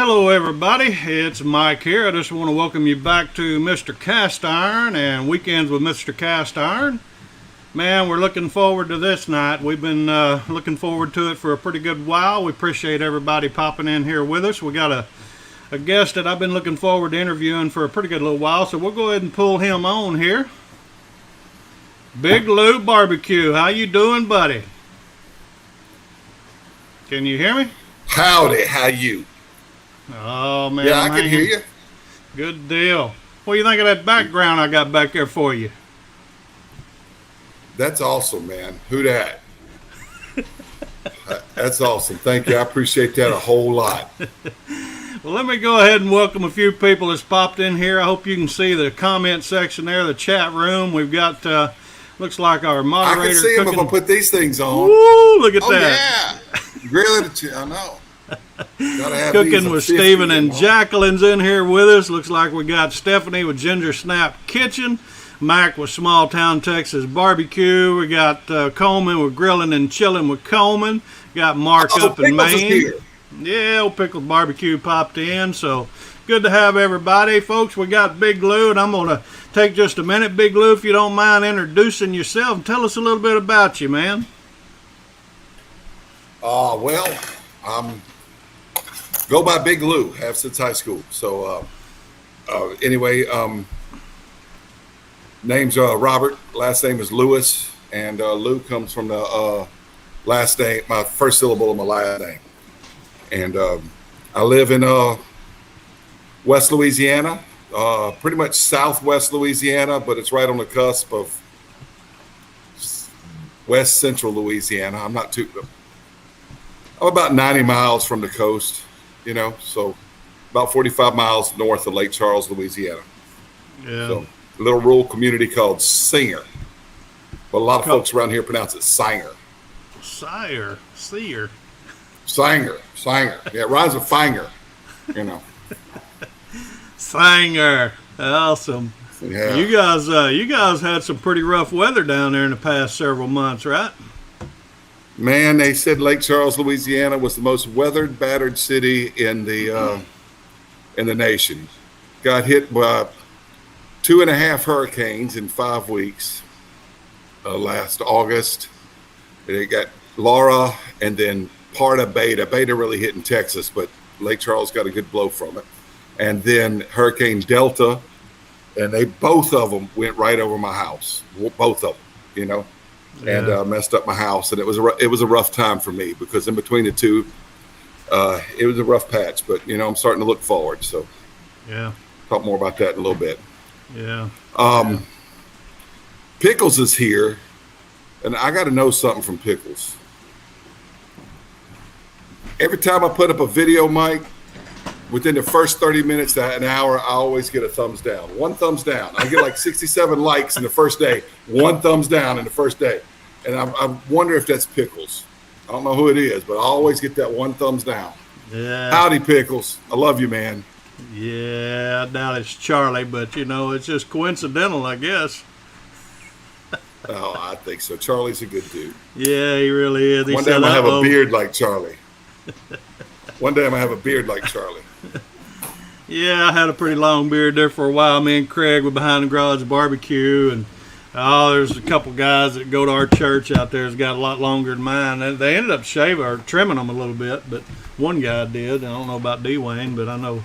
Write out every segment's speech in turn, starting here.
hello everybody, it's Mike here. I just want to welcome you back to Mr. Cast Iron and Weekends with Mr. Cast Iron. Man, we're looking forward to this night. We've been looking forward to it for a pretty good while. We appreciate everybody popping in here with us. We got a guest that I've been looking forward to interviewing for a pretty good little while, so we'll go ahead and pull him on here. Big Lou Barbecue, how you doing, buddy? Can you hear me? Howdy, how you? Oh, man. Yeah, I can hear you. Good deal. What do you think of that background I got back there for you? That's awesome, man. Who dat? That's awesome. Thank you. I appreciate that a whole lot. Well, let me go ahead and welcome a few people that's popped in here. I hope you can see the comment section there, the chat room. We've got, looks like our moderator. I can see him if I put these things on. Woo, look at that. Yeah. Grilling, I know. Cooking with Stephen and Jacqueline's in here with us. Looks like we got Stephanie with Ginger Snap Kitchen, Mac with Small Town Texas Barbecue. We got Coleman with Grilling and Chilling with Coleman. Got Mark up in Maine. Yeah, old Pickles Barbecue popped in. So good to have everybody, folks. We got Big Lou, and I'm going to take just a minute. Big Lou, if you don't mind introducing yourself, tell us a little bit about you, man. Well, go by Big Lou, have since high school. So anyway, name's Robert, last name is Lewis, and Lou comes from the last name, my first syllable of my last name. And I live in West Louisiana, pretty much southwest Louisiana, but it's right on the cusp of west central Louisiana. I'm about 90 miles from the coast. So about 45 miles north of Lake Charles, Louisiana. Yeah. So a little rural community called Singer. But a lot of folks around here pronounce it Sanger. Sire. Sanger. Yeah, it rhymes with Fanger, Sanger. Awesome. Yeah. You guys had some pretty rough weather down there in the past several months, right? Man, they said Lake Charles, Louisiana was the most weathered, battered city in the nation. Got hit by 2.5 hurricanes in 5 weeks last August. They got Laura and then part of Beta. Beta really hit in Texas, but Lake Charles got a good blow from it. And then Hurricane Delta, and both of them went right over my house. Both of them, and messed up my house. And it was a rough time for me because in between the two, it was a rough patch. But I'm starting to look forward. So yeah, talk more about that in a little bit. Yeah. Pickles is here, and I got to know something from Pickles. Every time I put up a video, Mike, within the first 30 minutes to an hour, I always get a thumbs down. One thumbs down. I get like 67 likes in the first day. One thumbs down in the first day. And I wonder if that's Pickles. I don't know who it is, but I always get that one thumbs down. Yeah. Howdy, Pickles. I love you, man. Yeah, I doubt it's Charlie, but it's just coincidental, I guess. Oh, I think so. Charlie's a good dude. Yeah, he really is. One day I'm going to have a beard like Charlie. One day I'm going to have a beard like Charlie. Yeah, I had a pretty long beard there for a while. Me and Craig were behind the garage barbecue, and there's a couple guys that go to our church out there that's got a lot longer than mine. They ended up shaving or trimming them a little bit, but one guy did. I don't know about D-Wayne, but I know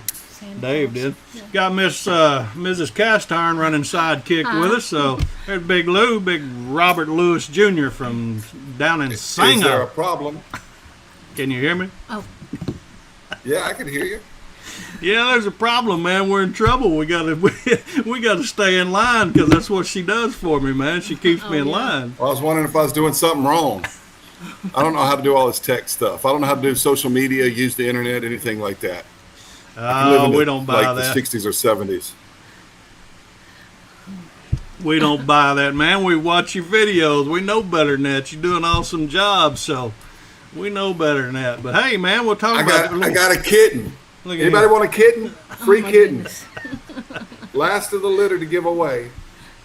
Dave did. Yeah. Got Mrs. Cast Iron running sidekick with us. So there's Big Lou, Big Robert Lewis Jr. from down in Sanger. Is there a problem? Can you hear me? Oh. Yeah, I can hear you. Yeah, there's a problem, man. We're in trouble. We gotta stay in line because that's what she does for me, man. She keeps me in line. Well, I was wondering if I was doing something wrong. I don't know how to do all this tech stuff. I don't know how to do social media, use the internet, anything like that. We don't buy like that. The 60s or 70s. We don't buy that, man. We watch your videos. We know better than that. You're doing an awesome job, so we know better than that. But hey, man, we'll talk about it. I got a kitten. Anybody want a kitten? Free kittens. Last of the litter to give away.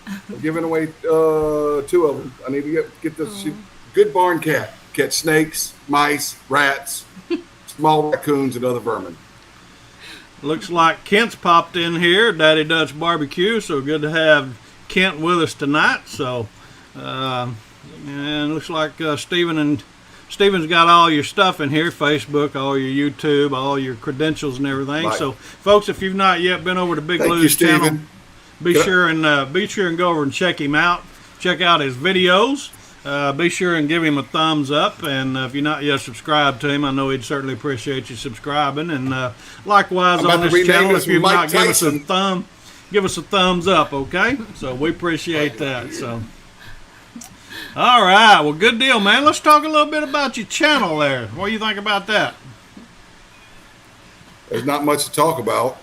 I'm giving away 2 of them. I need to get this good barn cat. Catch snakes, mice, rats, small raccoons, and other vermin. Looks like Kent's popped in here, Daddy Dutch Barbecue. So good to have Kent with us tonight. So, and looks like Steven's got all your stuff in here, Facebook, all your YouTube, all your credentials and everything. Right. So, folks, if you've not yet been over to Big Thank Lou's you, channel, Steven. be sure and go over and check him out. Check out his videos. Be sure and give him a thumbs up. And if you're not yet subscribed to him, I know he'd certainly appreciate you subscribing. And likewise on this channel, if you've not given us a give us a thumbs up, okay? So we appreciate that. So, all right, well, good deal, man. Let's talk a little bit about your channel there. What do you think about that? There's not much to talk about.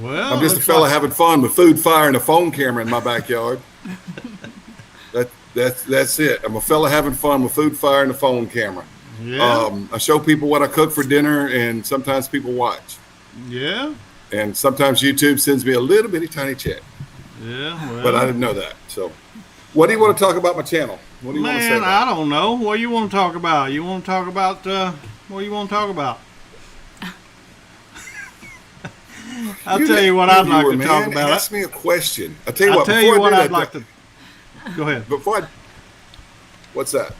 Well, I'm just a fella having fun with food, fire, and a phone camera in my backyard. That's it. I'm a fella having fun with food, fire, and a phone camera. Yeah. I show people what I cook for dinner, and sometimes people watch. Yeah. And sometimes YouTube sends me a little bitty tiny check. Yeah. Well, But I didn't know that. So, what do you want to talk about my channel? What do you want to say man, about I don't know. What do you want to talk about? You want to talk about what do you want to talk about? I'll tell you what I'd like to talk about. Ask me a question. I'll tell you I'll what. tell you what I'd like to. Go ahead. What's that?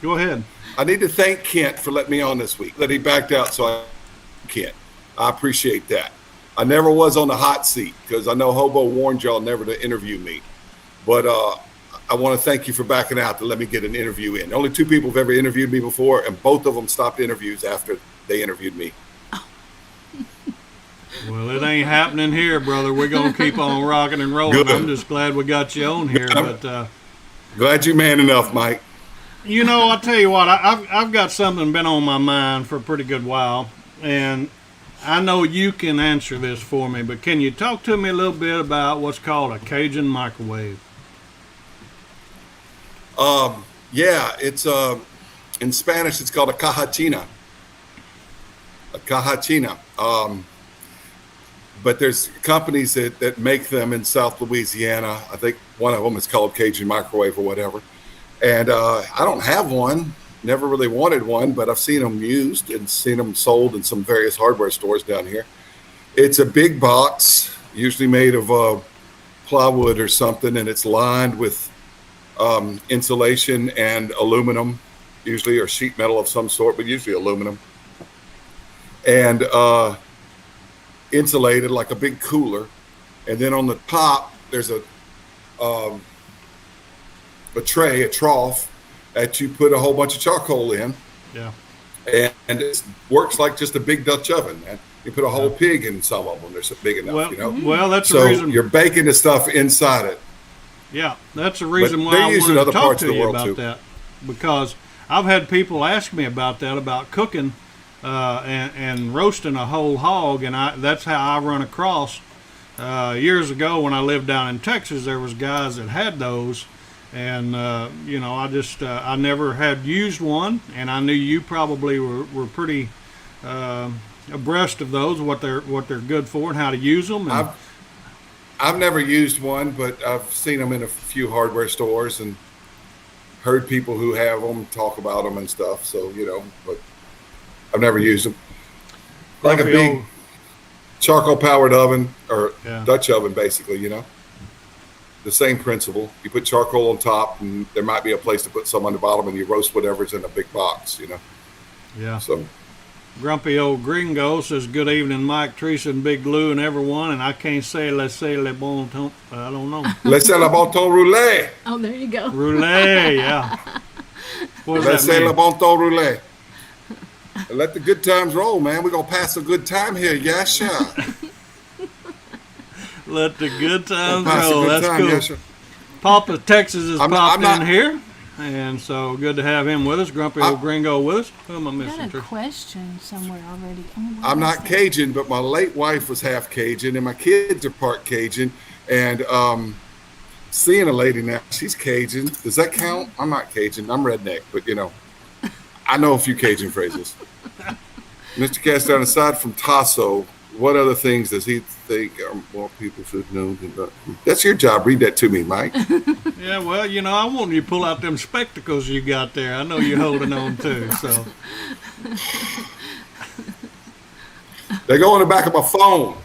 Go ahead. I need to thank Kent for letting me on this week. That he backed out, so I can't. I appreciate that. I never was on the hot seat because I know Hobo warned y'all never to interview me. But I want to thank you for backing out to let me get an interview in. Only 2 people have ever interviewed me before, and both of them stopped interviews after they interviewed me. Well, it ain't happening here, brother. We're going to keep on rocking and rolling. Good. I'm just glad we got you on here. But Glad you man enough, Mike. you know, I'll tell you what, I've got something been on my mind for a pretty good while, and I know you can answer this for me, but can you talk to me a little bit about what's called a Cajun microwave? Yeah, it's in Spanish it's called a cajachina. A cajachina. But there's companies that make them in South Louisiana. I think one of them is called Cajun Microwave or whatever. And I don't have one. Never really wanted one, but I've seen them used and seen them sold in some various hardware stores down here. It's a big box, usually made of plywood or something, and it's lined with insulation and aluminum, usually, or sheet metal of some sort, but usually aluminum. And insulated like a big cooler, and then on the top there's a tray, a trough that you put a whole bunch of charcoal in. Yeah. And it works like just a big Dutch oven, man. You put a whole pig in some of them. They're so big enough, Well, you know. well, that's So the reason. you're baking the stuff inside it. Yeah, that's the reason But why they're I used in wanted other to talk parts to of the you world, about too. that, because I've had people ask me about that, about cooking and roasting a whole hog, and that's how I run across. Years ago when I lived down in Texas, there was guys that had those, and you know, I never had used one, and I knew you probably were pretty abreast of those, what they're good for and how to use them. And I've never used one, but I've seen them in a few hardware stores and heard people who have them talk about them and stuff. So, you know, but I've never used them. Like a big charcoal powered oven or Dutch oven, basically, you know. The same principle. You put charcoal on top, and there might be a place to put some on the bottom, and you roast whatever's in a big box, you know. Yeah. So Grumpy Old Gringo says, "Good evening, Mike, Teresa, and Big Lou, and everyone." And I can't say "Let's say le bon ton." I don't know. Laissez le bon ton rouler. Oh, there you go. Roulette, yeah. What does that Laissez mean? le bon ton rouler. Let the good times roll, man. We're gonna pass a good time here, yes, sir. Let the good times Pass a roll. good That's time, cool. yes, sir. Papa Texas has I'm popped not- in here, and so good to have him with us. Grumpy Old Gringo with us. Who am I I missing? got a Teresa? question somewhere already. Oh, what I'm is not that? Cajun, but my late wife was half Cajun, and my kids are part Cajun. And seeing a lady now, she's Cajun. Does that count? I'm not Cajun. I'm redneck, but you know, I know a few Cajun phrases. Mr. Castdown, aside from Tasso, what other things does he think more people should know? That's your job. Read that to me, Mike. Yeah, well, you know, I want you to pull out them spectacles you got there. I know you're holding on too. So, They go on the back of my phone.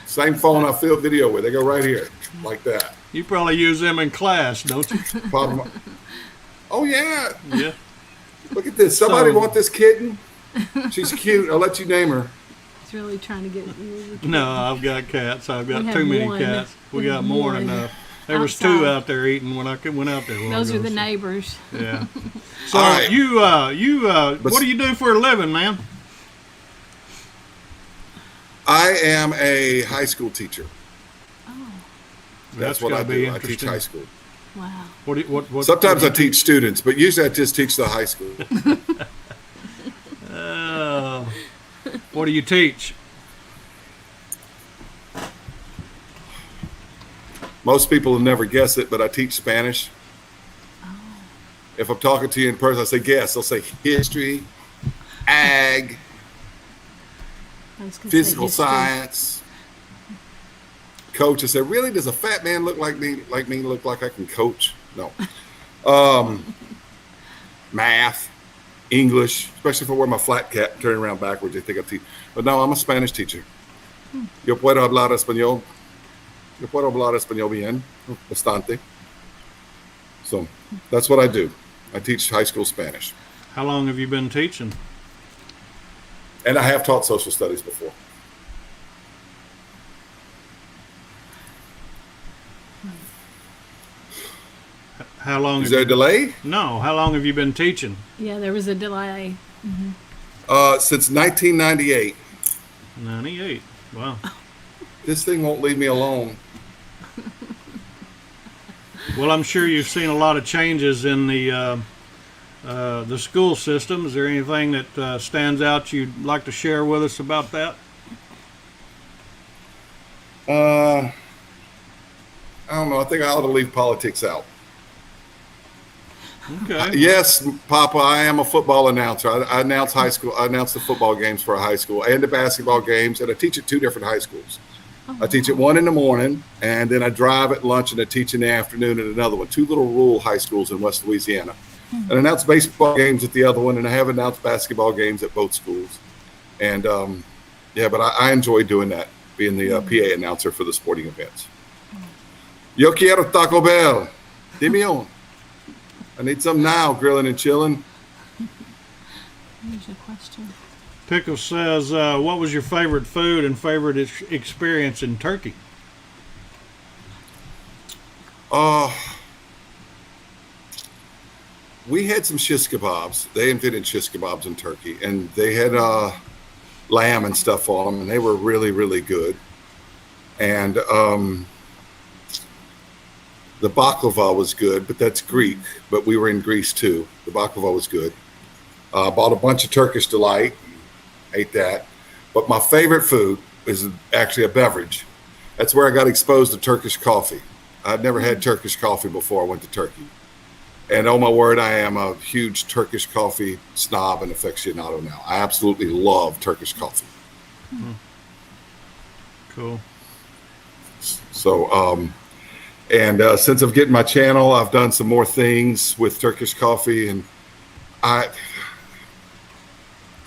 Same phone I film video with. They go right here, like that. You probably use them in class, don't you? Oh, yeah. Yeah. Look at this. Somebody want this kitten? She's cute. I'll let you name her. It's really trying to get No, I've got cats. I've got We too have many one. cats. We We got have more one. than enough. There was Outside. 2 out there eating when I went out there. a while Those are ago, the so- neighbors. Yeah. So All right. what do you do for a living, man? I am a high school teacher. Oh, That's That's what I gotta be do. I teach interesting. high school. wow. What Sometimes I what do you teach students, but usually I just teach the high school. What do you teach? Most people will never guess it, but I teach Spanish. If I'm talking to you in person, I say guess. I'll say history, ag, I was gonna say physical history. science. Coach, I said, really? Does a fat man look like me? Look like I can coach? No. Math, English, especially if I wear my flat cap, turn around backwards, they think I teach. But no, I'm a Spanish teacher. Yo puedo hablar español. Yo puedo hablar español bien, bastante. So that's what I do. I teach high school Spanish. How long have you been teaching? And I have taught social studies before. How long? Is there a delay? No. How long have you been teaching? Yeah, there was a delay. Since 1998. 98. Wow. This thing won't leave me alone. Well, I'm sure you've seen a lot of changes in the school system. Is there anything that stands out you'd like to share with us about that? I don't know. I think I ought to leave politics out. Okay. Yes, Papa, I am a football announcer. I announce high school. I announce the football games for a high school and the basketball games, and I teach at 2 different high schools. I teach at one in the morning, and then I drive at lunch, and I teach in the afternoon at another one. 2 little rural high schools in West Louisiana. And I announce baseball games at the other one, and I have announced basketball games at both schools. And yeah, but I enjoy doing that, being the PA announcer for the sporting events. Yo quiero Taco Bell. Dime on. I need some now, grilling and chilling. Here's your question. Pickle says, what was your favorite food and favorite experience in Turkey? We had some shish kebabs. They invented shish kebabs in Turkey, and they had lamb and stuff on them, and they were really, really good. And the baklava was good, but that's Greek. But we were in Greece too. The baklava was good. Bought a bunch of Turkish delight, ate that. But my favorite food is actually a beverage. That's where I got exposed to Turkish coffee. I'd never had Turkish coffee before I went to Turkey. And oh my word, I am a huge Turkish coffee snob and aficionado now. I absolutely love Turkish coffee. Cool. So, since I've getting my channel, I've done some more things with Turkish coffee, and I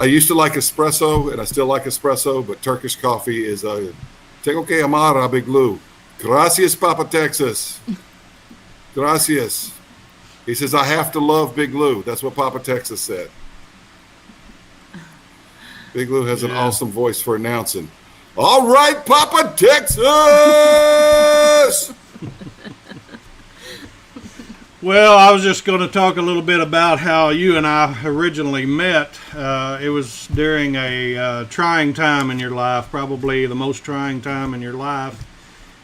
used to like espresso, and I still like espresso, but Turkish coffee is a tengo que amar a Big Lou. Gracias, Papa Texas. Gracias. He says, I have to love Big Lou. That's what Papa Texas said. Big Lou has an awesome voice for announcing. All right, Papa Texas. Well, I was just going to talk a little bit about how you and I originally met. It was during a trying time in your life, probably the most trying time in your life.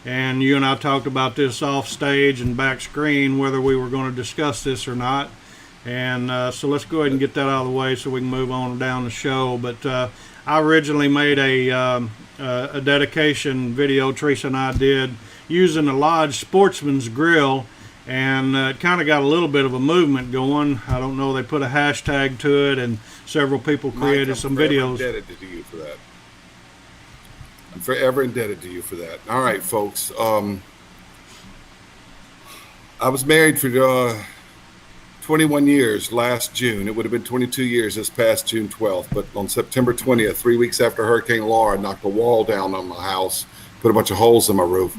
And you and I talked about this off stage and back screen, whether we were going to discuss this or not. And so let's go ahead and get that out of the way so we can move on down the show. But I originally made a dedication video Teresa and I did using the Lodge Sportsman's Grill. And it kind of got a little bit of a movement going. I don't know, they put a hashtag to it, and several people created some videos. I'm indebted to you for that. I'm forever indebted to you for that. All right, folks. I was married for 21 years last June. It would have been 22 years this past June 12th. But on September 20th, 3 weeks after Hurricane Laura knocked a wall down on my house, put a bunch of holes in my roof,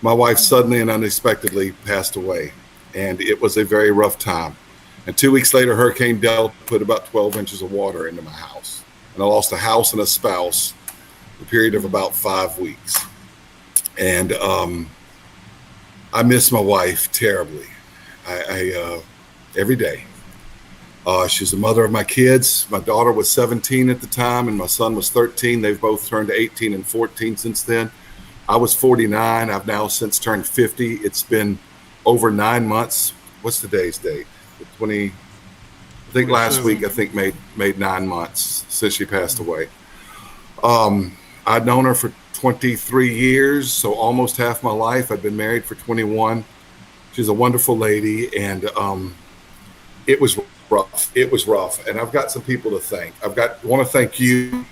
my wife suddenly and unexpectedly passed away. And it was a very rough time. And 2 weeks later, Hurricane Delta put about 12 inches of water into my house. And I lost a house and a spouse in a period of about 5 weeks. And I miss my wife terribly. I every day. She's the mother of my kids. My daughter was 17 at the time, and my son was 13. They've both turned 18 and 14 since then. I was 49. I've now since turned 50. It's been over 9 months. What's today's date? The 20. I think last week, I think made 9 months since she passed away. I'd known her for 23 years, so almost half my life. I'd been married for 21. She's a wonderful lady, and it was rough. It was rough, and I've got some people to thank. Want to thank you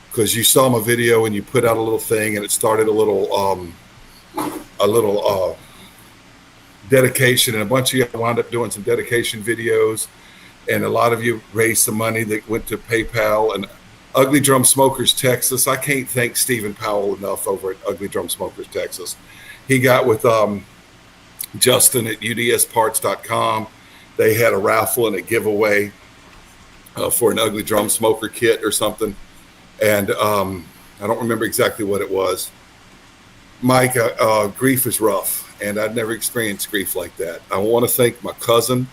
because you saw my video and you put out a little thing, and it started a little dedication, and a bunch of you wound up doing some dedication videos, and a lot of you raised some money that went to PayPal. And Ugly Drum Smokers Texas, I can't thank Stephen Powell enough over at Ugly Drum Smokers Texas. He got with Justin at udsparts.com. They had a raffle and a giveaway for an Ugly Drum Smoker kit or something. And I don't remember exactly what it was. Mike, grief is rough, and I'd never experienced grief like that. I want to thank my cousin.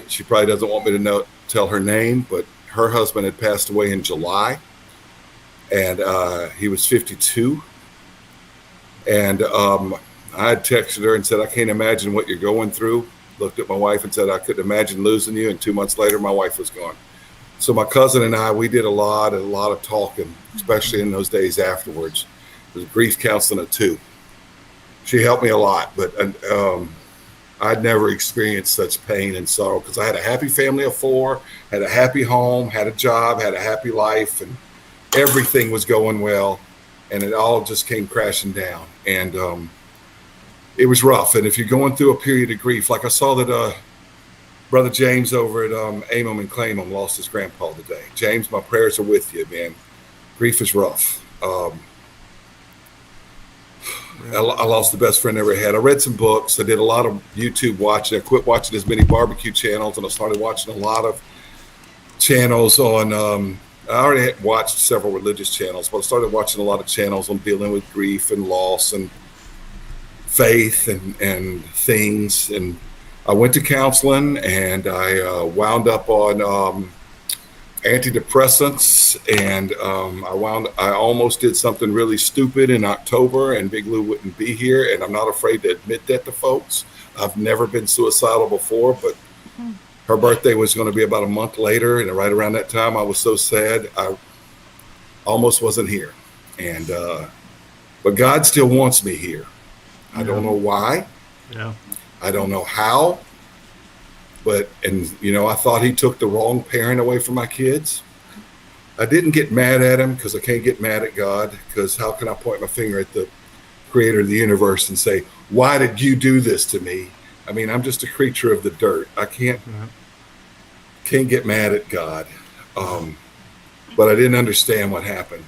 She probably doesn't want me to tell her name, but her husband had passed away in July, and he was 52. And I had texted her and said, I can't imagine what you're going through. Looked at my wife and said, I couldn't imagine losing you. And 2 months later, my wife was gone. So my cousin and I, we did a lot of talking, especially in those days afterwards. It was grief counseling at 2. She helped me a lot, but I'd never experienced such pain and sorrow because I had a happy family of 4, had a happy home, had a job, had a happy life, and everything was going well. And it all just came crashing down. And it was rough. And if you're going through a period of grief, like I saw that Brother James over at Amom and Claimom lost his grandpa today. James, my prayers are with you, man. Grief is rough. I lost the best friend I ever had. I read some books. I did a lot of YouTube watching. I quit watching as many barbecue channels, and I started watching a lot of channels on I already had watched several religious channels, but I started watching a lot of channels on dealing with grief and loss and faith and things. And I went to counseling, and I wound up on antidepressants, and I almost did something really stupid in October, and Big Lou wouldn't be here, and I'm not afraid to admit that to folks. I've never been suicidal before, but her birthday was going to be about a month later, and right around that time, I was so sad I almost wasn't here. And but God still wants me here. I don't know why. Yeah. I don't know how. But I thought he took the wrong parent away from my kids. I didn't get mad at him because I can't get mad at God, because how can I point my finger at the creator of the universe and say, why did you do this to me? I mean, I'm just a creature of the dirt. I can't get mad at God. But I didn't understand what happened.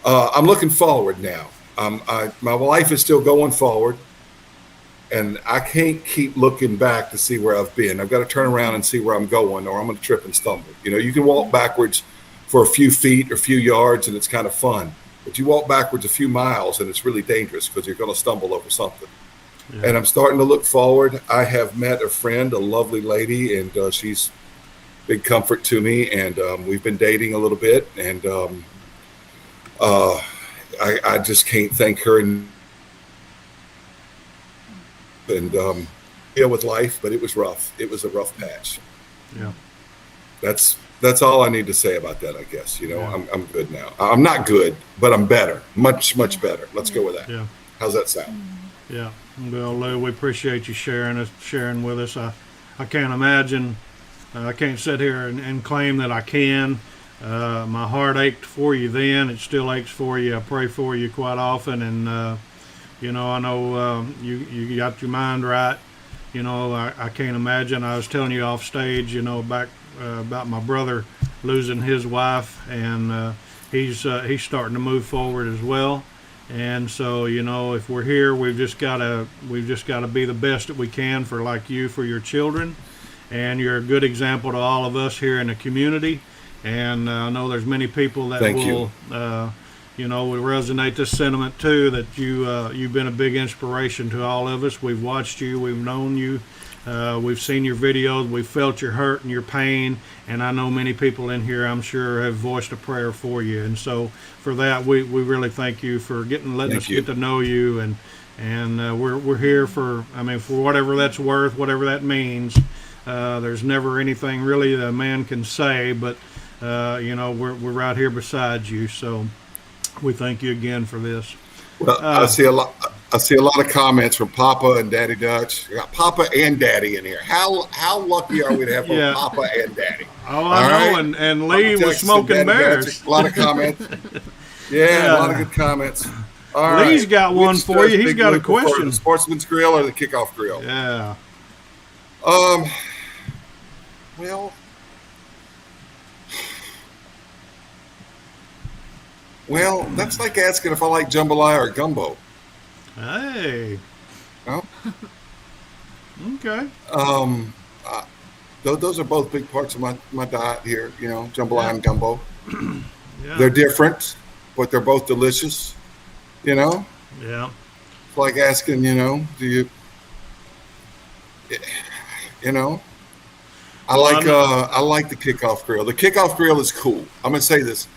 I'm looking forward now. My life is still going forward, and I can't keep looking back to see where I've been. I've got to turn around and see where I'm going, or I'm going to trip and stumble. You can walk backwards for a few feet or a few yards, and it's kind of fun. But you walk backwards a few miles, and it's really dangerous because you're going to stumble over something. Yeah. And I'm starting to look forward. I have met a friend, a lovely lady, and she's big comfort to me. And we've been dating a little bit, and I just can't thank her and deal with life. But it was rough. It was a rough patch. Yeah, that's all I need to say about that. I guess I'm good now. I'm not good, but I'm better, much better. Let's go with that. Yeah. How's that sound? Yeah. Well, Lou, we appreciate you sharing with us. I can't imagine. I can't sit here and claim that I can. My heart ached for you then. It still aches for you. I pray for you quite often, and I know you got your mind right. I can't imagine. I was telling you off stage, back about my brother losing his wife, and he's starting to move forward as well. And so, if we're here, we've just gotta be the best that we can for your children, and you're a good example to all of us here in the community. And I know there's many people that will resonate this sentiment too. That you've been a big inspiration to all of us. We've watched you, we've known you, we've seen your videos, we've felt your hurt and your pain, and I know many people in here, I'm sure, have voiced a prayer for you. And so for that, we really thank you for letting us get to know you, and we're here for whatever that's worth, whatever that means. There's never anything really that a man can say, but we're right here beside you. So we thank you again for this. Well, I see a lot of comments from Papa and Daddy Dutch. We got Papa and Daddy in here. How lucky are we to have both Papa and Daddy? Oh, I know. Right? And Lee was smoking bears. Dutch, a lot of comments. Yeah, a lot of good comments. All Lee's right. got one for you. He's got a question. The Sportsman's Grill or the Kickoff Grill? Yeah. Well, that's like asking if I like jambalaya or gumbo. Hey. No? Okay. Those are both big parts of my diet here, jambalaya and gumbo. Yeah. They're different, but they're both delicious, Yeah. It's like asking, do you, I like the Kickoff Grill. The Kickoff Grill is cool. I'm going to say this.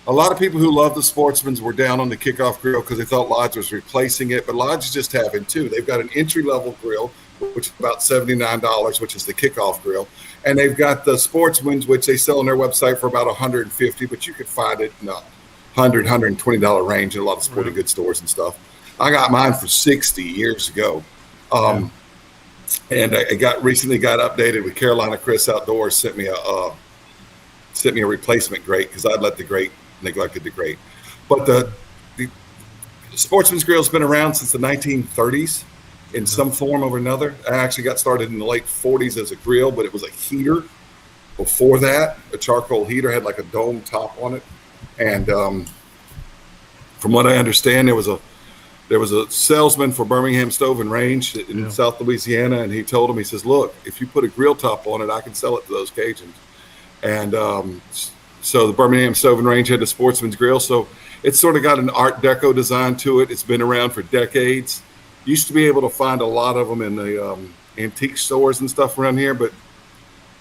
A lot of people who love the Sportsman's were down on the Kickoff Grill because they thought Lodge was replacing it, but Lodge is just having two. They've got an entry-level grill, which is about $79, which is the Kickoff Grill, and they've got the Sportsman's, which they sell on their website for about $150, but you could find it in the $100, $120 range in a lot of sporting goods stores and stuff. I got mine for $60 years ago, and I recently got updated with Carolina Chris Outdoors sent me a replacement grate because I'd let the grate neglected the grate. But the Sportsman's Grill has been around since the 1930s in some form or another. I actually got started in the late 40s as a grill, but it was a heater before that. A charcoal heater had like a dome top on it, and from what I understand, there was a salesman for Birmingham Stove and Range in South Louisiana, and he told him, he says, "Look, if you put a grill top on it, I can sell it to those Cajuns." And so the Birmingham Stove and Range had the Sportsman's Grill. So it's sort of got an Art Deco design to it. It's been around for decades. Used to be able to find a lot of them in the antique stores and stuff around here, but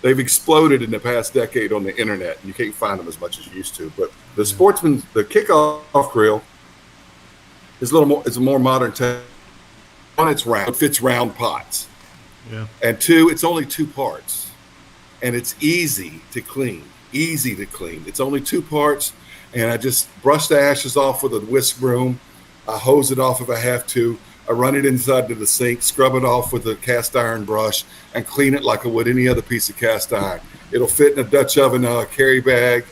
they've exploded in the past decade on the internet, and you can't find them as much as you used to. But the Sportsman's, the Kickoff Grill is it's a more modern tech. One, it's round. It fits round pots. Yeah. And two, it's only two parts. And it's easy to clean. It's only two parts, and I just brush the ashes off with a whisk broom. I hose it off if I have to. I run it inside to the sink, scrub it off with a cast iron brush, and clean it like I would any other piece of cast iron. It'll fit in a Dutch oven carry bag,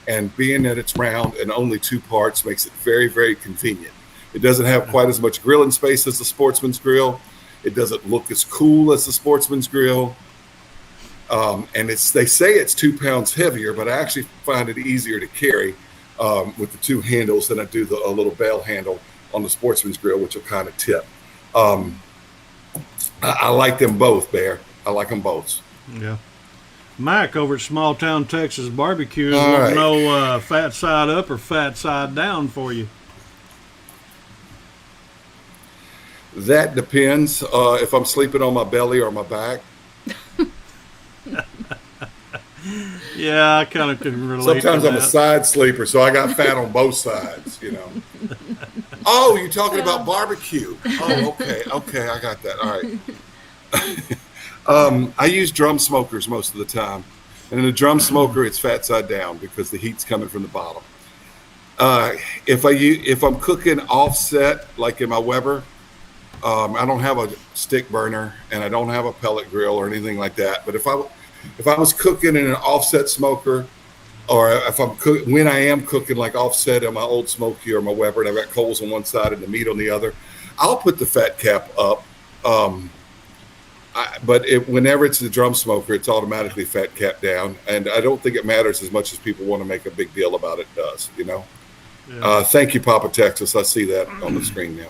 and being that it's round and only two parts makes it very, very convenient. It doesn't have quite as much grilling space as the Sportsman's Grill. It doesn't look as cool as the Sportsman's Grill. And they say it's 2 pounds heavier, but I actually find it easier to carry with the two handles than I do a little bell handle on the Sportsman's Grill, which will kind of tip. I like them both, Bear. I like them both. Yeah. Mike over at Small Town Texas Barbecue won't know fat side up or fat side down for you. That depends if I'm sleeping on my belly or my back. Yeah, I kind of can relate. Sometimes to I'm a side sleeper, so I got fat on both sides, Oh, you're talking about barbecue. Oh, okay, I got that. All right. I use drum smokers most of the time, and in a drum smoker, it's fat side down because the heat's coming from the bottom. If I'm cooking offset, like in my Weber, I don't have a stick burner and I don't have a pellet grill or anything like that. But if I was cooking in an offset smoker, or if when I am cooking like offset on my Old Smoky or my Weber, and I've got coals on one side and the meat on the other, I'll put the fat cap up. Whenever it's the drum smoker, it's automatically fat cat down, and I don't think it matters as much as people want to make a big deal about it. Does Yeah. Thank you, Papa Texas. I see that on the screen now.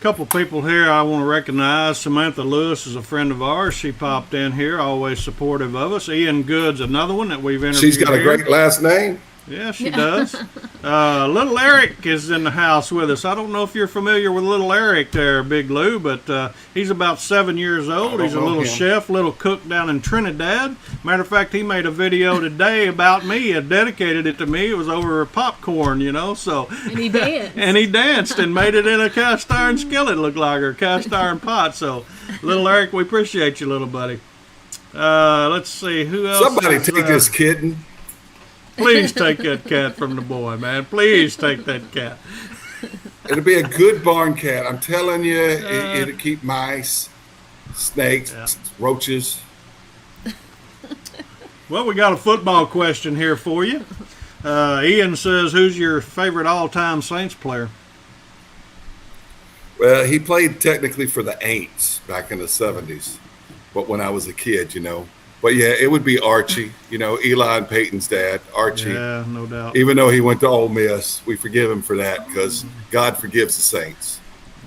Couple people here I want to recognize. Samantha Lewis is a friend of ours. She popped in here, always supportive of us. Ian Good's another one that we've interviewed. She's got a great last name. Yeah, she does. Little Eric is in the house with us. I don't know if you're familiar with Little Eric there, Big Lou, but he's about 7 years old. He's a little chef, little cook down in Trinidad. Matter of fact, he made a video today about me and dedicated it to me. It was over popcorn, so. And he danced. And he danced and made it in a cast iron skillet, looked like, or cast iron pot. So, Little Eric, we appreciate you, little buddy. Let's see, who else? Somebody take this kitten. Please take that cat from the boy, man. Please take that cat. It'll be a good barn cat. I'm telling you, it'll keep mice, snakes, roaches. Well, we got a football question here for you. Ian says, who's your favorite all-time Saints player? Well, he played technically for the Aints back in the 70s, but when I was a kid, But yeah, it would be Archie, Eli and Peyton's dad, Archie. Yeah, no doubt. Even though he went to Ole Miss, we forgive him for that because God forgives the saints.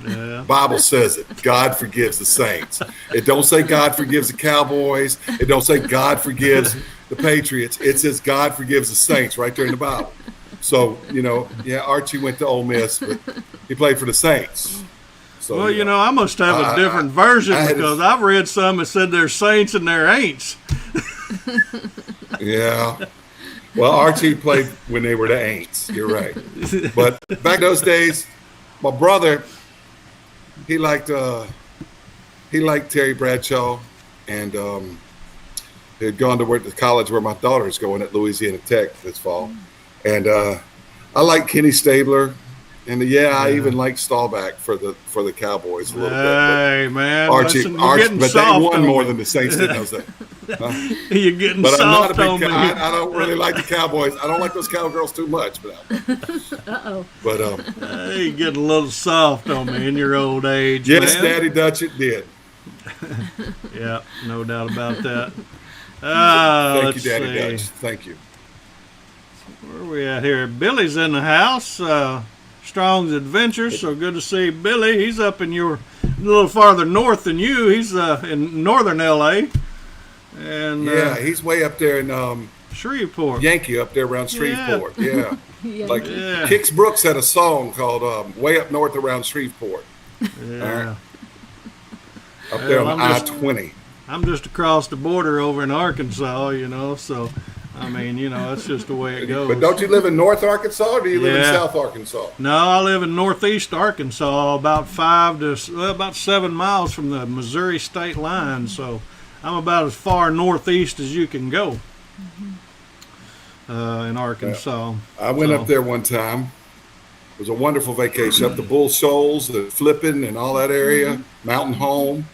Yeah. Bible says it. God forgives the saints. It don't say God forgives the Cowboys. It don't say God forgives the Patriots. It says God forgives the saints right there in the Bible. So, Archie went to Ole Miss, but he played for the Saints. So, well, I must have a different version because I've read some that said there's saints and there ain'ts. Yeah. Well, Archie played when they were the Aints. You're right. But back in those days, my brother, he liked Terry Bradshaw, and he had gone to work at the college where my daughter's going at Louisiana Tech this fall. And I like Kenny Stabler. And I even like Staubach for the Cowboys a little bit. Hey, man, Archie, listen, you're getting but soft they won on more me. than the Saints did. Knows that. You're getting But I'm not soft a on big. me. I don't really like the Cowboys. I don't like those Cowgirls too much. But but You're getting a little soft on me in your old age. yes, man. Daddy Dutch, it did. Yeah, no doubt about that. Thank let's you, Daddy see. Dutch. Thank you. Where are we at here? Billy's in the house. Strong's Adventures. So good to see Billy. He's up in a little farther north than you. He's in northern L.A. And He's way up there in Shreveport. Yankee, up there around Shreveport. Yeah. Like Yeah. Kix Brooks had a song called "Way Up North Around Shreveport." Yeah. Up there Well, on I'm just- I-20. I'm just across the border over in Arkansas, so I mean, that's just the way it goes. But don't you live in North Arkansas, or do you live in Yeah. South Arkansas? No, I live in northeast Arkansas, about 7 miles from the Missouri state line. So I'm about as far northeast as you can go in Arkansas. I went up there one time. It was a wonderful vacation up the Bull Shoals, the Flippin, and all that area. Mountain Home,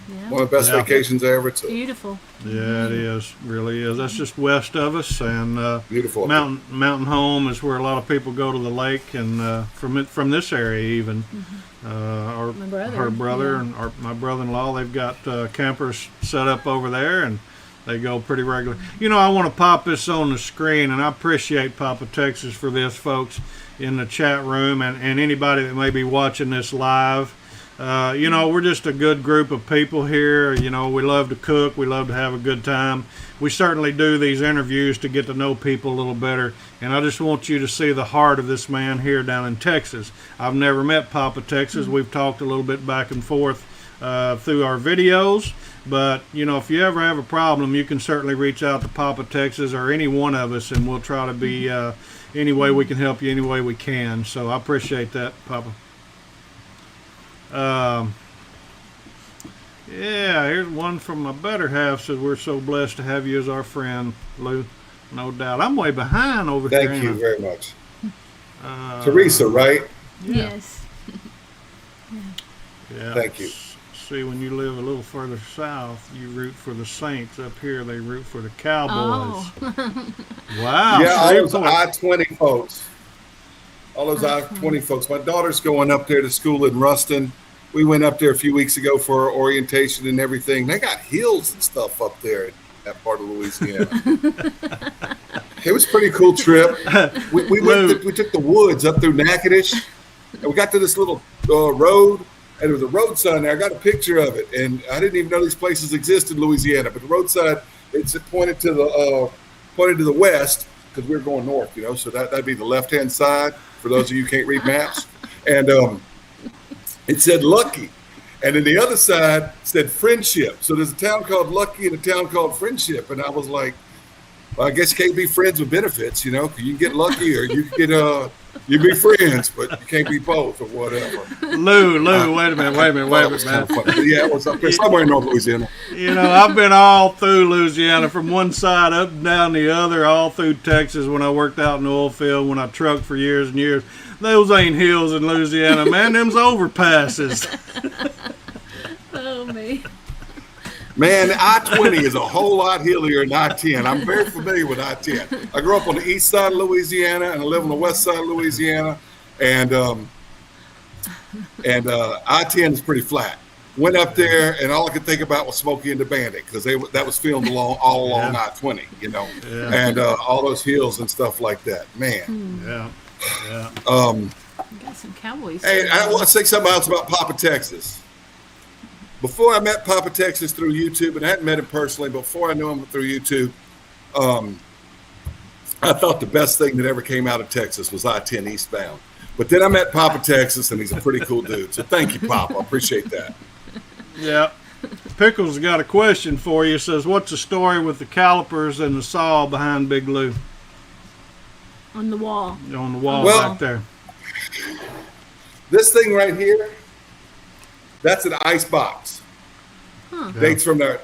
Yeah. one of the best Yeah. vacations I ever took. Beautiful. Yeah, it is, really is. That's just west of us, and Beautiful. Mountain Home is where a lot of people go to the lake, and from this area even. Her brother, yeah. and my brother-in-law, they've got campers set up over there, and they go pretty regular. I want to pop this on the screen, and I appreciate Papa Texas for this, folks, in the chat room, and anybody that may be watching this live. We're just a good group of people here. We love to cook. We love to have a good time. We certainly do these interviews to get to know people a little better. And I just want you to see the heart of this man here down in Texas. I've never met Papa Texas. We've talked a little bit back and forth through our videos. But, if you ever have a problem, you can certainly reach out to Papa Texas or any one of us, and we'll try to be any way we can help you any way we can. So I appreciate that, Papa. Here's one from my better half. Says we're so blessed to have you as our friend, Lou. No doubt. I'm way behind over here. Thank you very much. Teresa, right? Yeah. Yes. Yeah. Thank you. See, when you live a little further south, you root for the Saints. Up here, they root for the Cowboys. Oh. Wow. Yeah, all those Shreveport. I-20 folks. All those I-20 folks. My daughter's going up there to school in Ruston, we went up there a few weeks ago for our orientation and everything. They got hills and stuff up there in that part of Louisiana. It was a pretty cool trip. We took the woods up through Natchitoches, and we got to this little road, and there was a road sign there. I got a picture of it, and I didn't even know these places exist in Louisiana. But the road sign, it pointed to the west because we were going north, so that'd be the left-hand side for those of you who can't read maps. And it said Lucky. And then the other side said Friendship. So there's a town called Lucky and a town called Friendship. And I was like, well, I guess you can't be friends with benefits, 'cause you can get lucky or you can get you be friends, but you can't be both or whatever. Lou, wait a minute, man. Yeah, it was up there somewhere in North Louisiana. I've been all through Louisiana, from one side up and down the other, all through Texas when I worked out in the oil field, when I trucked for years and years. Those ain't hills in Louisiana, man. Them's overpasses. Oh, man. Man, I-20 is a whole lot hillier than I-10. I'm very familiar with I-10. I grew up on the east side of Louisiana, and I live on the west side of Louisiana, and I-10 is pretty flat. Went up there, and all I could think about was Smokey and the Bandit, because that was filmed all along I-20, and all those hills and stuff like that. Man. Yeah. You got some cowboys. Hey, I want to say something else about Papa Texas. Before I met Papa Texas through YouTube, and I hadn't met him personally, before I knew him through YouTube, I thought the best thing that ever came out of Texas was I-10 eastbound. But then I met Papa Texas, and he's a pretty cool dude. So thank you, Papa. I appreciate that. Yeah. Pickles got a question for you. It says, what's the story with the calipers and the saw behind Big Lou? On the wall. On the wall back there. This thing right here, that's an ice box. Huh. Dates from the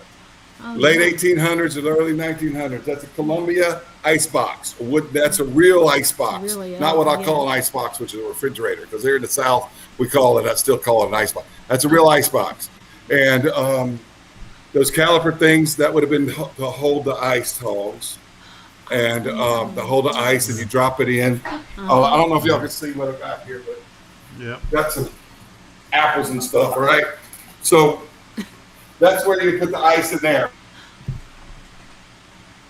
late 1800s and early 1900s. That's a Columbia ice box. That's a real ice box. Really, not what I call an ice box, which is a refrigerator. Because here in the South, I still call it an ice box. That's a real ice box. And those caliper things, that would have been to hold the ice hogs. And to hold the ice, and you drop it in. I don't know if y'all can see what I got here, but got some apples and stuff, all right? So that's where you put the ice in there.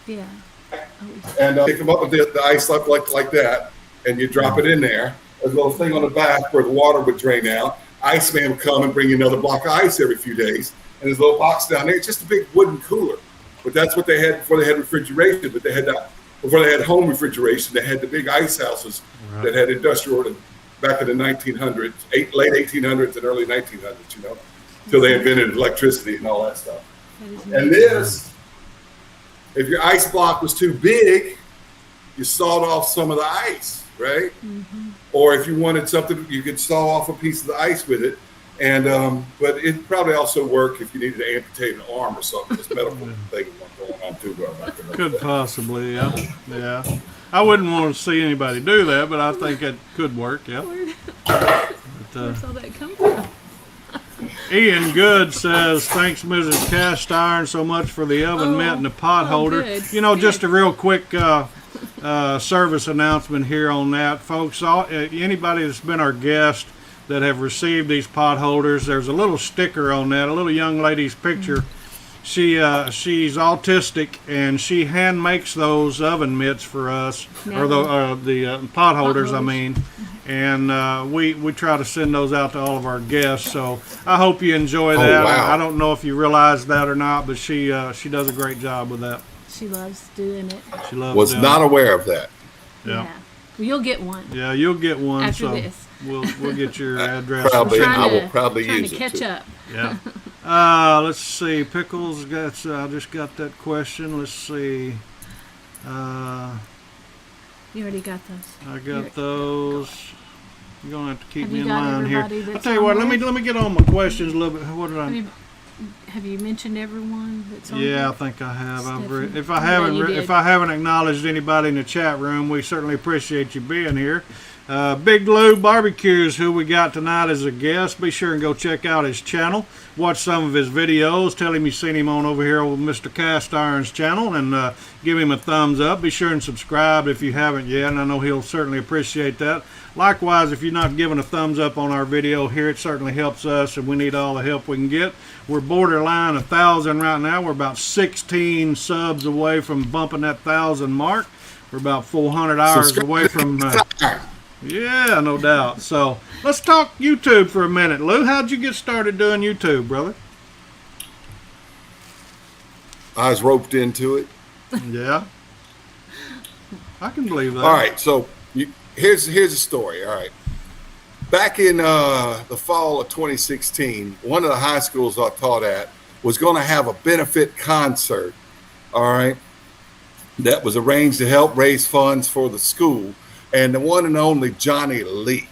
Yeah. And pick them up with the ice up like that, and you drop it in there. There's a little thing on the back where the water would drain out. Iceman would come and bring you another block of ice every few days. And there's a little box down there. It's just a big wooden cooler. But that's what they had before they had refrigeration. But before they had home refrigeration, they had the big ice houses that had industrial back in the 1900s, late 1800s and early 1900s, until they invented electricity and all that stuff. And this, if your ice block was too big, you sawed off some of the ice, right? Mm-hmm. Or if you wanted something, you could saw off a piece of the ice with it. And but it probably also work if you needed to amputate an arm or something. This medical thing going on too. Could possibly, yeah. I wouldn't want to see anybody do that, but I think it could work, yeah. Where's all that come from? Ian Good says, thanks, Mrs. Cast Iron, so much for the oven mitt and the pot holder. Good. Just a real quick service announcement here on that, folks. Anybody that's been our guest that have received these pot holders, there's a little sticker on that, a little young lady's picture. She's autistic, and she hand makes those oven mitts for us, or the pot holders, I mean. And we try to send those out to all of our guests. So I hope you enjoy that. Wow. I don't know if you realize that or not, but she does a great job with that. She loves doing it. She loves. Was not aware of that. Yeah. Well, you'll get one. Yeah, you'll get one. After so this. We'll get your address. I will probably trying use to it catch too. up. Yeah. Let's see. Pickles got. I just got that question. Let's see. You already got those. I got those. You're gonna have to keep Have me you in got line here. everybody that's I'll tell you on what. there? Let me get on my questions a little bit. What did I? Have you mentioned everyone that's on Yeah, there? I think I have. If Yeah, you did. I haven't acknowledged anybody in the chat room, we certainly appreciate you being here. Big Lou Barbecues, who we got tonight as a guest. Be sure and go check out his channel. Watch some of his videos. Tell him you seen him on over here with Mr. Cast Iron's channel, and give him a thumbs up. Be sure and subscribe if you haven't yet, and I know he'll certainly appreciate that. Likewise, if you're not giving a thumbs up on our video here, it certainly helps us, and we need all the help we can get. We're borderline 1,000 right now. We're about 16 subs away from bumping that 1,000 mark. We're about 400 hours away from... yeah, no doubt. So let's talk YouTube for a minute. Lou, how'd you get started doing YouTube, brother? I was roped into it. Yeah. I can believe that. All right, so here's the story. All right. Back in the fall of 2016, one of the high schools I taught at was going to have a benefit concert, all right, that was arranged to help raise funds for the school. And the one and only Johnny Lee.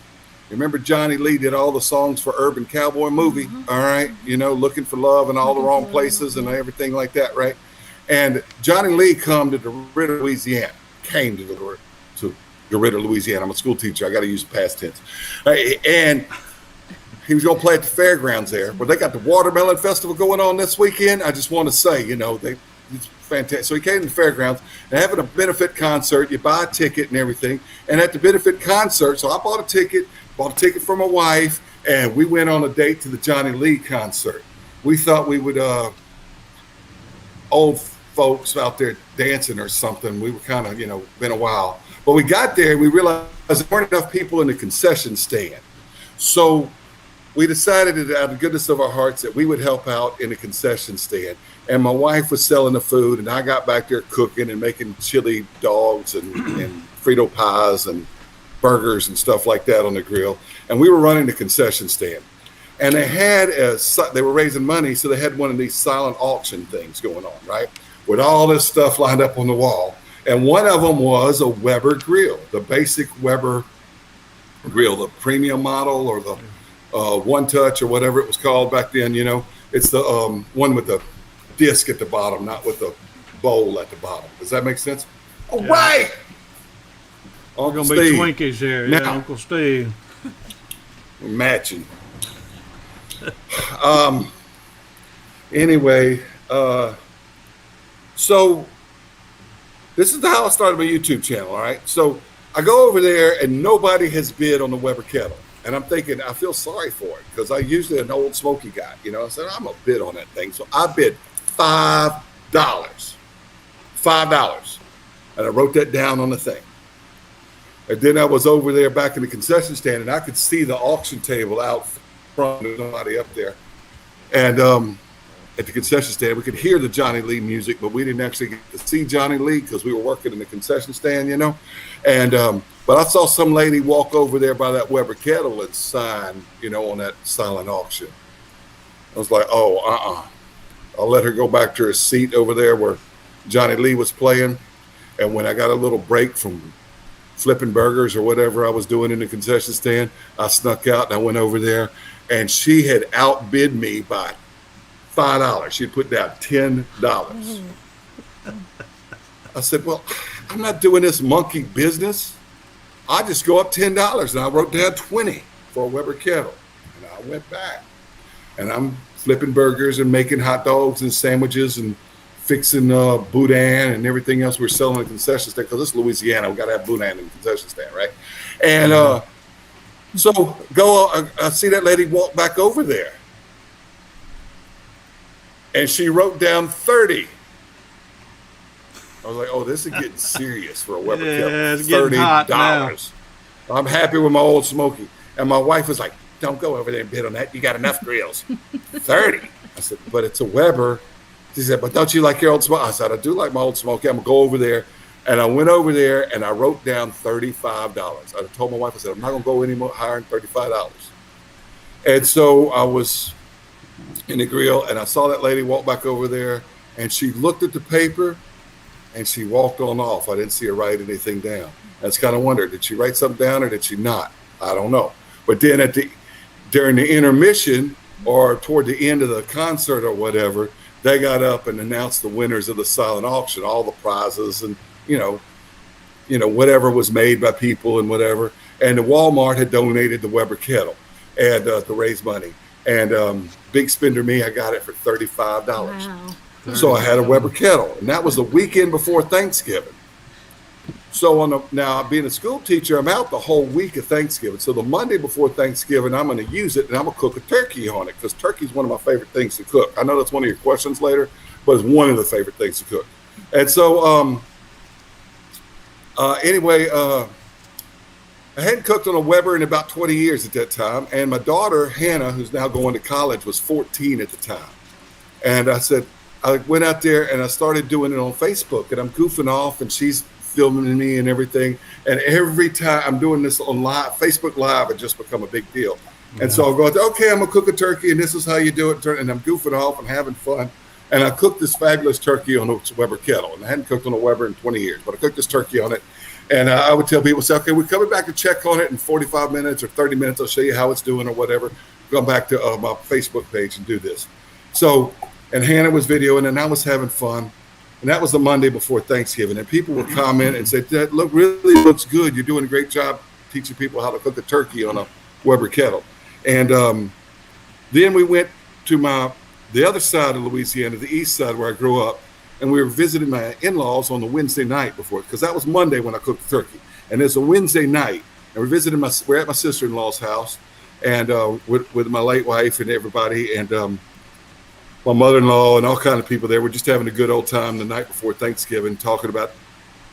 Remember Johnny Lee did all the songs for Urban Cowboy movie, all right? You know, Looking for Love in all the wrong places and everything like that, right? And Johnny Lee came to DeRidder, Louisiana. I'm a school teacher. I got to use the past tense. And he was going to play at the fairgrounds there. But they got the Watermelon Festival going on this weekend. I just want to say, you know, it's fantastic. So he came to the fairgrounds and having a benefit concert. You buy a ticket and everything. And at the benefit concert, so I bought a ticket for my wife, and we went on a date to the Johnny Lee concert. We thought we would, old folks out there dancing or something. We were kind of, you know, been a while. But we got there and we realized there weren't enough people in the concession stand. So we decided out of the goodness of our hearts that we would help out in the concession stand. And my wife was selling the food, and I got back there cooking and making chili dogs and Frito pies and burgers and stuff like that on the grill. And we were running the concession stand. And they were raising money, so they had one of these silent auction things going on, right? With all this stuff lined up on the wall. And one of them was a Weber grill, the basic Weber grill, the premium model or the One Touch or whatever it was called back then, you know. It's the one with the disc at the bottom, not with the bowl at the bottom. Does that make sense? All right. We're going to be Twinkies here. Yeah, now, Uncle Steve. Matching. Anyway, so this is how I started my YouTube channel, all right? So I go over there and nobody has bid on the Weber kettle. And I'm thinking, I feel sorry for it because I usually an old smoky guy, you know. I said, I'm going to bid on that thing. So I bid $5. $5. And I wrote that down on the thing. And then I was over there back in the concession stand, and I could see the auction table out front. There's nobody up there. And at the concession stand, we could hear the Johnny Lee music, but we didn't actually get to see Johnny Lee because we were working in the concession stand, you know. And but I saw some lady walk over there by that Weber kettle and sign, you know, on that silent auction. I was like, I'll let her go back to her seat over there where Johnny Lee was playing. And when I got a little break from flipping burgers or whatever I was doing in the concession stand, I snuck out and I went over there, and she had outbid me by $5. She'd put down $10. I said, well, I'm not doing this monkey business. I just go up $10, and I wrote down 20 for a Weber kettle. And I went back, and I'm flipping burgers and making hot dogs and sandwiches and fixing boudin and everything else we're selling at the concession stand, because it's Louisiana. We got to have boudin in the concession stand, right? And so I see that lady walk back over there, and she wrote down 30. I was like, oh, this is getting serious for a Weber kettle. It's getting hot now. I'm happy with my old smoky. And my wife was like, don't go over there and bid on that. You got enough grills. 30. I said, but it's a Weber. She said, but don't you like your old smoky? I said, I do like my old smoky. I'm going to go over there. And I went over there and I wrote down $35. I told my wife, I said, I'm not going to go any more higher than $35. And so I was in the grill and I saw that lady walk back over there, and she looked at the paper and she walked on off. I didn't see her write anything down. I just kind of wondered, did she write something down or did she not? I don't know. But then during the intermission or toward the end of the concert or whatever, they got up and announced the winners of the silent auction, all the prizes and, you know, whatever was made by people and whatever. and the Walmart had donated the Weber kettle and to raise money. And big spender me, I got it for $35. Wow. So I had a Weber kettle, and that was the weekend before Thanksgiving. So now being a school teacher, I'm out the whole week of Thanksgiving. So the Monday before Thanksgiving, I'm going to use it, and I'm going to cook a turkey on it, because turkey is one of my favorite things to cook. I know that's one of your questions later, but it's one of the favorite things to cook. And so anyway, I hadn't cooked on a Weber in about 20 years at that time. And my daughter, Hannah, who's now going to college, was 14 at the time. And I went out there and I started doing it on Facebook, and I'm goofing off, and she's filming me and everything. And every time I'm doing this on live, Facebook Live, it just become a big deal. Yeah. And so I'll go, okay, I'm going to cook a turkey, and this is how you do it. And I'm goofing off and having fun. And I cooked this fabulous turkey on a Weber kettle. And I hadn't cooked on a Weber in 20 years, but I cooked this turkey on it. And I would tell people, say, okay, we're coming back to check on it in 45 minutes or 30 minutes. I'll show you how it's doing or whatever. Come back to my Facebook page and do this. So, and Hannah was videoing, and I was having fun. And that was the Monday before Thanksgiving. And people would comment and say, that really looks good. You're doing a great job teaching people how to cook a turkey on a Weber kettle. And then we went to the other side of Louisiana, the east side where I grew up. And we were visiting my in-laws on the Wednesday night before, because that was Monday when I cooked the turkey. And it's a Wednesday night, and we're at my sister-in-law's house, and with my late wife and everybody, and my mother-in-law and all kind of people there. We're just having a good old time the night before Thanksgiving, talking about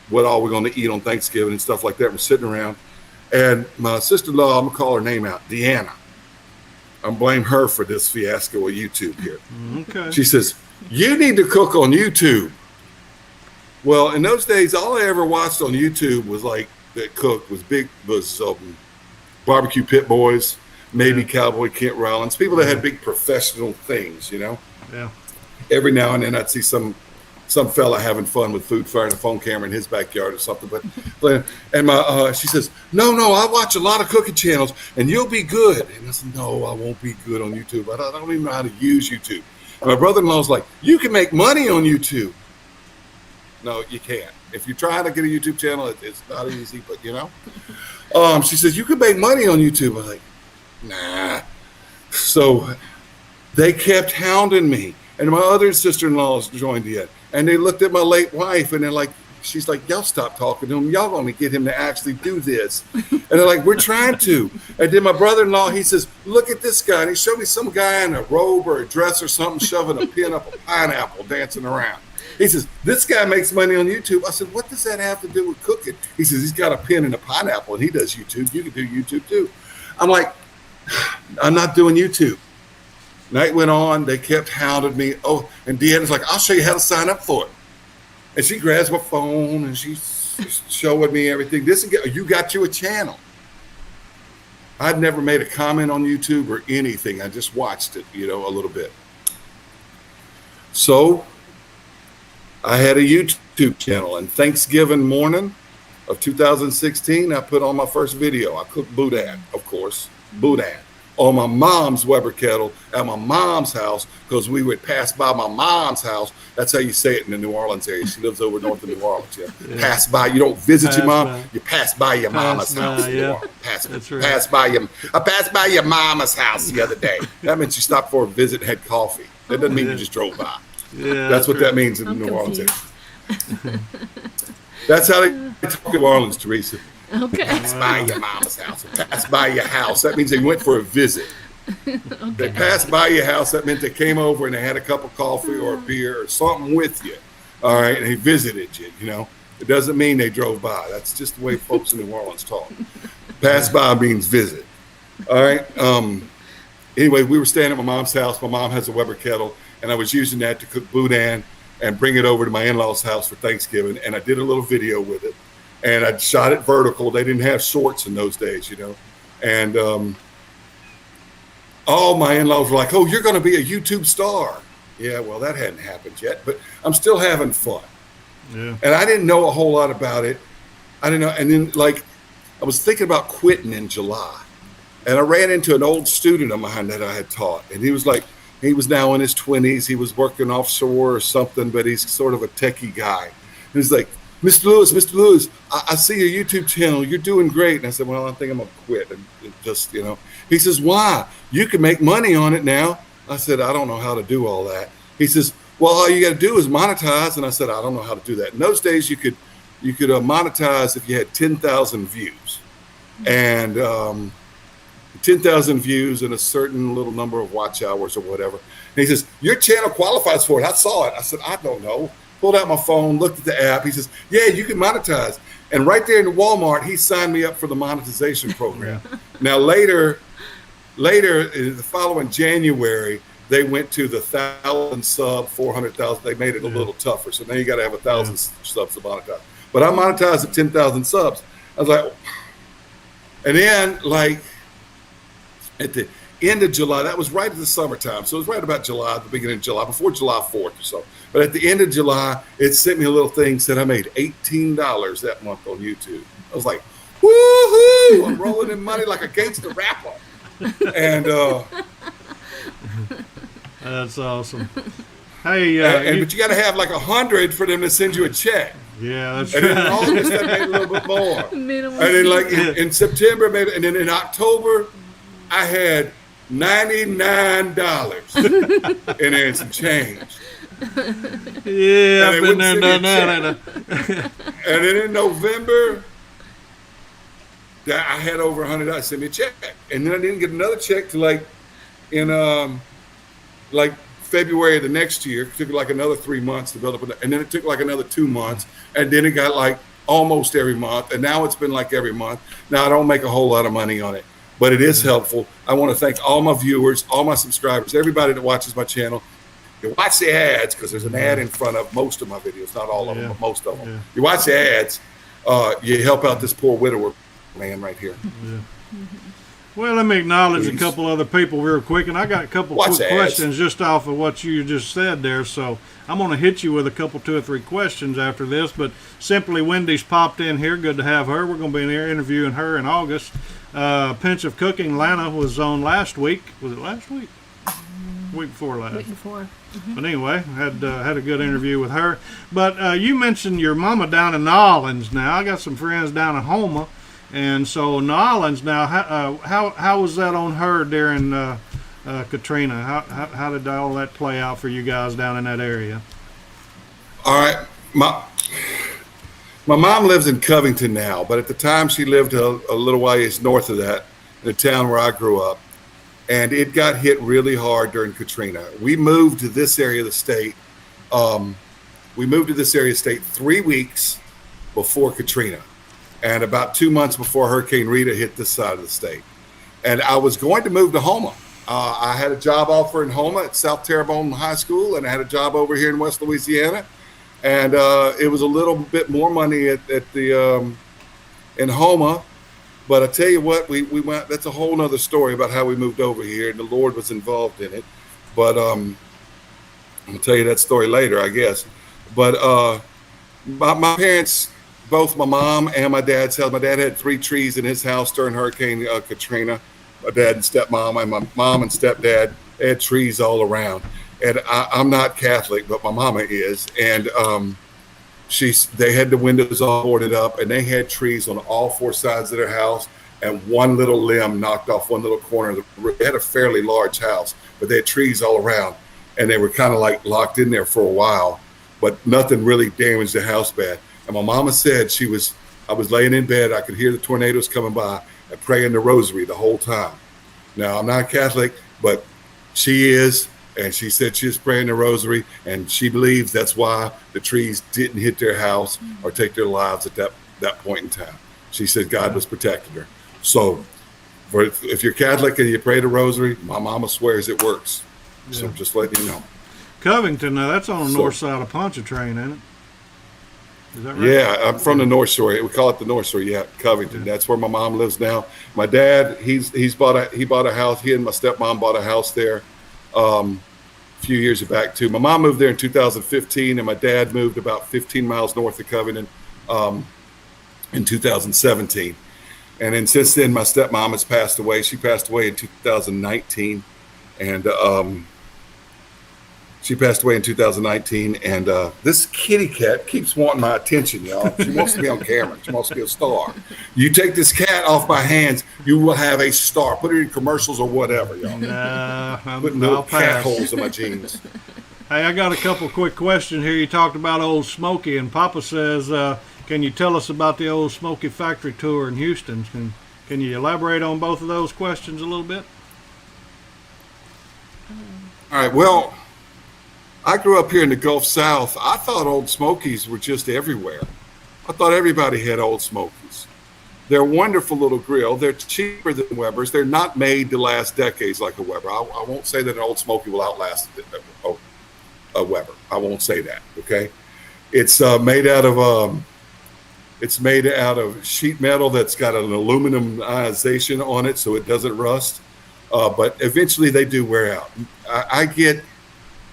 what all we're going to eat on Thanksgiving and stuff like that. We're sitting around, and my sister-in-law, I'm gonna call her name out, Deanna. I blame her for this fiasco of YouTube here. Okay. She says, you need to cook on YouTube. Well, in those days, all I ever watched on YouTube was Barbecue Pit Boys, maybe Cowboy Kent Rollins, people that had big professional things, you know. Yeah. Every now and then I'd see some fella having fun with food, firing a phone camera in his backyard or something. But and she says, no, I watch a lot of cooking channels, and you'll be good. And I said, no, I won't be good on YouTube. I don't even know how to use YouTube. And my brother-in-law's like, you can make money on YouTube. No, you can't. If you're trying to get a YouTube channel, it's not easy, but you know. She says, you can make money on YouTube. I'm like, nah. So they kept hounding me. And my other sister-in-laws joined in. And they looked at my late wife, and they're like, she's like, y'all stop talking to him. Y'all going to get him to actually do this. And they're like, we're trying to. And then my brother-in-law, he says, look at this guy. And he showed me some guy in a robe or a dress or something, shoving a pin up a pineapple, dancing around. He says, this guy makes money on YouTube. I said, what does that have to do with cooking? He says, he's got a pin and a pineapple, and he does YouTube. You can do YouTube too. I'm like, I'm not doing YouTube. Night went on. They kept hounding me. Oh, and Deanna's like, I'll show you how to sign up for it. And she grabs my phone and she's showing me everything. You got you a channel. I'd never made a comment on YouTube or anything. I just watched it, a little bit. So I had a YouTube channel, and Thanksgiving morning of 2016, I put on my first video. I cooked boudin, of course, on my mom's Weber kettle at my mom's house, because we would pass by my mom's house. That's how you say it in the New Orleans area. She lives over north of New Orleans. Yeah. Pass by. You don't visit your mom. You pass by your mama's house. Yeah. Pass by your. I passed by your mama's house the other day. That means you stopped for a visit and had coffee. That doesn't mean you just drove by. Yeah, that's what that means in New Orleans area. That's how they talk in New Orleans, Teresa. Okay. Pass by your mama's house. Pass by your house. That means they went for a visit. Okay. They passed by your house. That meant they came over and they had a cup of coffee or a beer or something with you. All right. And they visited you, It doesn't mean they drove by. That's just the way folks in New Orleans talk. Pass by means visit. All right. Anyway, we were staying at my mom's house. My mom has a Weber kettle, and I was using that to cook boudin and bring it over to my in-laws' house for Thanksgiving. And I did a little video with it. And I shot it vertical. They didn't have shorts in those days, And all my in-laws were like, oh, you're going to be a YouTube star. Yeah, well, that hadn't happened yet, but I'm still having fun. Yeah. And I didn't know a whole lot about it. I didn't know. And then, I was thinking about quitting in July. And I ran into an old student of mine that I had taught. And he was now in his 20s. He was working offshore or something, but he's sort of a techie guy. And he's like, Mr. Lewis, I see your YouTube channel. You're doing great. And I said, well, I think I'm going to quit. And just, he says, why? You can make money on it now. I said, I don't know how to do all that. He says, well, all you got to do is monetize. And I said, I don't know how to do that. In those days, you could monetize if you had 10,000 views. And 10,000 views and a certain little number of watch hours or whatever. And he says, your channel qualifies for it. I saw it. I said, I don't know. Pulled out my phone, looked at the app. He says, yeah, you can monetize. And right there in the Walmart, he signed me up for the monetization program. Now, later, the following January, they went to the 1,000 sub, 400,000. They made it a little tougher. So now you got to have 1,000 subs to monetize. But I monetized at 10,000 subs. I was like, and then like at the end of July, that was right at the summertime. So it was right about July, the beginning of July, before July 4th or so. But at the end of July, it sent me a little thing, said I made $18 that month on YouTube. I was like, woohoo! I'm rolling in money like a gangster rapper. And that's awesome. Hey, but you got to have like 100 for them to send you a check. Yeah, that's right. And then in August, I made a little bit more. Minimum. And then like in September, maybe, and then in October, I had $99 and then some change. Yeah, I've been there, done that. And then in November, I had over $100. Sent me a check, and then I didn't get another check till like in like February of the next year. It took like another 3 months to build up, and then it took like another 2 months, and then it got like almost every month, and now it's been like every month. Now I don't make a whole lot of money on it, but it is helpful. I want to thank all my viewers, all my subscribers, everybody that watches my channel. You watch the ads because there's an ad in front of most of my videos, not all of them, but most of them. Yeah. You watch the ads, you help out this poor widower man right here. Yeah. Well, let me acknowledge a couple other people real quick, and I got a couple quick questions just off of what you just said there. So I'm going to hit you with a couple, 2 or 3 questions after this. But Simply Wendy's popped in here. Good to have her. We're going to be in here interviewing her in August. Pinch of Cooking, Lana was on last week. Was it last week? Week before last. Week before. Mm-hmm. But anyway, had a good interview with her. But you mentioned your mama down in New Orleans. Now I got some friends down in Houma, and so New Orleans. Now, how was that on her during Katrina? How did all that play out for you guys down in that area? All right, my mom lives in Covington now, but at the time she lived a little ways north of that, in the town where I grew up. And it got hit really hard during Katrina. We moved to this area of the state. 3 weeks before Katrina, and about 2 months before Hurricane Rita hit this side of the state. And I was going to move to Houma. I had a job offer in Houma at South Terrebonne High School, and I had a job over here in West Louisiana. And it was a little bit more money at the in Houma. But I tell you what, we went. That's a whole nother story about how we moved over here, and the Lord was involved in it. But I'm gonna tell you that story later, I guess. But my parents, both my mom and my dad's house. My dad had 3 trees in his house during Hurricane Katrina. My dad and stepmom and my mom and stepdad had trees all around. And I'm not Catholic, but my mama is, and they had the windows all boarded up, and they had trees on all 4 sides of their house, and one little limb knocked off one little corner of the roof. They had a fairly large house, but they had trees all around, and they were kind of like locked in there for a while, but nothing really damaged the house bad. And my mama said I was laying in bed, I could hear the tornadoes coming by and praying the rosary the whole time. Now, I'm not Catholic, but she is. And she said she was praying the rosary, and she believes that's why the trees didn't hit their house or take their lives at that point in time. She said God was protecting her. So if you're Catholic and you pray the rosary, my mama swears it works. Yeah. So just letting you know. Covington, now that's on the north side of Pontchartrain, ain't it? Is that right? Yeah, I'm from the North Shore. We call it the North Shore. Yeah, Covington. Yeah. That's where my mom lives now. My dad, he bought a house. He and my stepmom bought a house there. A few years back too. My mom moved there in 2015, and my dad moved about 15 miles north of Covington in 2017. And then since then, my stepmom has passed away. She passed away in 2019, and She passed away in 2019, and this kitty cat keeps wanting my attention, y'all. She wants to be on camera. She wants to be a star. You take this cat off my hands, you will have a star. Put it in commercials or whatever, y'all. Putting little cat holes in my jeans. Hey, I got a couple quick questions here. You talked about Old Smoky, and Papa says, can you tell us about the Old Smoky factory tour in Houston? Can you elaborate on both of those questions a little bit? All right, well, I grew up here in the Gulf South. I thought Old Smokies were just everywhere. I thought everybody had Old Smokies. They're a wonderful little grill. They're cheaper than Weber's. They're not made to last decades like a Weber. I won't say that an Old Smoky will outlast a Weber. I won't say that. Okay, it's made out of sheet metal that's got an aluminumization on it, so it doesn't rust. But eventually they do wear out. I get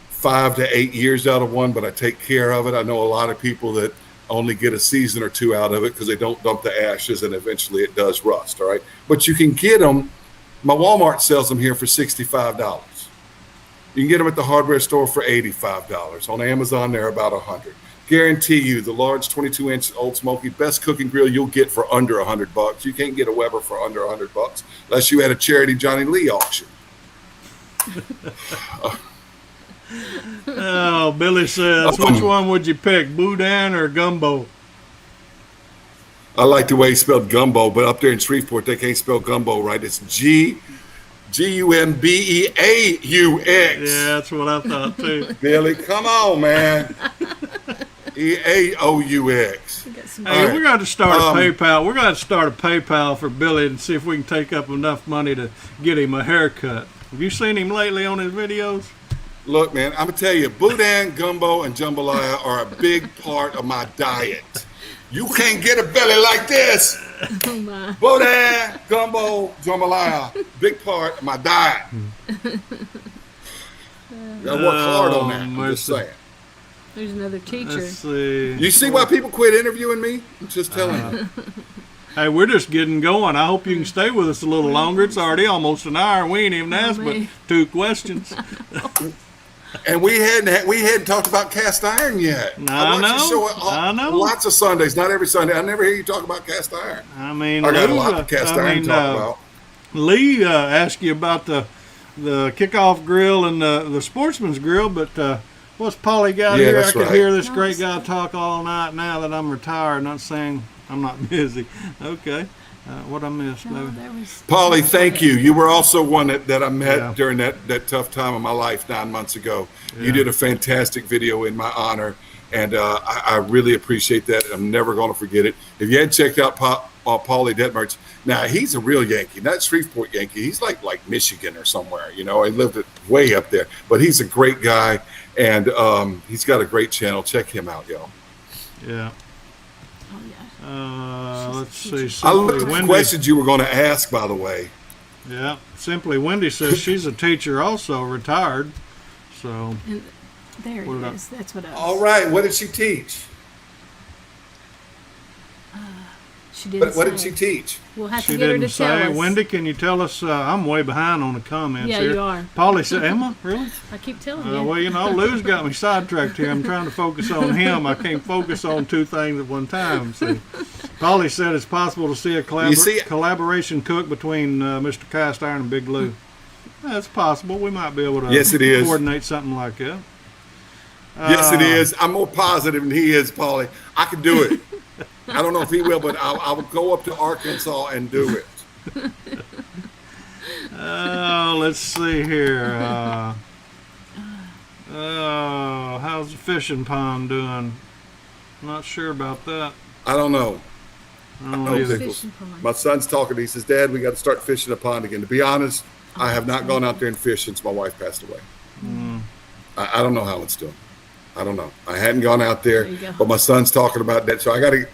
5 to 8 years out of one, but I take care of it. I know a lot of people that only get a season or two out of it because they don't dump the ashes, and eventually it does rust. All right, but you can get them. My Walmart sells them here for $65. You can get them at the hardware store for $85. On Amazon, they're about $100. Guarantee you, the large 22-inch Old Smoky, best cooking grill you'll get for under $100. You can't get a Weber for under $100 unless you had a charity Johnny Lee auction. Oh, Billy says, which one would you pick, Boudin or Gumbo? I like the way he spelled gumbo, but up there in Shreveport, they can't spell gumbo right. It's Gumbeaux. Yeah, that's what I thought too. Billy, come on, man. EAOUX. Hey, we're going to start a PayPal. We're going to start a PayPal for Billy and see if we can take up enough money to get him a haircut. Have you seen him lately on his videos? Look, man, I'm going to tell you, boudin, gumbo, and jambalaya are a big part of my diet. You can't get a belly like this. Oh my. Boudin, gumbo, jambalaya, big part of my diet. Gotta work hard on that. I'm just saying. There's another teacher. Let's see. You see why people quit interviewing me? I'm just telling you. Hey, we're just getting going. I hope you can stay with us a little longer. It's already almost an hour. We ain't even asked but 2 questions. And we hadn't talked about cast iron yet. I know. Lots of Sundays, not every Sunday. I never hear you talk about cast iron. I mean, I got a lot of cast iron to talk about. Lee asked you about the kickoff grill and the sportsman's grill, but what's Polly got here? I could hear this great guy talk all night now that I'm retired, not saying I'm not busy. Okay. What I missed, baby? Polly, thank you. You were also one that I met during that tough time of my life 9 months ago. Yeah. You did a fantastic video in my honor, and I really appreciate that. I'm never going to forget it. If you hadn't checked out Paulie Detmertz, now he's a real Yankee, not Shreveport Yankee. He's like Michigan or somewhere. You know, he lived way up there, but he's a great guy, and he's got a great channel. Check him out, y'all. Yeah. Let's see. I looked at the questions you were going to ask, by the way. Yeah. Simply Wendy says she's a teacher also, retired. So. And there it is. That's what I was. All right. What did she teach? She didn't what did she teach? We'll have she to get her to didn't say. tell us. Wendy, can you tell us? I'm way behind on the comments yeah, here. you are. Polly said, Emma, really? I keep telling you. Well, you know, Lou's got me sidetracked here. I'm trying to focus on him. I can't focus on 2 things at one time. See, Polly said it's possible to see a collaboration cook between Mr. Cast Iron and Big Lou. That's possible. We might be able to coordinate something like that. Yes, it is. I'm more positive than he is, Polly. I can do it. I don't know if he will, but I will go up to Arkansas and do it. Let's see here. How's the fishing pond doing? Not sure about that. I don't know. Either. My son's talking. He says, Dad, we got to start fishing a pond again. To be honest, I have not gone out there and fished since my wife passed away. I don't know how it's doing. I don't know. I hadn't gone out there, but my son's talking about that. So I got to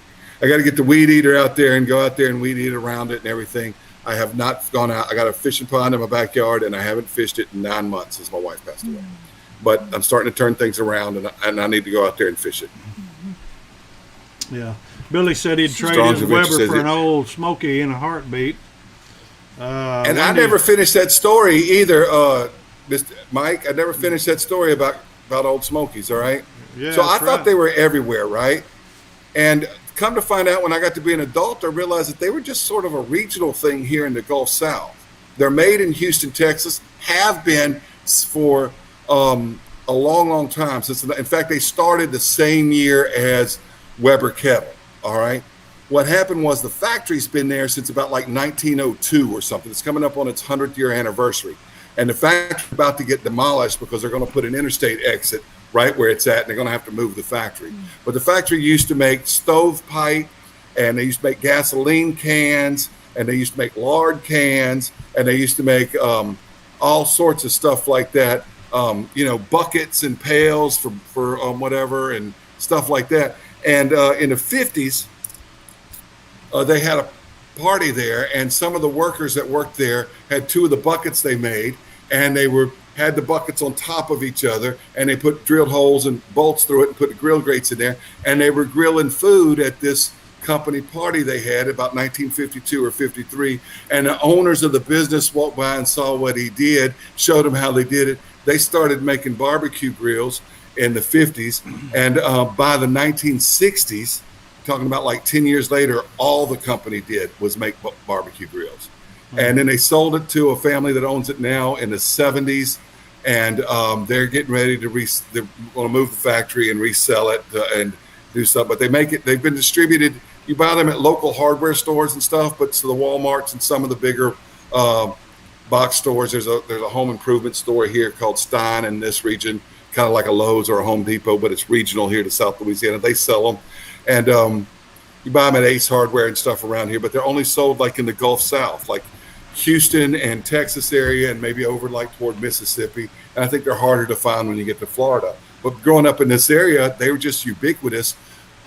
get the weed eater out there and go out there and weed eat around it and everything. I have not gone out. I got a fishing pond in my backyard, and I haven't fished it in 9 months since my wife passed away. But I'm starting to turn things around, and I need to go out there and fish it. Yeah. Billy said he'd trade his Weber for an old Smoky in a heartbeat. And I never finished that story either, Mr. Mike. I never finished that story about about Old Smokies, all right? Yeah, so I that's thought right. they were everywhere, right? And come to find out, when I got to be an adult, I realized that they were just sort of a regional thing here in the Gulf South. They're made in Houston, Texas, have been for a long, long time. In fact, they started the same year as Weber Kettle, all right? What happened was the factory's been there since about like 1902 or something. It's coming up on its 100th year anniversary. And the factory's about to get demolished because they're going to put an interstate exit right where it's at, and they're going to have to move the factory. But the factory used to make stovepipe, and they used to make gasoline cans, and they used to make lard cans, and they used to make all sorts of stuff like that, buckets and pails for whatever and stuff like that. And in the 50s, they had a party there, and some of the workers that worked there had two of the buckets they made, and they had the buckets on top of each other, and they put drilled holes and bolts through it and put the grill grates in there, and they were grilling food at this company party they had about 1952 or 53, and the owners of the business walked by and saw what he did, showed them how they did it. They started making barbecue grills in the 50s, and by the 1960s, talking about like 10 years later, all the company did was make barbecue grills. And then they sold it to a family that owns it now in the 70s, and they're getting ready to they want to move the factory and resell it and do stuff. But they've been distributed. You buy them at local hardware stores and stuff, but to the Walmarts and some of the bigger box stores. There's a home improvement store here called Stein in this region, kind of like a Lowe's or a Home Depot, but it's regional here to South Louisiana. They sell them, and you buy them at Ace Hardware and stuff around here, but they're only sold like in the Gulf South, like Houston and Texas area, and maybe over like toward Mississippi. And I think they're harder to find when you get to Florida. But growing up in this area, they were just ubiquitous.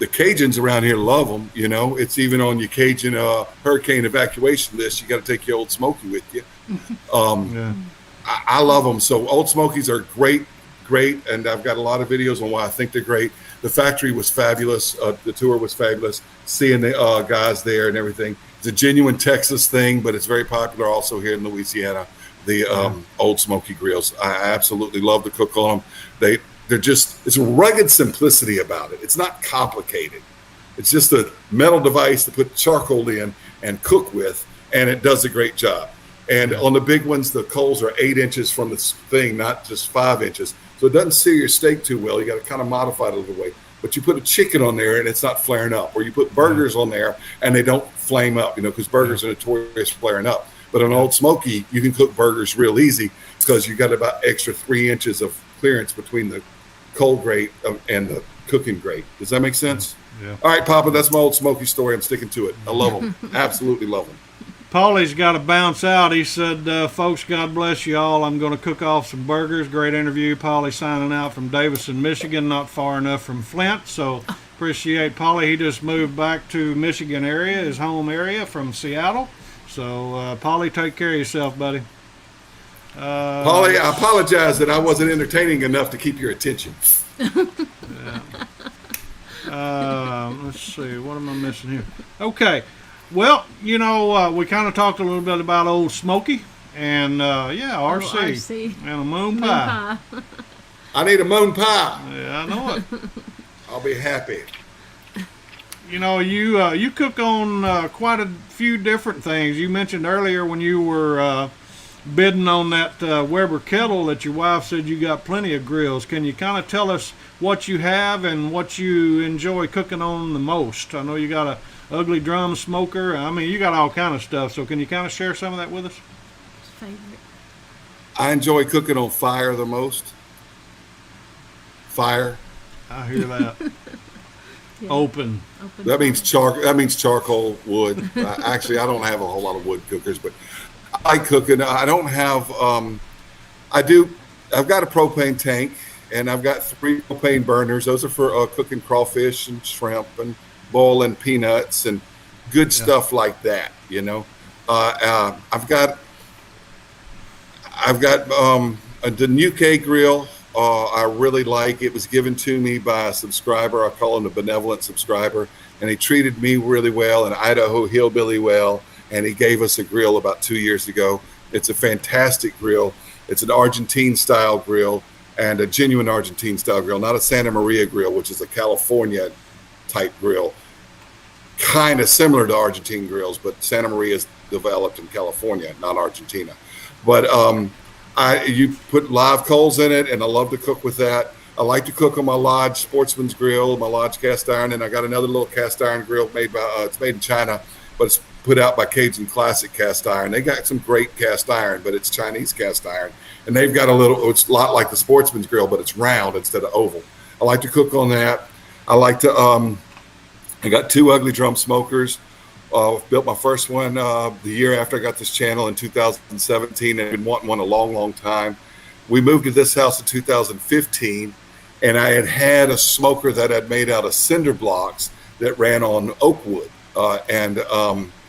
The Cajuns around here love them. It's even on your Cajun hurricane evacuation list. You got to take your Old Smoky with you. Yeah. I love them. So Old Smokies are great, and I've got a lot of videos on why I think they're great. The factory was fabulous. The tour was fabulous. Seeing the guys there and everything. It's a genuine Texas thing, but it's very popular also here in Louisiana. The Old Smoky grills. I absolutely love to cook on them. It's a rugged simplicity about it. It's not complicated. It's just a metal device to put charcoal in and cook with, and it does a great job. And on the big ones, the coals are 8 inches from the thing, not just 5 inches. So it doesn't sear your steak too well. You got to kind of modify it a little way. But you put a chicken on there and it's not flaring up. Or you put burgers on there and they don't flame up, because burgers are notorious for flaring up. But on Old Smoky, you can cook burgers real easy because you got about extra 3 inches of clearance between the coal grate and the cooking grate. Does that make sense? Yeah. All right, Papa, that's my Old Smoky story. I'm sticking to it. I love them. Absolutely love them. Paulie's got to bounce out. He said, folks, God bless you all. I'm going to cook off some burgers. Great interview. Paulie signing out from Davison, Michigan, not far enough from Flint. So appreciate Paulie. He just moved back to Michigan area, his home area from Seattle. So, Paulie, take care of yourself, buddy. Paulie, I apologize that I wasn't entertaining enough to keep your attention. Let's see. What am I missing here? Okay. Well, we kind of talked a little bit about Old Smoky and, RC, RC. and a moon pie. I need a moon pie. Yeah, I know it. I'll be happy. You cook on quite a few different things. You mentioned earlier when you were bidding on that Weber kettle that your wife said you got plenty of grills. Can you kind of tell us what you have and what you enjoy cooking on the most? I know you got a ugly drum smoker. I mean, you got all kind of stuff. So can you kind of share some of that with us? Favorite. I enjoy cooking on fire the most. Fire. I hear that. Yeah. Open. That means charcoal wood. Actually, I don't have a whole lot of wood cookers, but I like cooking. I don't have. I've got a propane tank, and I've got 3 propane burners. Those are for cooking crawfish and shrimp and boiling peanuts and good stuff like that. I've got the new K grill. I really like. It was given to me by a subscriber. I call him a benevolent subscriber, and he treated me really well and Idaho Hillbilly well. And he gave us a grill about 2 years ago. It's a fantastic grill. It's an Argentine style grill. and a genuine Argentine style grill, not a Santa Maria grill, which is a California type grill, kind of similar to Argentine grills, but Santa Maria is developed in California, not Argentina. But you put live coals in it, and I love to cook with that. I like to cook on my Lodge Sportsman's Grill, my Lodge cast iron, and I got another little cast iron grill made by, it's made in China, but it's put out by Cajun Classic Cast Iron. They got some great cast iron, but it's Chinese cast iron. And they've got it's a lot like the Sportsman's Grill, but it's round instead of oval. I like to cook on that. I like to, I got 2 ugly drum smokers. Built my first one the year after I got this channel in 2017, and I've been wanting one a long, long time. We moved to this house in 2015, and I had a smoker that I'd made out of cinder blocks that ran on oak wood, and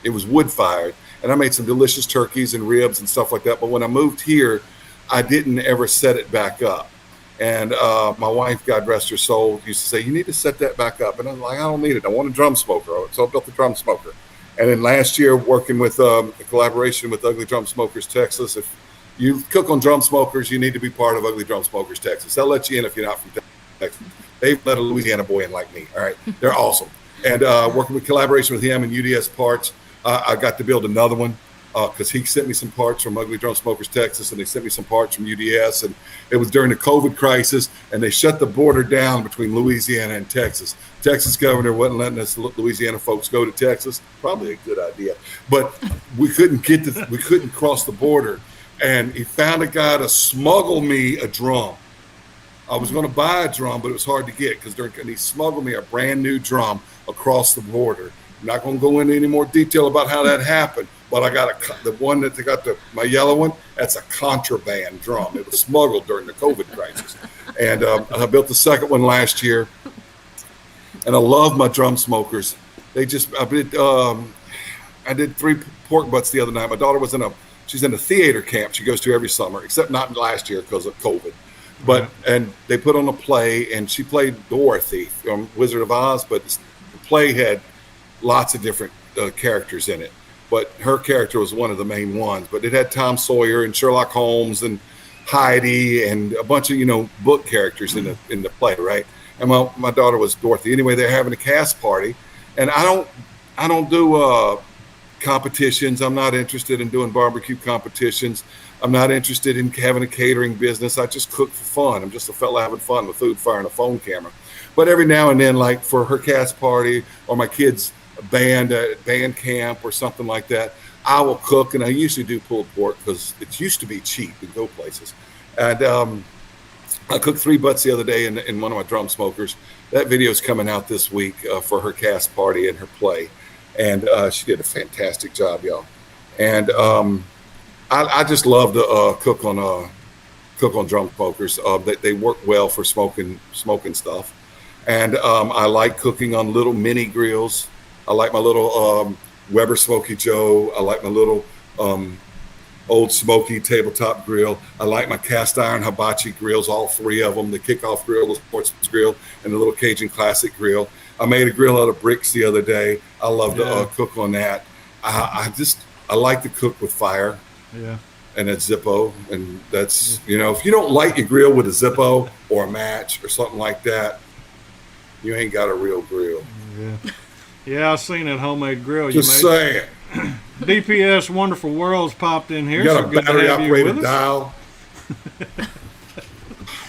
it was wood fired. And I made some delicious turkeys and ribs and stuff like that. But when I moved here, I didn't ever set it back up. And my wife, God rest her soul, used to say, you need to set that back up. And I'm like, I don't need it. I want a drum smoker. So I built the drum smoker. And then last year, working with a collaboration with Ugly Drum Smokers Texas, if you cook on drum smokers, you need to be part of Ugly Drum Smokers Texas. They'll let you in if you're not from Texas. They've let a Louisiana boy in like me. All right. They're awesome. And working with collaboration with him and UDS Parts, I got to build another one because he sent me some parts from Ugly Drum Smokers Texas, and they sent me some parts from UDS. And it was during the COVID crisis, and they shut the border down between Louisiana and Texas. Texas governor wasn't letting us Louisiana folks go to Texas. Probably a good idea, but we couldn't we couldn't cross the border. And he found a guy to smuggle me a drum. I was going to buy a drum, but it was hard to get and he smuggled me a brand new drum across the border. I'm not going to go into any more detail about how that happened, but I got the one that they got my yellow one. That's a contraband drum. It was smuggled during the COVID crisis. And I built the second one last year, and I love my drum smokers. I did 3 pork butts the other night. My daughter was she's in a theater camp she goes to every summer, except not last year because of COVID. But and they put on a play, and she played Dorothy from Wizard of Oz, but the play had lots of different characters in it. But her character was one of the main ones. But it had Tom Sawyer and Sherlock Holmes and Heidi and a bunch of book characters in the play, right? And my daughter was Dorothy. Anyway, they're having a cast party, and I don't do competitions. I'm not interested in doing barbecue competitions. I'm not interested in having a catering business. I just cook for fun. I'm just a fella having fun with food, fire, and a phone camera. But every now and then, like for her cast party or my kids' band camp or something like that, I will cook. And I usually do pulled pork because it used to be cheap and go places. And I cooked 3 butts the other day in one of my drum smokers. That video is coming out this week for her cast party and her play. And she did a fantastic job, y'all. And I just love to cook on drum smokers. They work well for smoking stuff. And I like cooking on little mini grills. I like my little Weber Smoky Joe. I like my little Old Smoky tabletop grill. I like my cast iron hibachi grills, all 3 of them, the kickoff grill, the sportsman's grill, and the little Cajun Classic grill. I made a grill out of bricks the other day. I love to cook on that. I like to cook with fire. Yeah. And a Zippo. And that's, if you don't light your grill with a Zippo or a match or something like that, you ain't got a real grill. Yeah. Yeah, I seen that homemade grill Just you made. saying. DPS Wonderful Worlds popped in here. You got so a good to have battery-operated you with us. dial.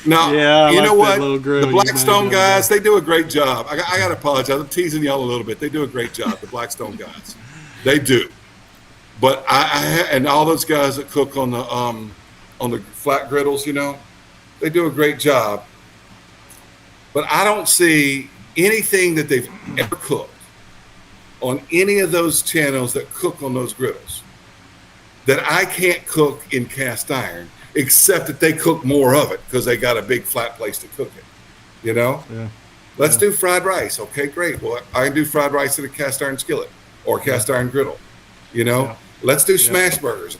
Now, Yeah, I you like know that what? little grill The you Blackstone made guys, they do a great job. I got to apologize. I'm teasing y'all a little bit. They do a great job, the Blackstone guys. They do. But and all those guys that cook on the flat griddles, they do a great job. But I don't see anything that they've ever cooked on any of those channels that cook on those griddles that I can't cook in cast iron, except that they cook more of it because they got a big flat place to cook it. Yeah. Let's do fried rice. Okay, great. Well, I can do fried rice in a cast iron skillet or a cast iron griddle. Yeah. Let's do smash burgers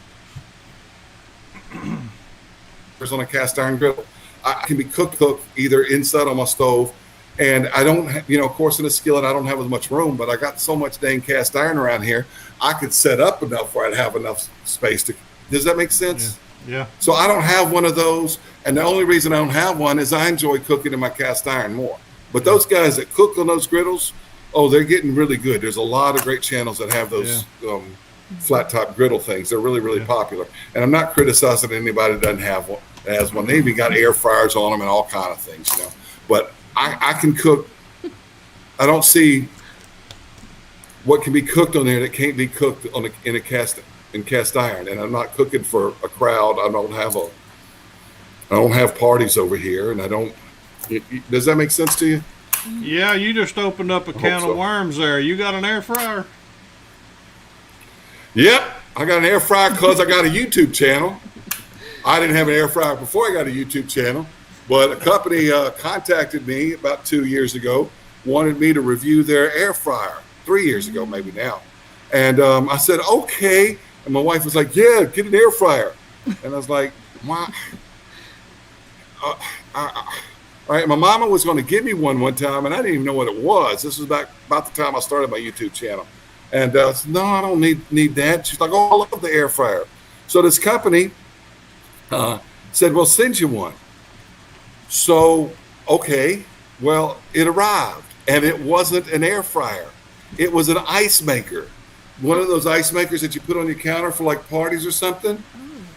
on a cast iron griddle. I can be cooked either inside on my stove, and I don't, of course, in a skillet I don't have as much room, but I got so much dang cast iron around here, I could set up enough where I'd have enough space to. Does that make sense? Yeah. So I don't have one of those. And the only reason I don't have one is I enjoy cooking in my cast iron more. But those guys that cook on those griddles, oh, they're getting really good. There's a lot of great channels that have those flat top griddle things. They're really, really popular. And I'm not criticizing anybody that doesn't have one, that has one. They even got air fryers on them and all kind of things, you know. But I can cook. I don't see what can be cooked on there that can't be cooked on in cast iron. And I'm not cooking for a crowd. I don't have parties over here, and I don't. Does that make sense to you? Yeah, you just opened up a can of worms there. You got an air fryer? Yep, I got an air fryer because I got a YouTube channel. I didn't have an air fryer before I got a YouTube channel, but a company contacted me about 2 years ago, wanted me to review their air fryer, 3 years ago maybe now. And I said, okay. And my wife was like, yeah, get an air fryer. And I was like, why? All right, my mama was going to give me one time, and I didn't even know what it was. This was about the time I started my YouTube channel. And I said, no, I don't need that. She's like, oh, I love the air fryer. So this company said, we'll send you one. So, okay, well, it arrived, and it wasn't an air fryer. It was an ice maker, one of those ice makers that you put on your counter for like parties or something.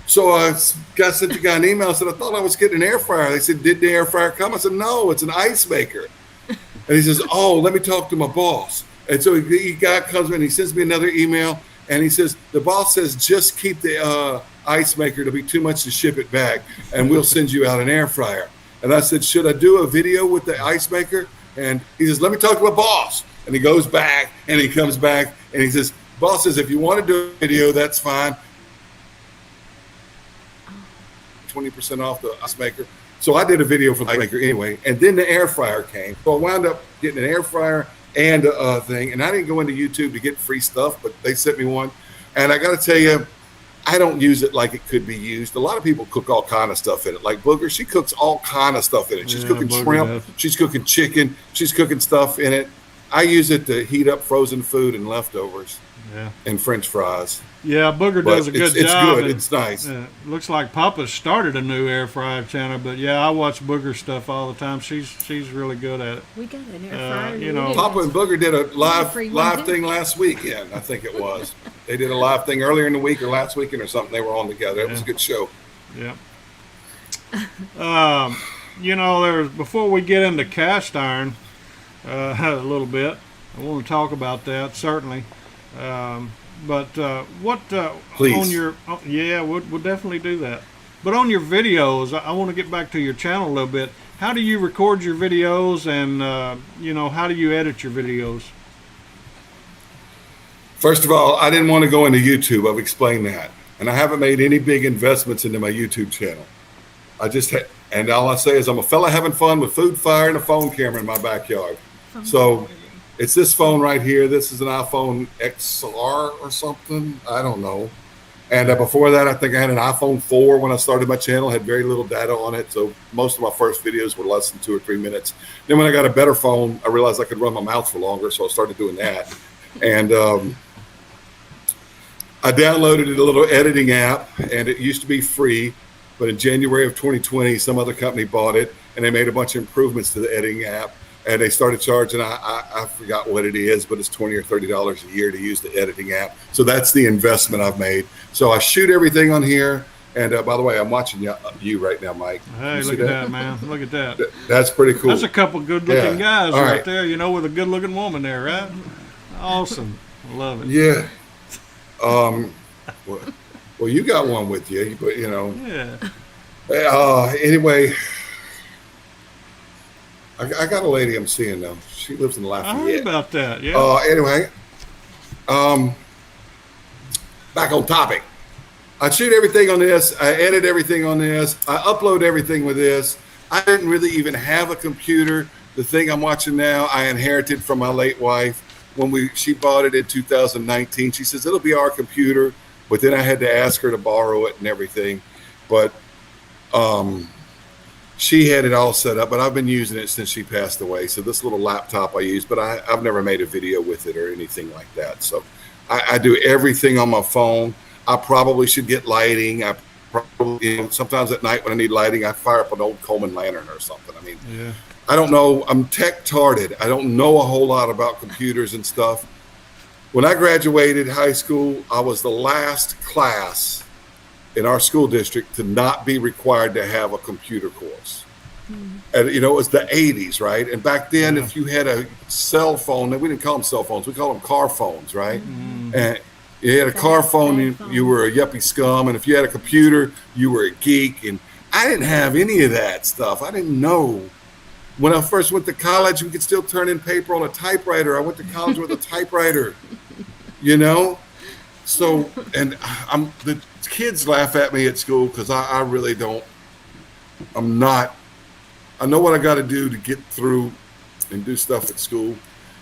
So I sent the guy an email. I said, I thought I was getting an air fryer. They said, did the air fryer come? I said, no, it's an ice maker. And he says, oh, let me talk to my boss. And so the guy comes in, he sends me another email, and he says, the boss says, just keep the ice maker. It'll be too much to ship it back, and we'll send you out an air fryer. And I said, should I do a video with the ice maker? And he says, let me talk to my boss. And he goes back, and he comes back, and he says, boss says, if you want to do a video, that's fine. 20% off the ice maker. So I did a video for the ice maker anyway, and then the air fryer came. So I wound up getting an air fryer and a thing, and I didn't go into YouTube to get free stuff, but they sent me one. And I got to tell you, I don't use it like it could be used. A lot of people cook all kind of stuff in it. Like Booger, she cooks all kind of stuff in it. She's cooking shrimp, she's cooking chicken, she's cooking stuff in it. I use it to heat up frozen food and leftovers and French fries. Yeah, Booger does a good job. It's good. It's nice. Looks like Papa's started a new air fryer channel, but yeah, I watch Booger stuff all the time. She's really good at it. We got an air fryer. You know, Papa and Booger did a live thing last weekend. I think it was. They did a live thing earlier in the week or last weekend or something. They were on together. It was a good show. Yeah. You know, before we get into cast iron a little bit, I want to talk about that certainly. But what please on your we'll definitely do that. But on your videos, I want to get back to your channel a little bit. How do you record your videos, and you know, how do you edit your videos? First of all, I didn't want to go into YouTube. I've explained that, and I haven't made any big investments into my YouTube channel. I just and all I say is I'm a fella having fun with food, fire, and a phone camera in my backyard. So. It's this phone right here. This is an iPhone XR or something. I don't know. And before that, I think I had an iPhone 4 when I started my channel. Had very little data on it. So most of my first videos were less than 2 or 3 minutes. Then when I got a better phone, I realized I could run my mouth for longer. So I started doing that. And I downloaded a little editing app, and it used to be free. But in January of 2020, some other company bought it, and they made a bunch of improvements to the editing app. And they started charging, I forgot what it is, but it's $20 or $30 a year to use the editing app. So that's the investment I've made. So I shoot everything on here. And by the way, I'm watching you right now, Mike. Hey, look at that, man. Look at that. That's pretty cool. That's a couple good-looking guys right there, you know, with a good-looking woman there, right? Awesome. I love it. Yeah. Well, you got one with you, but, you know. Yeah. Anyway. I got a lady I'm seeing though. She lives in Lafayette. I heard about that. Yeah. Anyway, back on topic. I shoot everything on this. I edit everything on this. I upload everything with this. I didn't really even have a computer. The thing I'm watching now, I inherited from my late wife when she bought it in 2019. She says it'll be our computer, but then I had to ask her to borrow it and everything. But she had it all set up, but I've been using it since she passed away. So this little laptop I use, but I've never made a video with it or anything like that. So I do everything on my phone. I probably should get lighting. I Probably, sometimes at night when I need lighting, I fire up an old Coleman lantern or something. I mean, Yeah. I don't know. I'm tech-tarded. I don't know a whole lot about computers and stuff. When I graduated high school, I was the last class in our school district to not be required to have a computer course. And, it was the 80s, right? And back then, if you had a cell phone, we didn't call them cell phones, we called them car phones, right? And you had a car phone, you were a yuppie scum. And if you had a computer, you were a geek. And I didn't have any of that stuff. I didn't know. When I first went to college, we could still turn in paper on a typewriter. I went to college with a typewriter, So, and the kids laugh at me at school because I really don't. I know what I got to do to get through and do stuff at school.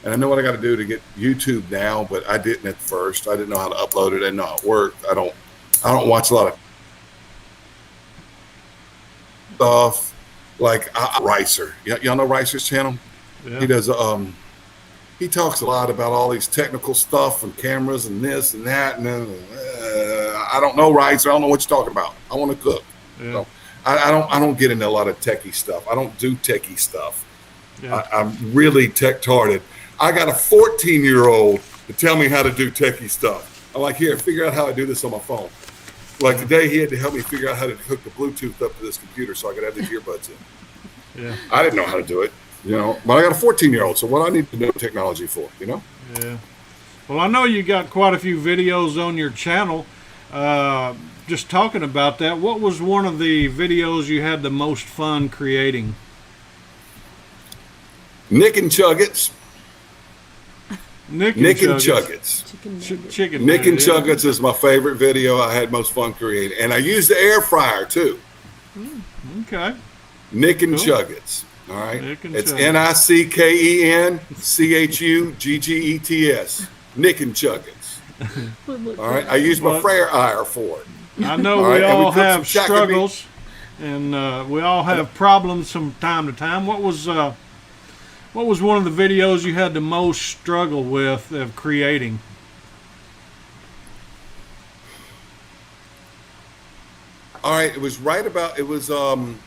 And I know what I got to do to get YouTube now, but I didn't at first. I didn't know how to upload it. I didn't know how it worked. I don't watch a lot of stuff like Ricer. Y'all know Ricer's channel? Yeah. He does. He talks a lot about all these technical stuff and cameras and this and that. And I don't know Ricer. I don't know what you're talking about. I want to cook. Yeah. So I don't get into a lot of techie stuff. I don't do techie stuff. Yeah. I'm really tech-tarded. I got a 14-year-old to tell me how to do techie stuff. I'm like, here, figure out how I do this on my phone. Like today, he had to help me figure out how to hook the Bluetooth up to this computer so I could have these earbuds in. Yeah. I didn't know how to do it, But I got a 14-year-old, so what do I need to know technology for, Yeah. Well, I know you got quite a few videos on your channel. Just talking about that, what was one of the videos you had the most fun creating? Nick and Chuggets. Nick and Chuggets. Chicken Nick and yeah. Chuggets is my favorite video I had most fun creating. And I used the air fryer, too. Okay. Nick and Cool. Chuggets. All right. Nick and It's Chuggets. NICKENCHUGGETS. Nick and Chuggets. All right. I used my Well, fryer iron for it. I know All we right, and all we cooked some have shack and struggles, and we all have problems from time to time. What was one of the videos you had the most struggle with of creating? All right. It was lamb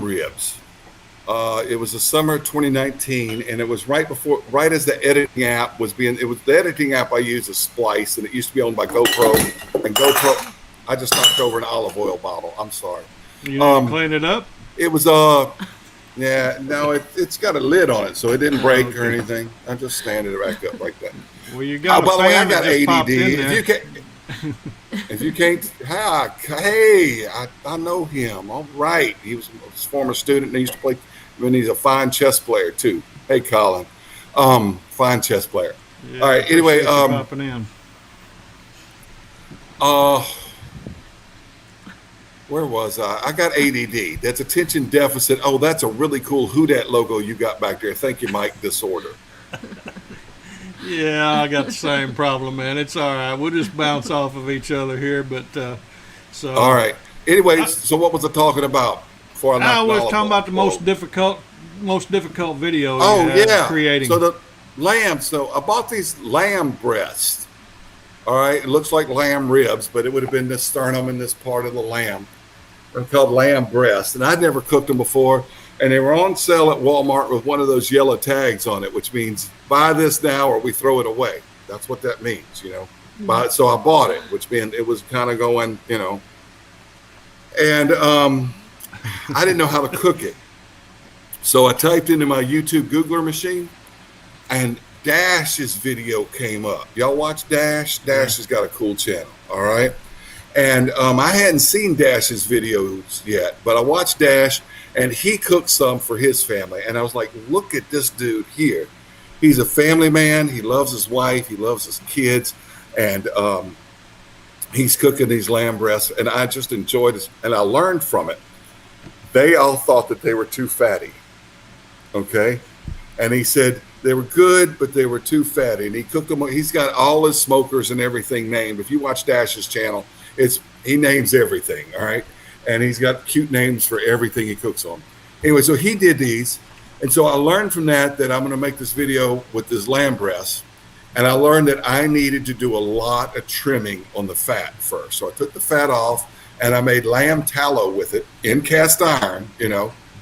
ribs. It was the summer of 2019, and it was right as the editing app was being. It was the editing app I used is Splice, and it used to be owned by GoPro. And GoPro, I just knocked over an olive oil bottle. I'm sorry. You didn't clean it up? It was yeah, no, it's got a lid on it, so it didn't break or anything. I'm just standing it back up like that. Well, you got. By the way, I fan got that just popped ADD. in there. If you can't, hey, I know him. All right, he was a former student. And he used to play. And he's a fine chess player too. Hey, Colin, fine chess player. Yeah, all right. Anyway, appreciate you popping in. Where was I? I got ADD. That's attention deficit. Oh, that's a really cool Who Dat logo you got back there. Thank you, Mike. Disorder. Yeah, I got the same problem, man. It's all right. We'll just bounce off of each other here, but so. All right. Anyways, so what was I talking about? Before I was talking about the most difficult video. Oh, you had yeah. creating. So the lamb. So I bought these lamb breasts. All right. It looks like lamb ribs, but it would have been the sternum and this part of the lamb. They're called lamb breasts, and I'd never cooked them before. And they were on sale at Walmart with one of those yellow tags on it, which means buy this now or we throw it away. That's what that means, So I bought it, which meant it was kind of going, And I didn't know how to cook it. So I typed into my YouTube Googler machine, and Dash's video came up. Y'all watch Dash? Dash has got a cool channel, all right? And I hadn't seen Dash's videos yet, but I watched Dash, and he cooked some for his family. And I was like, look at this dude here. He's a family man. He loves his wife. He loves his kids. And he's cooking these lamb breasts, and I just enjoyed it. And I learned from it. They all thought that they were too fatty, okay? And he said they were good, but they were too fatty. And he cooked them. He's got all his smokers and everything named. If you watch Dash's channel, he names everything, all right? And he's got cute names for everything he cooks on. Anyway, so he did these. And so I learned from that I'm going to make this video with this lamb breast. And I learned that I needed to do a lot of trimming on the fat first. So I took the fat off and I made lamb tallow with it in cast iron,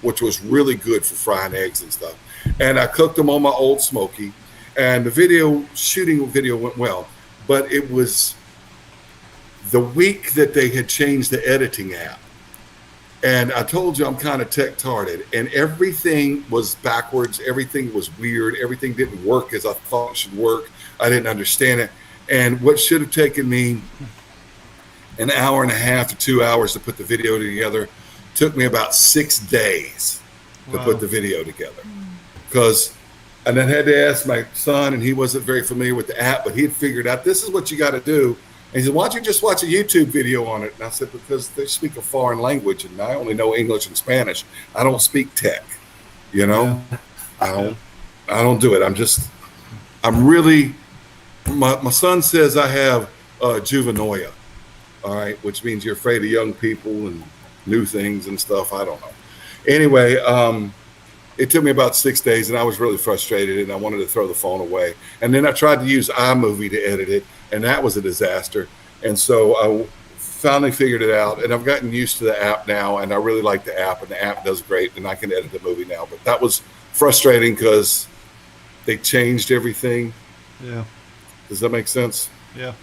which was really good for frying eggs and stuff. And I cooked them on my old smoky, and the shooting video went well. But it was the week that they had changed the editing app. And I told you I'm kind of tech-tarded, and everything was backwards. Everything was weird. Everything didn't work as I thought it should work. I didn't understand it. And what should have taken me an hour and a half to 2 hours to put the video together took me about 6 days to put the video together. And then I had to ask my son, and he wasn't very familiar with the app, but he had figured out this is what you got to do. And he said, why don't you just watch a YouTube video on it? And I said, because they speak a foreign language, and I only know English and Spanish. I don't speak tech, I don't do it. My son says I have juvenoia, all right, which means you're afraid of young people and new things and stuff. I don't know. Anyway, it took me about 6 days, and I was really frustrated, and I wanted to throw the phone away. And then I tried to use iMovie to edit it, and that was a disaster. And so I finally figured it out, and I've gotten used to the app now, and I really like the app, and the app does great, and I can edit the movie now. But that was frustrating because they changed everything. Yeah. Does that make sense? Yeah.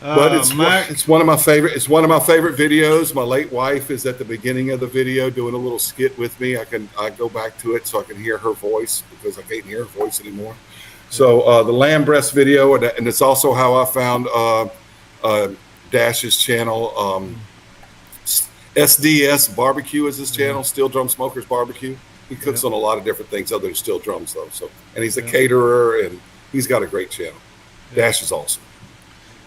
But it's one of my favorite. It's one of my favorite videos. My late wife is at the beginning of the video doing a little skit with me. I go back to it so I can hear her voice because I can't hear her voice anymore. So the lamb breast video, and it's also how I found Dash's channel. SDS Barbecue is his channel. Steel Drum Smokers Barbecue. He cooks on a lot of different things other than steel drums, though. So, and he's a caterer, and he's got a great channel. Dash is awesome.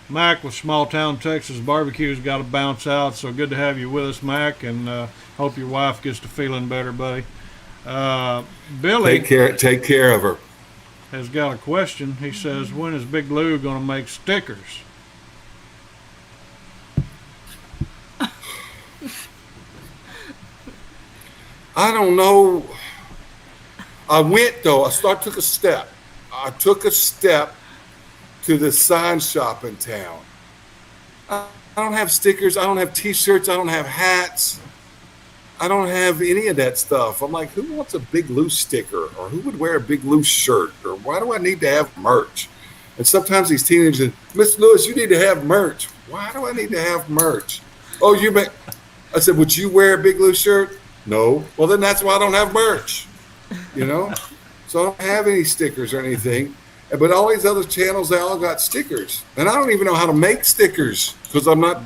Mac with Small Town Texas Barbecue's got to bounce out, so good to have you with us, Mac, and hope your wife gets to feeling better, buddy. Billy take care of her. Has got a question. He says, when is Big Lou going to make stickers? I don't know. I went, though. Took a step. I took a step to the sign shop in town. I don't have stickers. I don't have T-shirts. I don't have hats. I don't have any of that stuff. I'm like, who wants a Big Lou sticker? Or who would wear a Big Lou shirt? Or why do I need to have merch? And sometimes these teenagers, Miss Lewis, you need to have merch. Why do I need to have merch? Oh, I said, would you wear a Big Lou shirt? No. Well, then that's why I don't have merch. So I don't have any stickers or anything. But all these other channels, they all got stickers. And I don't even know how to make stickers because I'm not.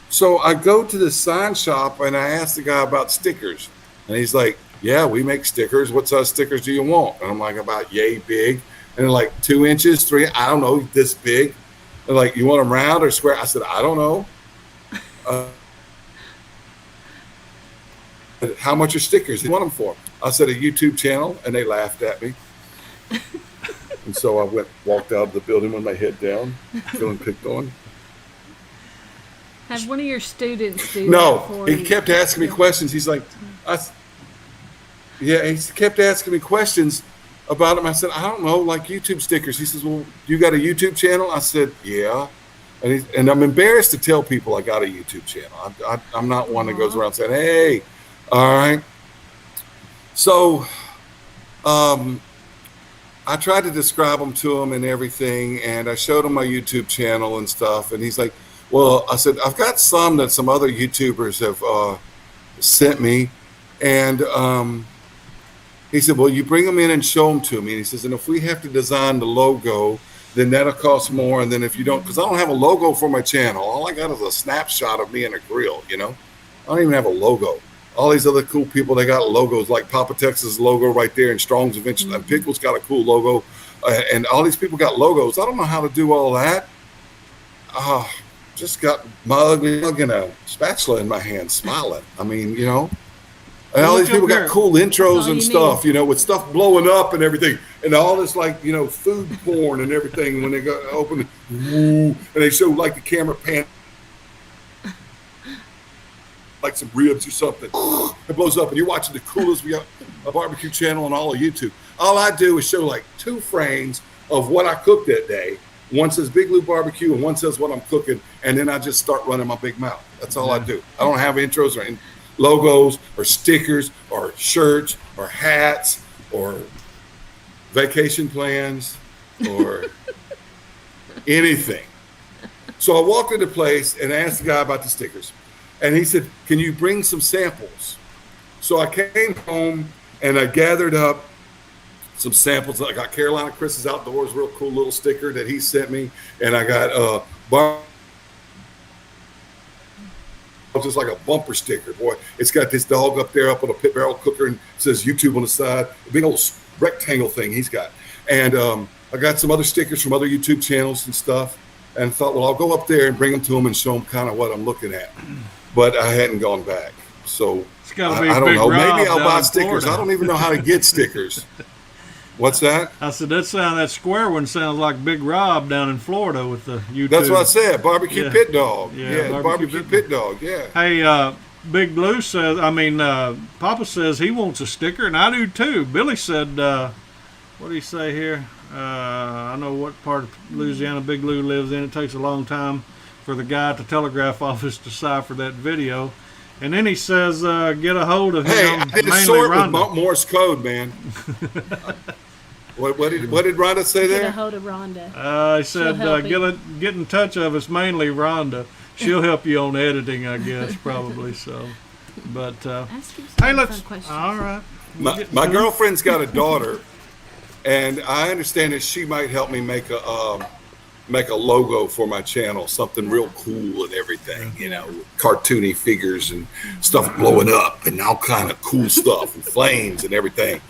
So I go to the sign shop and I ask the guy about stickers. And he's like, yeah, we make stickers. What size stickers do you want? And I'm like, about yay big. And they're like 2 inches, 3, I don't know, this big. They're like, you want them round or square? I said, I don't know. How much are stickers? Do you want them for? I said, a YouTube channel. And they laughed at me. And so I walked out of the building with my head down, feeling picked on. Had one of your students do No, that for he you? kept asking me questions. He's like, he kept asking me questions about him. I said, I don't know, like YouTube stickers. He says, well, you got a YouTube channel? I said, yeah. And I'm embarrassed to tell people I got a YouTube channel. I'm not one that goes around saying, hey, all right. So, I tried to describe them to him and everything, and I showed him my YouTube channel and stuff, and he's like, well, I said, I've got some that some other YouTubers have sent me, and he said, well, you bring them in and show them to me, and he says, and if we have to design the logo, then that'll cost more, and then if you don't, because I don't have a logo for my channel, all I got is a snapshot of me and a grill, I don't even have a logo. All these other cool people, they got logos like Papa Texas logo right there, and Strong's eventually, and Pickle's got a cool logo, and all these people got logos. I don't know how to do all that. Just got my ugly mug and a spatula in my hand, smiling. I mean, and all these people got cool intros and stuff, with stuff blowing up and everything, and all this like, food porn and everything when they go open it, and they show like the camera pan. Like some ribs or something, it blows up, and you're watching the coolest barbecue channel on all of YouTube. All I do is show like 2 frames of what I cooked that day. One says Big Lou Barbecue and one says what I'm cooking. And then I just start running my big mouth. That's all I do. I don't have intros or logos or stickers or shirts or hats or vacation plans or anything. So I walked into place and asked the guy about the stickers. And he said, can you bring some samples? So I came home and I gathered up some samples. I got Carolina Chris's Outdoors, real cool little sticker that he sent me. And I got just like a bumper sticker. Boy, it's got this dog up there up on a pit barrel cooker and it says YouTube on the side. A big old rectangle thing he's got. And I got some other stickers from other YouTube channels and stuff. And thought, well, I'll go up there and bring them to him and show them kind of what I'm looking at. But I hadn't gone back. So I don't know. Maybe I'll buy stickers. Florida. I don't even know how to get stickers. What's that? I said, that square one sounds like Big Rob down in Florida with the YouTube. That's what I said. Barbecue Pit Dog. Yeah, barbecue Pit Dog. Yeah. Hey, Big Blue says, Papa says he wants a sticker, and I do too. Billy said, what do you say here? I know what part of Louisiana Big Lou lives in. It takes a long time for the guy at the telegraph office to decipher that video. And then he says, get a hold of him. Hey, I did a sort with Morse code, man. What did Rhonda say there? Get a hold of Rhonda. He said, get in touch with us, mainly Rhonda. She'll help you on editing, I guess, probably. So, but hey, let's. All right. My girlfriend's got a daughter, and I understand that she might help me make a logo for my channel, something real cool and everything, cartoony figures and stuff blowing up and all kind of cool stuff and flames and everything.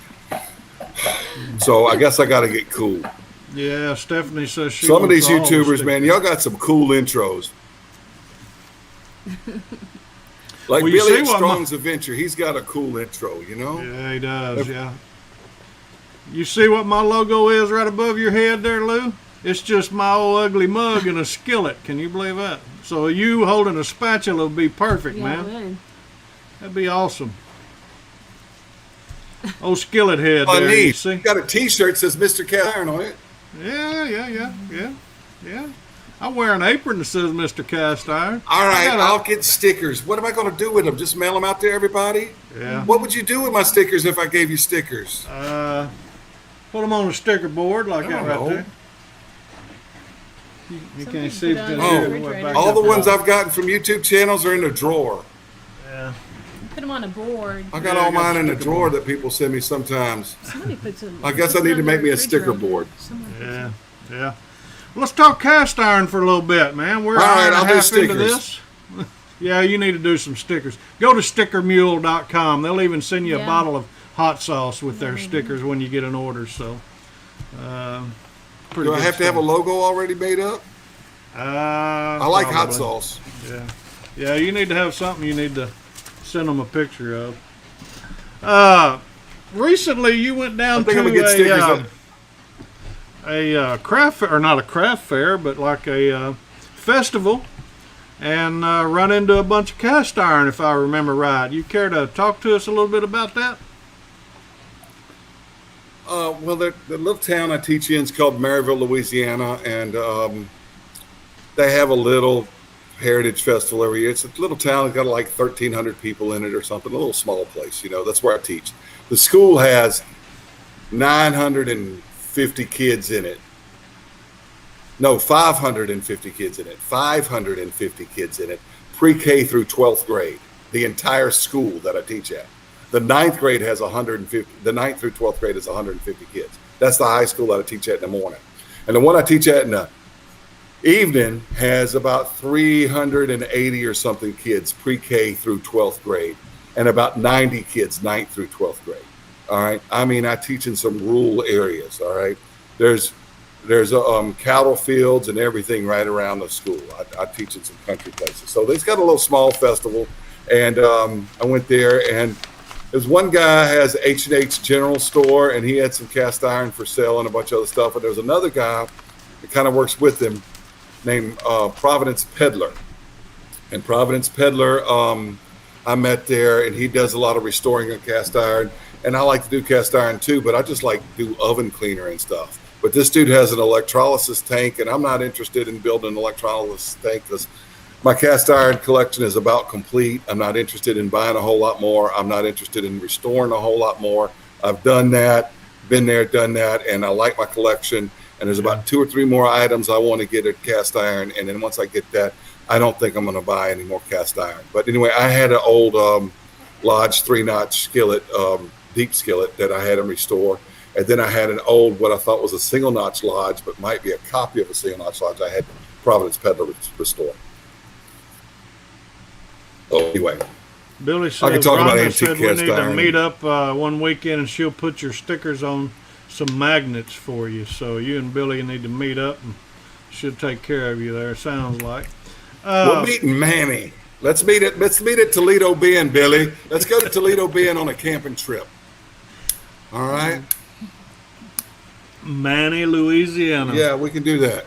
So I guess I got to get cool. Yeah, Stephanie says some of these YouTubers, man, y'all got some cool intros. Like Billy Strong's Adventure, he's got a cool intro, Yeah, he does, yeah. You see what my logo is right above your head there, Lou? It's just my old ugly mug and a skillet. Can you believe that? So you holding a spatula would be perfect, man. That'd be awesome. Old skillet head there. Neat. You see? Got a T-shirt that says Mr. Cast Iron on it. Yeah. I wear an apron that says Mr. Cast Iron. All right, I'll get stickers. What am I going to do with them? Just mail them out to everybody? Yeah. What would you do with my stickers if I gave you stickers? Put them on a sticker board like that right there. You can't see. All the ones I've gotten from YouTube channels are in a drawer. Yeah. Put them on a board. I got all mine in a drawer that people send me sometimes. Somebody puts them. I guess I need to make me a sticker board. Yeah. Well, let's talk cast iron for a little bit, man. We're all right, I'll do stickers. Into this. Yeah, you need to do some stickers. Go to stickermule.com. They'll even send you a bottle of hot sauce with their stickers when you get an order. So, do I have to have a logo already made up? I like hot sauce. Yeah. You need to have something. You need to send them a picture of. Recently, you went down to a craft fair, or not a craft fair, but like a festival, and run into a bunch of cast iron, if I remember right. You care to talk to us a little bit about that? Well, the little town I teach in is called Maryville, Louisiana, and they have a little heritage festival every year. It's a little town. It's got like 1,300 people in it or something, a little small place, That's where I teach. The school has 950 kids in it. No, 550 kids in it. 550 kids in it, pre-K through 12th grade, the entire school that I teach at. The 9th grade has 150. The 9th through 12th grade is 150 kids. That's the high school that I teach at in the morning. And the one I teach at in the evening has about 380 or something kids pre-K through 12th grade, and about 90 kids 9th through 12th grade. All right. I mean, I teach in some rural areas. All right. There's cattle fields and everything right around the school. I teach in some country places. So they've got a little small festival, and I went there, and there's one guy has H&H General Store, and he had some cast iron for sale and a bunch of other stuff. And there's another guy that kind of works with him named Providence Peddler. And Providence Peddler, I met there, and he does a lot of restoring of cast iron. And I like to do cast iron too, but I just like to do oven cleaner and stuff. But this dude has an electrolysis tank, and I'm not interested in building an electrolysis tank because my cast iron collection is about complete. I'm not interested in buying a whole lot more. I'm not interested in restoring a whole lot more. I've done that, been there, done that, and I like my collection. And there's about 2 or 3 more items I want to get at cast iron. And then once I get that, I don't think I'm going to buy any more cast iron. But anyway, I had an old Lodge 3-notch skillet, deep skillet that I had him restore. And then I had an old, what I thought was a single-notch Lodge, but might be a copy of a single-notch Lodge I had Providence Peddler restore. So anyway, Billy said, I can talk about Rhonda antique said we cast need to iron. meet up one weekend and she'll put your stickers on some magnets for you. So you and Billy need to meet up and she'll take care of you there, sounds like. We're meeting Manny. Let's meet at Toledo Bend, Billy. Let's go to Toledo Bend on a camping trip. All right? Manny, Louisiana. Yeah, we can do that.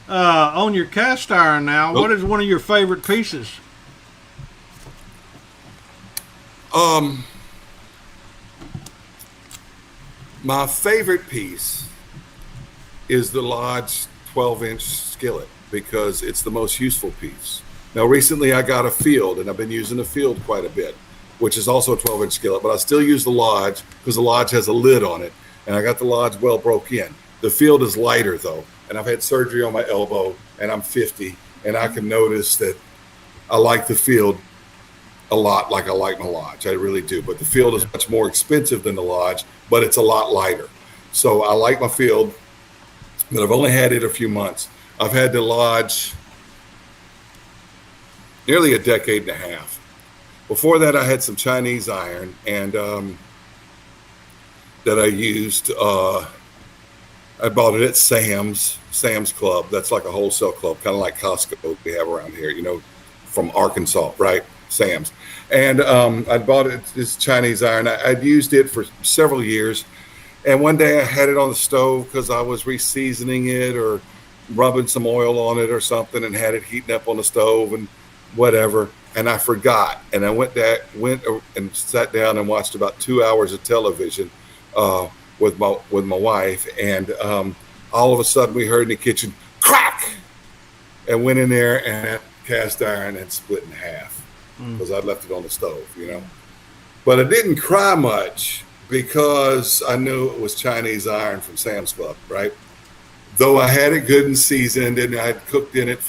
On your cast iron now, what is one of your favorite pieces? My favorite piece is the Lodge 12-inch skillet because it's the most useful piece. Now, recently I got a field, and I've been using the field quite a bit, which is also a 12-inch skillet, but I still use the Lodge because the Lodge has a lid on it, and I got the Lodge well broke in. The field is lighter, though, and I've had surgery on my elbow, and I'm 50, and I can notice that I like the field a lot like I like my Lodge. I really do, but the field is much more expensive than the Lodge, but it's a lot lighter. So I like my field, but I've only had it a few months. I've had the Lodge nearly a decade and a half. Before that, I had some Chinese iron and that I used. I bought it at Sam's Club. That's like a wholesale club, kind of like Costco we have around here, from Arkansas, right? Sam's. And I bought it, this Chinese iron. I'd used it for several years. And one day I had it on the stove because I was re-seasoning it or rubbing some oil on it or something and had it heating up on the stove and whatever. And I forgot. And I went and sat down and watched about 2 hours of television with my wife. And all of a sudden we heard in the kitchen, crack! And went in there and that cast iron had split in half. Because I'd left it on the stove, But I didn't cry much because I knew it was Chinese iron from Sam's Club, right? Though I had it good and seasoned and I'd cooked in it.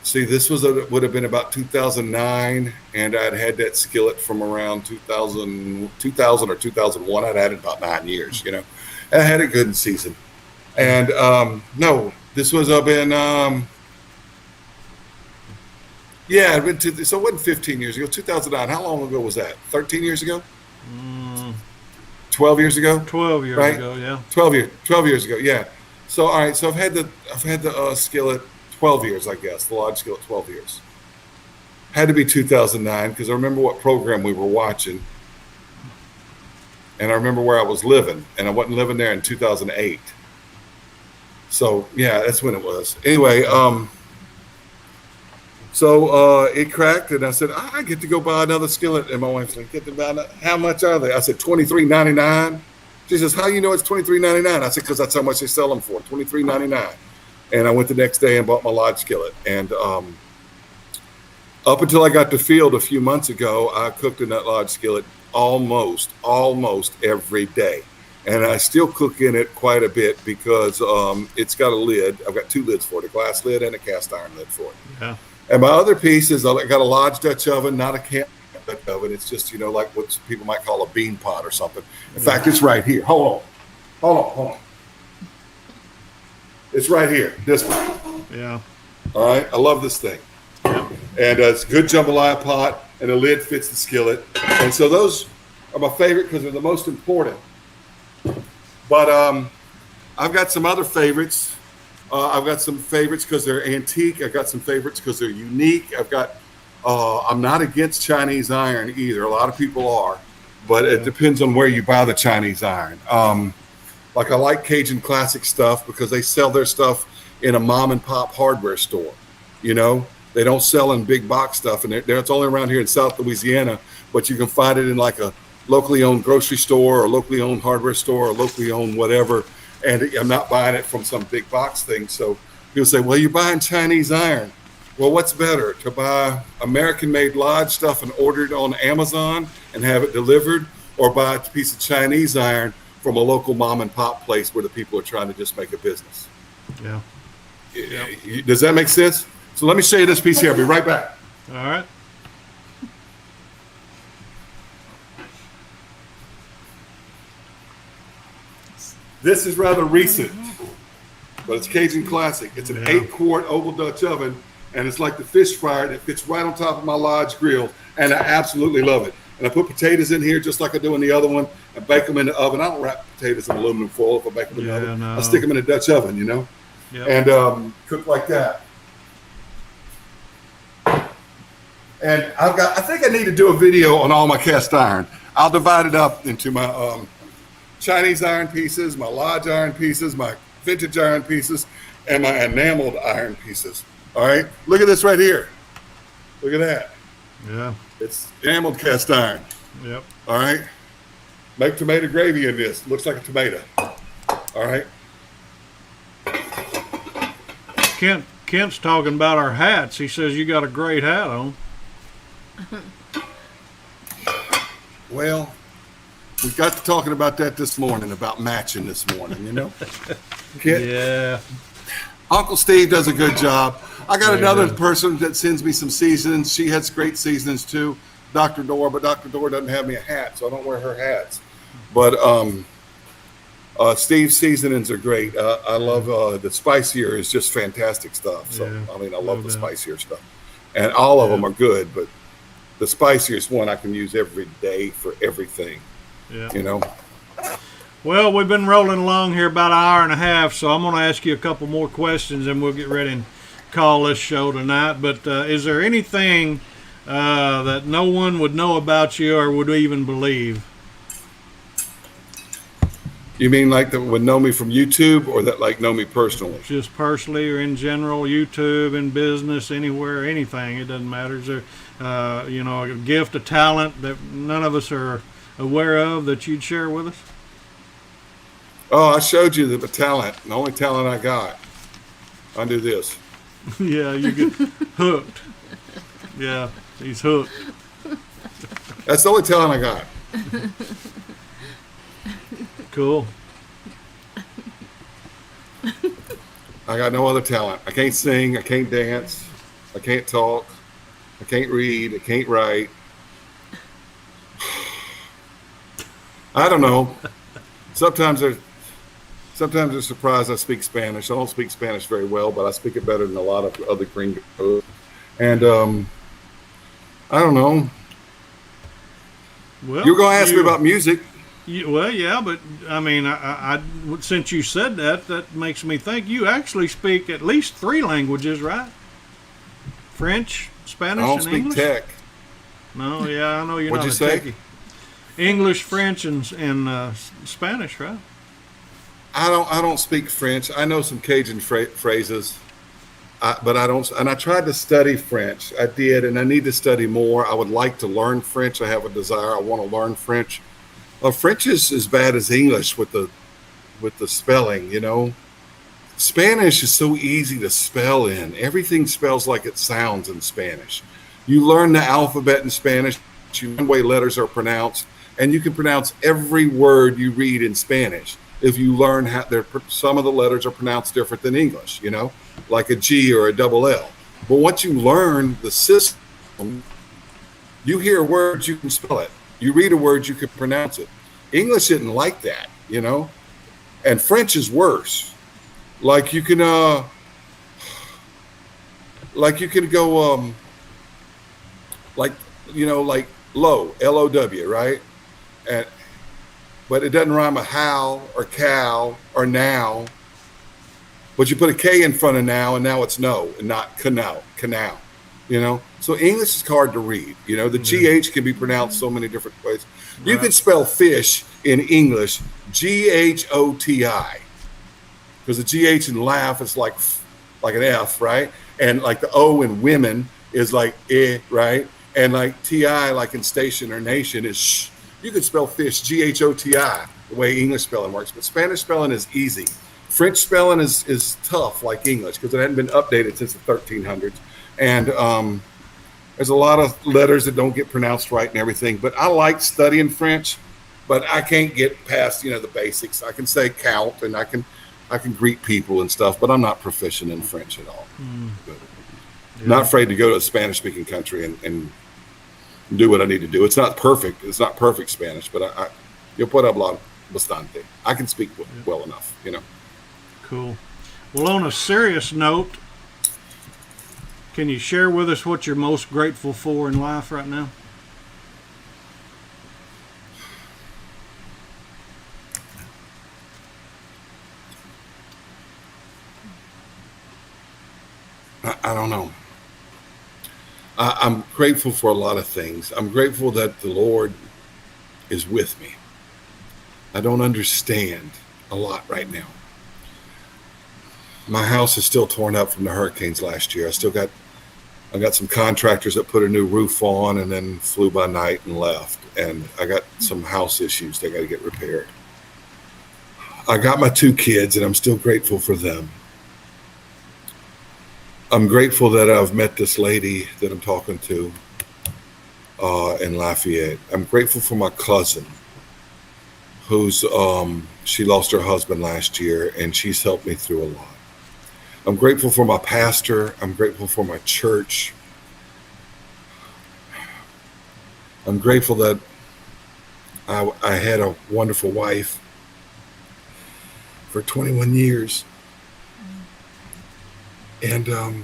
See, this would have been about 2009, and I'd had that skillet from around 2000 or 2001. I'd had it about 9 years, And I had it good and seasoned. And no, this was up in... Yeah, so it wasn't 15 years ago, 2009. How long ago was that? 13 years ago? 12 years ago? 12 years right? ago, yeah. 12 years ago, yeah. So, all right, so I've had the skillet 12 years, I guess, the Lodge skillet 12 years. Had to be 2009 because I remember what program we were watching. And I remember where I was living, and I wasn't living there in 2008. So, yeah, that's when it was. Anyway, so it cracked, and I said, I get to go buy another skillet. And my wife's like, get to buy another. How much are they? I said, $23.99. She says, how you know it's $23.99? I said, because that's how much they sell them for, $23.99. And I went the next day and bought my Lodge skillet. And up until I got to field a few months ago, I cooked in that Lodge skillet almost every day. And I still cook in it quite a bit because it's got a lid. I've got 2 lids for it, a glass lid and a cast iron lid for it. Yeah. And my other piece is I got a Lodge Dutch oven, not a camp Dutch oven. It's just, like what people might call a bean pot or something. In fact, it's right here. Hold on. It's right here, this one. Yeah. All right, I love this thing. Yep. And it's a good jambalaya pot, and the lid fits the skillet. And so those are my favorite because they're the most important. But I've got some other favorites. I've got some favorites because they're antique. I've got some favorites because they're unique. I'm not against Chinese iron either. A lot of people are, but it depends on where you buy the Chinese iron. Like I like Cajun Classic stuff because they sell their stuff in a mom and pop hardware store. They don't sell in big box stuff, and it's only around here in South Louisiana, but you can find it in like a locally owned grocery store or locally owned hardware store or locally owned whatever. and I'm not buying it from some big box thing. So people say, well, you're buying Chinese iron. Well, what's better, to buy American-made Lodge stuff and order it on Amazon and have it delivered, or buy a piece of Chinese iron from a local mom and pop place where the people are trying to just make a business? Yeah. Does that make sense? So let me show you this piece here. I'll be right back. All right. This is rather recent, but it's Cajun classic. It's an 8-quart oval Dutch oven, and it's like the fish fryer that fits right on top of my Lodge grill, and I absolutely love it. And I put potatoes in here just like I do in the other one. I bake them in the oven. I don't wrap potatoes in aluminum foil if I bake them in the oven. No. I stick them in a Dutch oven, you know, and cook like that. And I think I need to do a video on all my cast iron. I'll divide it up into my Chinese iron pieces, my Lodge iron pieces, my vintage iron pieces, and my enameled iron pieces. All right, look at this right here. Look at that. Yeah. It's enameled cast iron. Yep. All right. Make tomato gravy in this. Looks like a tomato. All right. Kent's talking about our hats. He says you got a great hat on. Well, we got to talking about that this morning, about matching this morning, you know? Kent, Yeah. Uncle Steve does a good job. I got another person that sends me some seasonings. She has great seasonings too, Dr. Dora, but Dr. Dora doesn't have me a hat, so I don't wear her hats. But Steve's seasonings are great. I love the spicier is just fantastic stuff. So I mean, I love the spicier stuff, and all of them are good. But the spiciest one I can use every day for everything. Yeah. You know. Well, we've been rolling along here about an hour and a half, so I'm going to ask you a couple more questions, and we'll get ready and call this show tonight. But is there anything that no one would know about you or would even believe? You mean like that would know me from YouTube, or that like know me personally? Just personally or in general, YouTube, in business, anywhere, anything. It doesn't matter. Is there, a gift, a talent that none of us are aware of that you'd share with us? Oh, I showed you the talent. The only talent I got. I do this. Yeah, you get hooked. Yeah, he's hooked. That's the only talent I got. Cool. I got no other talent. I can't sing. I can't dance. I can't talk. I can't read. I can't write. I don't know. Sometimes they're surprised I speak Spanish. I don't speak Spanish very well, but I speak it better than a lot of other gringos. And I don't know. Well, You're going to ask me about music. Well, yeah, but I mean, I since you said that, that makes me think you actually speak at least 3 languages, right? French, Spanish, I don't and speak English. tech. No, yeah, I know you're What'd not you a say? techie. English, French, and Spanish, right? I don't speak French. I know some Cajun phrases, but I don't. And I tried to study French. I did, and I need to study more. I would like to learn French. I have a desire. I want to learn French. French is as bad as English with the spelling. You know, Spanish is so easy to spell in. Everything spells like it sounds in Spanish. You learn the alphabet in Spanish. You learn the way letters are pronounced, and you can pronounce every word you read in Spanish. If you learn how some of the letters are pronounced different than English, you know, like a G or a double L. But once you learn the system, you hear words, you can spell it. You read a word, you can pronounce it. English isn't like that, you know, and French is worse. Like you can go, like low, L-O-W, right? But it doesn't rhyme with how or cow or now. But you put a K in front of now, and now it's no, and not canal. You know, so English is hard to read. You know, the GH can be pronounced so many different ways. You can spell fish in English G-H-O-T-I, because the GH in laugh is like an F, right? And like the O in women is like right? And like T-I, like in station or nation, is sh. You can spell fish G-H-O-T-I the way English spelling works, but Spanish spelling is easy. French spelling is tough, like English, because it hadn't been updated since the 1300s. And there's a lot of letters that don't get pronounced right and everything. But I like studying French, but I can't get past, the basics. I can say count, and I can greet people and stuff, but I'm not proficient in French at all. But not afraid to go to a Spanish-speaking country and do what I need to do. It's not perfect. It's not perfect Spanish, but you'll put up a lot bastante. I can speak well enough, Cool. Well, on a serious note, can you share with us what you're most grateful for in life right now? I don't know. I'm grateful for a lot of things. I'm grateful that the Lord is with me. I don't understand a lot right now. My house is still torn up from the hurricanes last year. I got some contractors that put a new roof on and then flew by night and left. And I got some house issues that got to get repaired. I got my 2 kids, and I'm still grateful for them. I'm grateful that I've met this lady that I'm talking to in Lafayette. I'm grateful for my cousin, who's she lost her husband last year, and she's helped me through a lot. I'm grateful for my pastor. I'm grateful for my church. I'm grateful that I had a wonderful wife for 21 years. And I'm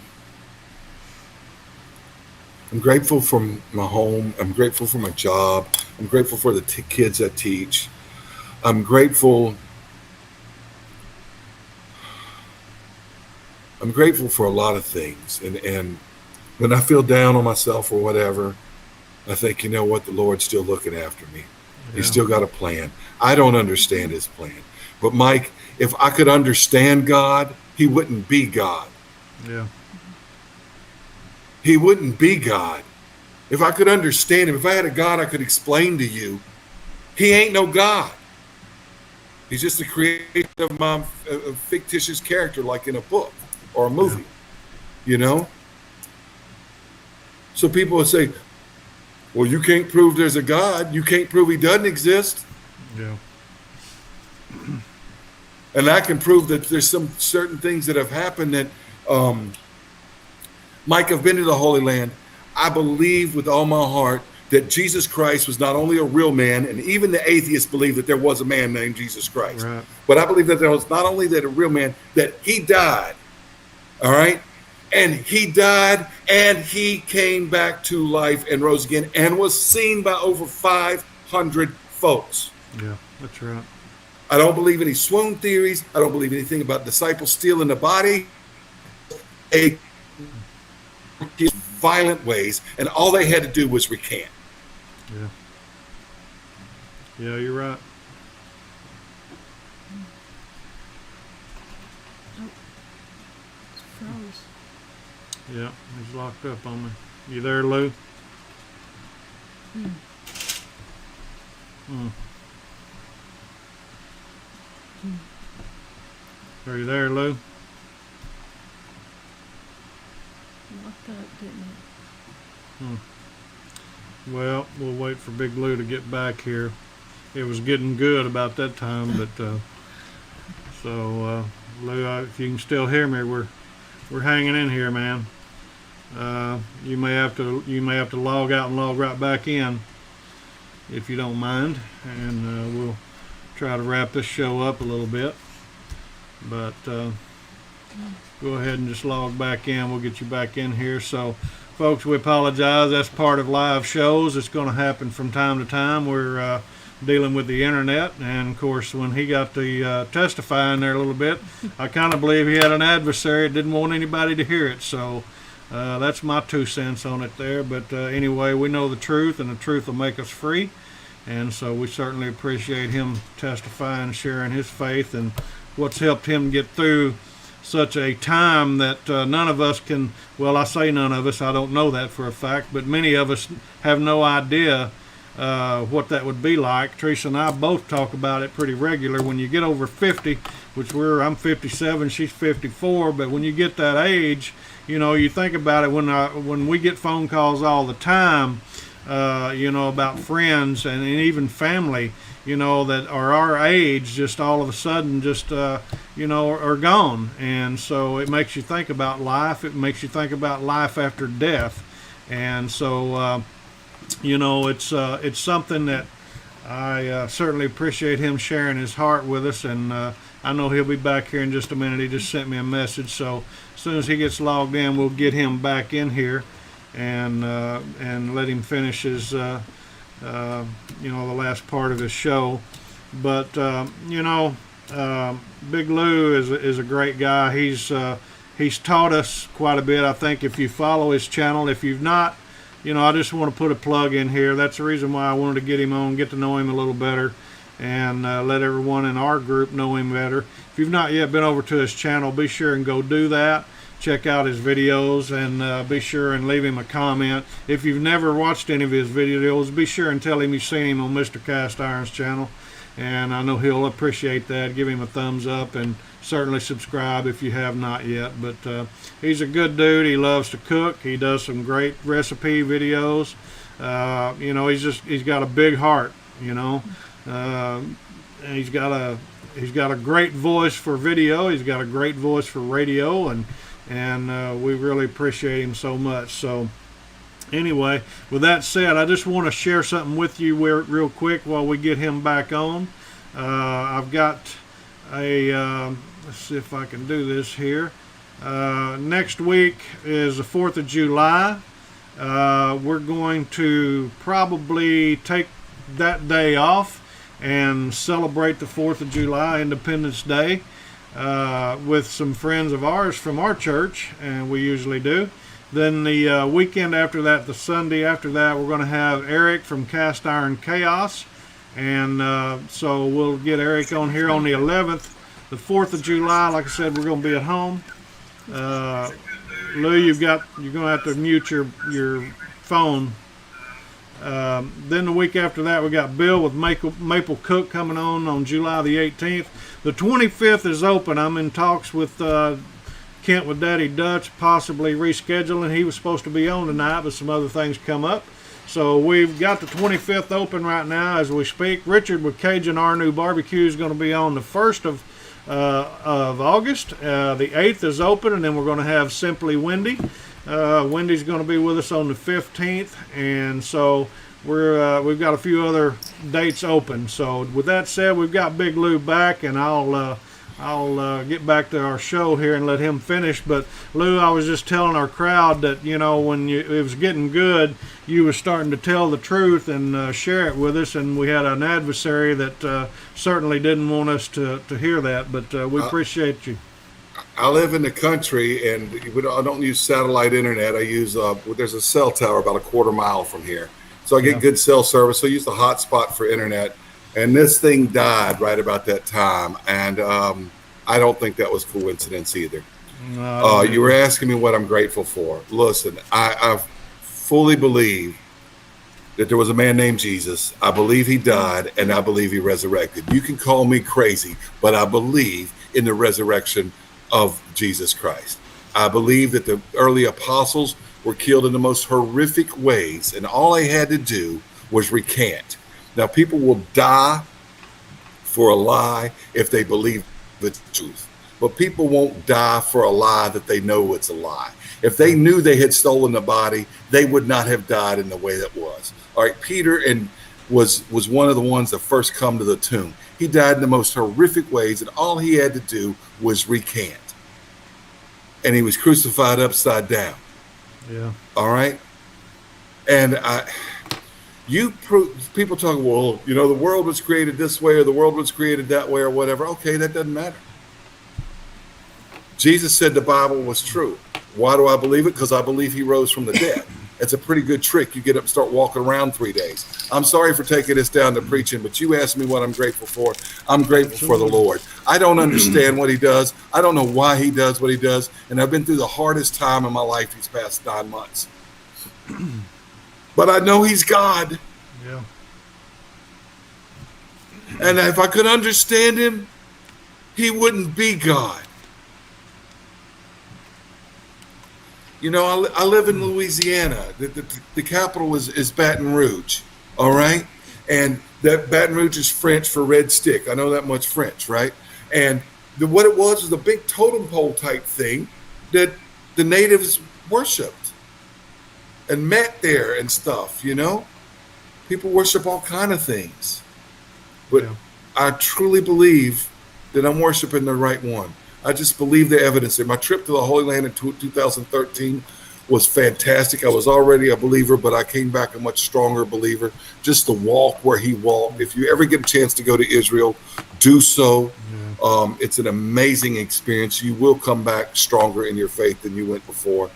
grateful for my home. I'm grateful for my job. I'm grateful for the kids I teach. I'm grateful for a lot of things. And when I feel down on myself or whatever, I think, you know what, the Lord's still looking after me. Yeah. He's still got a plan. I don't understand his plan. But Mike, if I could understand God, he wouldn't be God. Yeah. He wouldn't be God. If I could understand him, if I had a God I could explain to you, he ain't no God. He's just a creation of my fictitious character, like in a book or a movie, So people would say, well, you can't prove there's a God. You can't prove he doesn't exist. Yeah. And I can prove that there's some certain things that have happened that, Mike, I've been to the Holy Land. I believe with all my heart that Jesus Christ was not only a real man, and even the atheists believe that there was a man named Jesus Christ. Right. But I believe that there was not only that a real man, that he died. All right? And he died, and he came back to life and rose again and was seen by over 500 folks. Yeah, that's right. I don't believe any swoon theories. I don't believe anything about disciples stealing the body. Violent ways, and all they had to do was recant. Yeah. Yeah, you're right. Yeah, he's locked up on me. You there, Lou? Are you there, Lou? Locked up, didn't it? Well, we'll wait for Big Lou to get back here. It was getting good about that time, but so Lou, if you can still hear me, we're hanging in here, man. You may have to log out and log right back in if you don't mind, and we'll try to wrap this show up a little bit. But go ahead and just log back in. We'll get you back in here. So, folks, we apologize. That's part of live shows. It's going to happen from time to time. We're dealing with the internet, and of course, when he got to testifying there a little bit, I kind of believe he had an adversary that didn't want anybody to hear it. So that's my 2 cents on it there. But anyway, we know the truth, and the truth will make us free. And so we certainly appreciate him testifying, sharing his faith, and what's helped him get through such a time that none of us can, well, I say none of us, I don't know that for a fact, but many of us have no idea what that would be like. Teresa and I both talk about it pretty regular. When you get over 50, which I'm 57, she's 54, but when you get that age, you know, you think about it when we get phone calls all the time, you know, about friends and even family, you know, that are our age, just all of a sudden just, you know, are gone. And so it makes you think about life. It makes you think about life after death. And so, you know, it's something that I certainly appreciate him sharing his heart with us. And I know he'll be back here in just a minute. He just sent me a message. So as soon as he gets logged in, we'll get him back in here and let him finish his, you know, the last part of his show. But, you know, Big Lou is a great guy. He's taught us quite a bit. I think if you follow his channel, if you've not, you know, I just want to put a plug in here. That's the reason why I wanted to get him on, get to know him a little better, and let everyone in our group know him better. If you've not yet been over to his channel, be sure and go do that. Check out his videos, and be sure and leave him a comment. If you've never watched any of his videos, be sure and tell him you've seen him on Mr. Cast Iron's channel, and I know he'll appreciate that. Give him a thumbs up, and certainly subscribe if you have not yet. But he's a good dude. He loves to cook. He does some great recipe videos. You know, he's got a big heart, you know. He's got a great voice for video. He's got a great voice for radio, and we really appreciate him so much. So anyway, with that said, I just want to share something with you real quick while we get him back on. I've got let's see if I can do this here. Next week is the 4th of July. We're going to probably take that day off and celebrate the 4th of July, Independence Day, with some friends of ours from our church, and we usually do. Then the weekend after that, the Sunday after that, we're going to have Eric from Cast Iron Chaos, and so we'll get Eric on here on the 11th. The 4th of July, like I said, we're going to be at home. Lou, you're going to have to mute your phone. Then the week after that, we got Bill with Maple Cook coming on July the 18th. The 25th is open. I'm in talks with Kent with Daddy Dutch, possibly rescheduling. He was supposed to be on tonight, but some other things come up. So we've got the 25th open right now as we speak. Richard with Cajun Our New Barbecue is going to be on the 1st of August. The 8th is open, and then we're going to have Simply Wendy. Wendy's going to be with us on the 15th, and so we've got a few other dates open. So with that said, we've got Big Lou back, and I'll get back to our show here and let him finish. But Lou, I was just telling our crowd that, you know, when it was getting good, you were starting to tell the truth and share it with us, and we had an adversary that certainly didn't want us to hear that, but we appreciate you. I live in the country, and I don't use satellite internet. I use there's a cell tower about a quarter mile from here, so I get good cell service. So I use the hotspot for internet, and this thing died right about that time, and I don't think that was coincidence either. You were asking me what I'm grateful for. Listen, I fully believe that there was a man named Jesus. I believe he died, and I believe he resurrected. You can call me crazy, but I believe in the resurrection of Jesus Christ. I believe that the early apostles were killed in the most horrific ways, and all they had to do was recant. Now, people will die for a lie if they believe the truth, but people won't die for a lie that they know it's a lie. If they knew they had stolen the body, they would not have died in the way that was. All right, Peter was one of the ones that first come to the tomb. He died in the most horrific ways, and all he had to do was recant. And he was crucified upside down. Yeah. All right. And people talk, well, you know, the world was created this way, or the world was created that way, or whatever. Okay, that doesn't matter. Jesus said the Bible was true. Why do I believe it? Because I believe he rose from the dead. It's a pretty good trick. You get up and start walking around 3 days. I'm sorry for taking this down to preaching, but you asked me what I'm grateful for. I'm grateful for the Lord. I don't understand what he does. I don't know why he does what he does. And I've been through the hardest time in my life these past 9 months. But I know he's God. Yeah. And if I could understand him, he wouldn't be God. You know, I live in Louisiana. The capital is Baton Rouge, all right? And that Baton Rouge is French for red stick. I know that much French, right? And what it was a big totem pole type thing that the natives worshipped and met there and stuff, you know? People worship all kind of things. But Yeah. I truly believe that I'm worshiping the right one. I just believe the evidence there. My trip to the Holy Land in 2013 was fantastic. I was already a believer, but I came back a much stronger believer. Just the walk where he walked. If you ever get a chance to go to Israel, do so. Yeah. It's an amazing experience. You will come back stronger in your faith than you went before.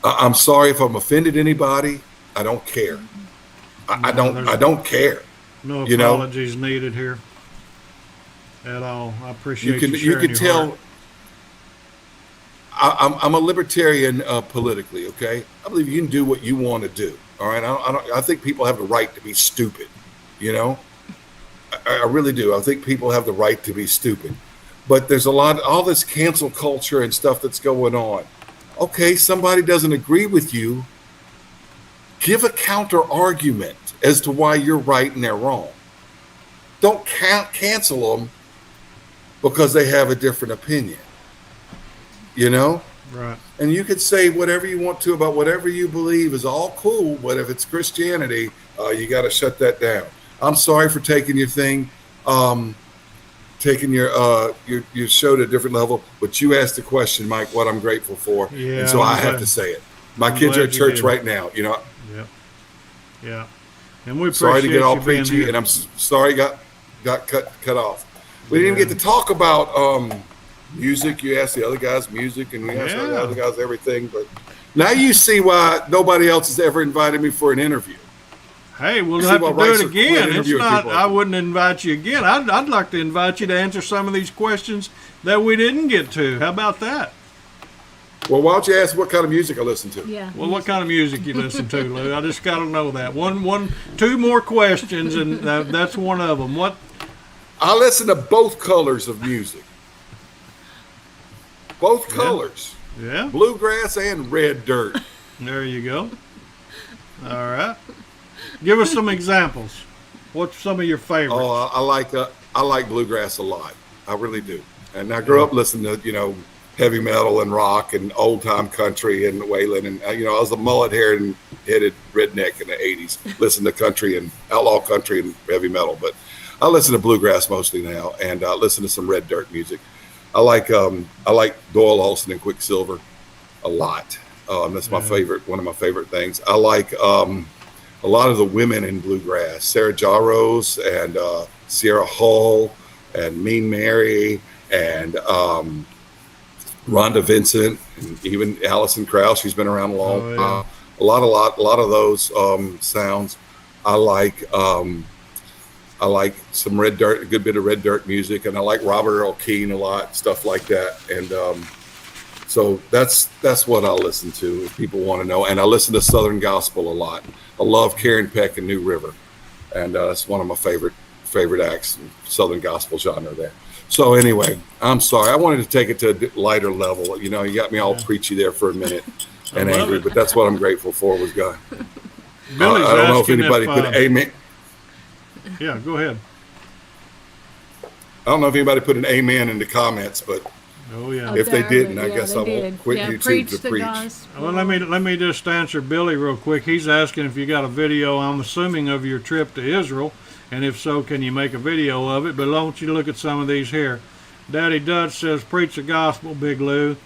I'm sorry if I'm offended anybody. I don't care. I don't care. No You know? apologies needed here at all. I appreciate You sharing can your tell. heart. I'm a libertarian politically. Okay, I believe you can do what you want to do. All right, I think people have the right to be stupid. You know, I really do. I think people have the right to be stupid. But there's all this cancel culture and stuff that's going on. Okay, somebody doesn't agree with you. Give a counter argument as to why you're right and they're wrong. Don't cancel them because they have a different opinion. You know? Right. And you could say whatever you want to about whatever you believe is all cool, but if it's Christianity, you got to shut that down. I'm sorry for taking your thing, taking your show to a different level, but you asked the question, Mike, what I'm grateful for, Yeah, and so I have glad- to say it. My I'm kids are glad at you church did. right now. You know, Yep. Yeah. And we appreciate sorry to get all you being preachy, here. and I'm sorry got cut off. We didn't even get to talk about music. You asked the other guys music, and we asked the Yeah. other guys everything. But now you see why nobody else has ever invited me for an interview. Hey, we'll See have why to do Rice it are quit again. It's interviewing not. people. I wouldn't invite you again. I'd like to invite you to answer some of these questions that we didn't get to. How about that? Well, why don't you ask what kind of music I listen to? Yeah. Well, what kind of music you listen to, Lou? I just got to know that. Two more questions, and that's one of them. What? I listen to both colors of music. Both colors, Yeah. bluegrass and red dirt. There you go. All right. Give us some examples. What's some of your favorites? Oh, I like bluegrass a lot. I really do. And I grew up listening to heavy metal and rock and old time country and Waylon, and I was a mullet haired headed redneck in the '80s. Listened to country and outlaw country and heavy metal, but I listen to bluegrass mostly now, and I listen to some red dirt music. I like Doyle Olsen and Quicksilver a lot. That's my favorite. One of my favorite things. I like a lot of the women in bluegrass, Sarah Jaros and Sierra Hull and Mean Mary and Rhonda Vincent and even Alison Krauss. She's been around a long time. A lot of those sounds. I like some red dirt, a good bit of red dirt music, and I like Robert Earl Keen a lot, stuff like that. And so that's what I listen to if people want to know. And I listen to Southern gospel a lot. I love Karen Peck and New River, and that's one of my favorite acts in Southern gospel genre there. So anyway, I'm sorry. I wanted to take it to a lighter level. You got me all preachy there for a minute and love angry, it. but that's what I'm grateful for was God. Billy's I don't know if asking anybody put amen. Yeah, go ahead. I don't know if anybody put an amen in the comments, but Oh yeah. if they There, didn't, but I yeah, guess they I won't did. quit Yeah, YouTube to the preach. gospel. Well, let me just answer Billy real quick. He's asking if you got a video, I'm assuming, of your trip to Israel, and if so, can you make a video of it? But I want you to look at some of these here. Daddy Dutch says, preach the gospel, Big Lou.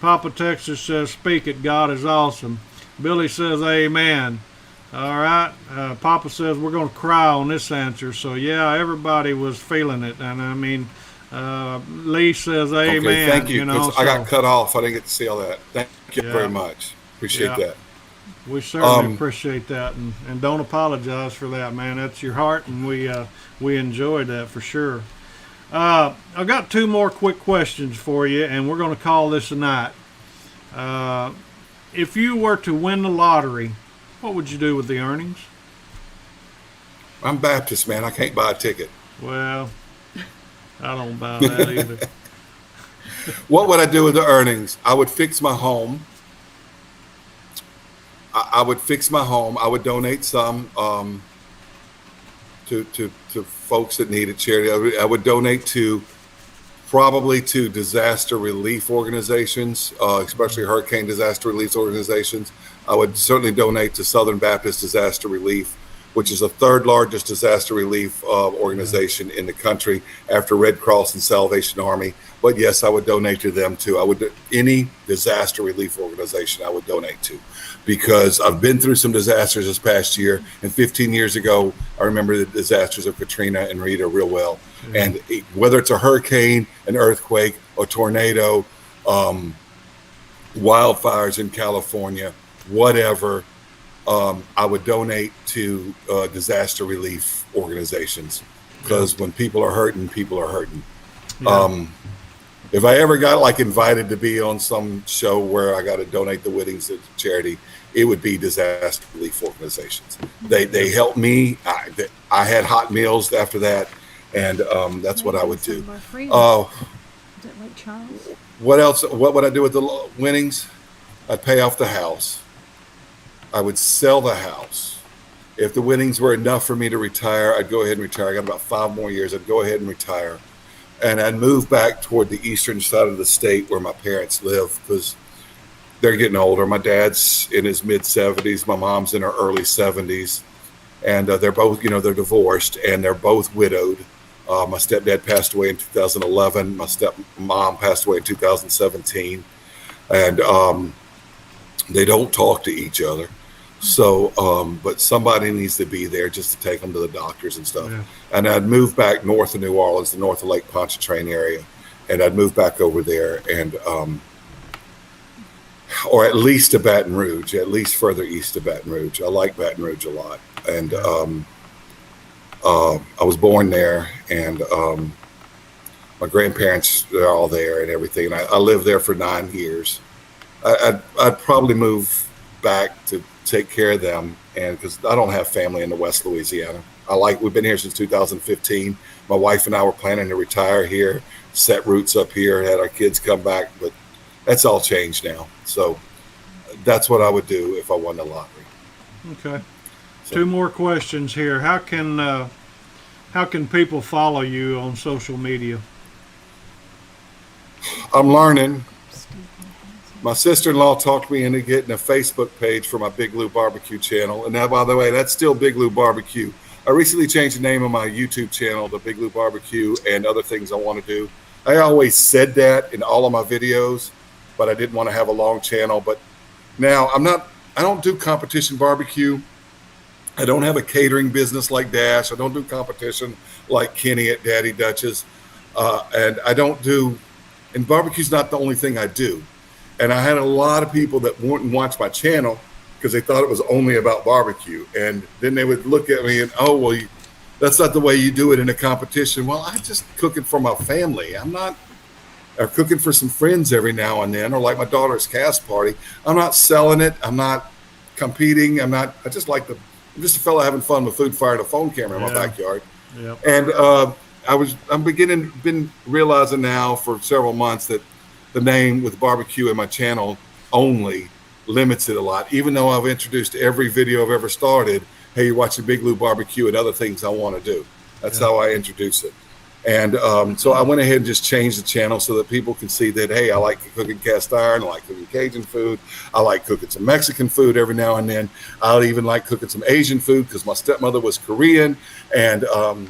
Papa Texas says, speak it, God is awesome. Billy says, amen. All right. Papa says, we're going to cry on this answer. So, yeah, everybody was feeling it. And, I mean, Lee says, amen. Okay, thank you. 'Cause I got so cut off. I didn't get to see all that. Thank you Yeah. very much. Appreciate Yeah. that. we certainly appreciate that. And don't apologize for that, man. That's your heart, and we enjoyed that for sure. I've got two more quick questions for you, and we're going to call this a night. If you were to win the lottery, what would you do with the earnings? I'm Baptist, man. I can't buy a ticket. Well, I don't buy that either. What would I do with the earnings? I would fix my home. I would fix my home. I would donate some to folks that needed charity. I would donate probably to disaster relief organizations, especially hurricane disaster relief organizations. I would certainly donate to Southern Baptist Disaster Relief, which is the third largest disaster relief organization in the country after Red Cross and Salvation Army. But yes, I would donate to them too. Any disaster relief organization I would donate to, because I've been through some disasters this past year. And 15 years ago, I remember the disasters of Katrina and Rita real well. And whether it's a hurricane, an earthquake, a tornado, wildfires in California, whatever, I would donate to disaster relief organizations, because when people are hurting, people are hurting. Yeah. If I ever got invited to be on some show where I got to donate the winnings to charity, it would be disaster relief organizations. They helped me. I had hot meals after that, and that's what I would do. Is that Lake Charles? What else? What would I do with the winnings? I'd pay off the house. I would sell the house. If the winnings were enough for me to retire, I'd go ahead and retire. I got about 5 more years. I'd go ahead and retire. And I'd move back toward the eastern side of the state where my parents live, because they're getting older. My dad's in his mid-70s. My mom's in her early 70s. And they're both, they're divorced, and they're both widowed. My stepdad passed away in 2011. My stepmom passed away in 2017. And they don't talk to each other. So, but somebody needs to be there just to take them to the doctors and stuff. Yeah. And I'd move back north of New Orleans, the north of Lake Pontchartrain area, and I'd move back over there, and or at least to Baton Rouge, at least further east of Baton Rouge. I like Baton Rouge a lot, and I was born there, and my grandparents are all there and everything. And I lived there for 9 years. I'd probably move back to take care of them, and because I don't have family in the West Louisiana. We've been here since 2015. My wife and I were planning to retire here, set roots up here, had our kids come back, but that's all changed now. So that's what I would do if I won the lottery. Okay. So, 2 more questions here. How can people follow you on social media? I'm learning. My sister-in-law talked me into getting a Facebook page for my Big Lou Barbecue channel. And now, by the way, that's still Big Lou Barbecue. I recently changed the name of my YouTube channel to Big Lou Barbecue and other things I want to do. I always said that in all of my videos, but I didn't want to have a long channel. But now I don't do competition barbecue. I don't have a catering business like Dash. I don't do competition like Kenny at Daddy Dutch's. And barbecue's not the only thing I do. And I had a lot of people that wouldn't watch my channel because they thought it was only about barbecue. And then they would look at me and, that's not the way you do it in a competition. Well, I'm just cooking for my family. I'm not cooking for some friends every now and then, or like my daughter's cast party. I'm not selling it. I'm not competing. I'm just a fellow having fun with food, fire, and a phone camera in my backyard. Yep. And I'm been realizing now for several months that the name with barbecue in my channel only limits it a lot, even though I've introduced every video I've ever started. Hey, you're watching Big Lou Barbecue and other things I want to do. That's how I introduce it. And so I went ahead and just changed the channel so that people can see that, hey, I like cooking cast iron. I like cooking Cajun food. I like cooking some Mexican food every now and then. I even like cooking some Asian food because my stepmother was Korean. And I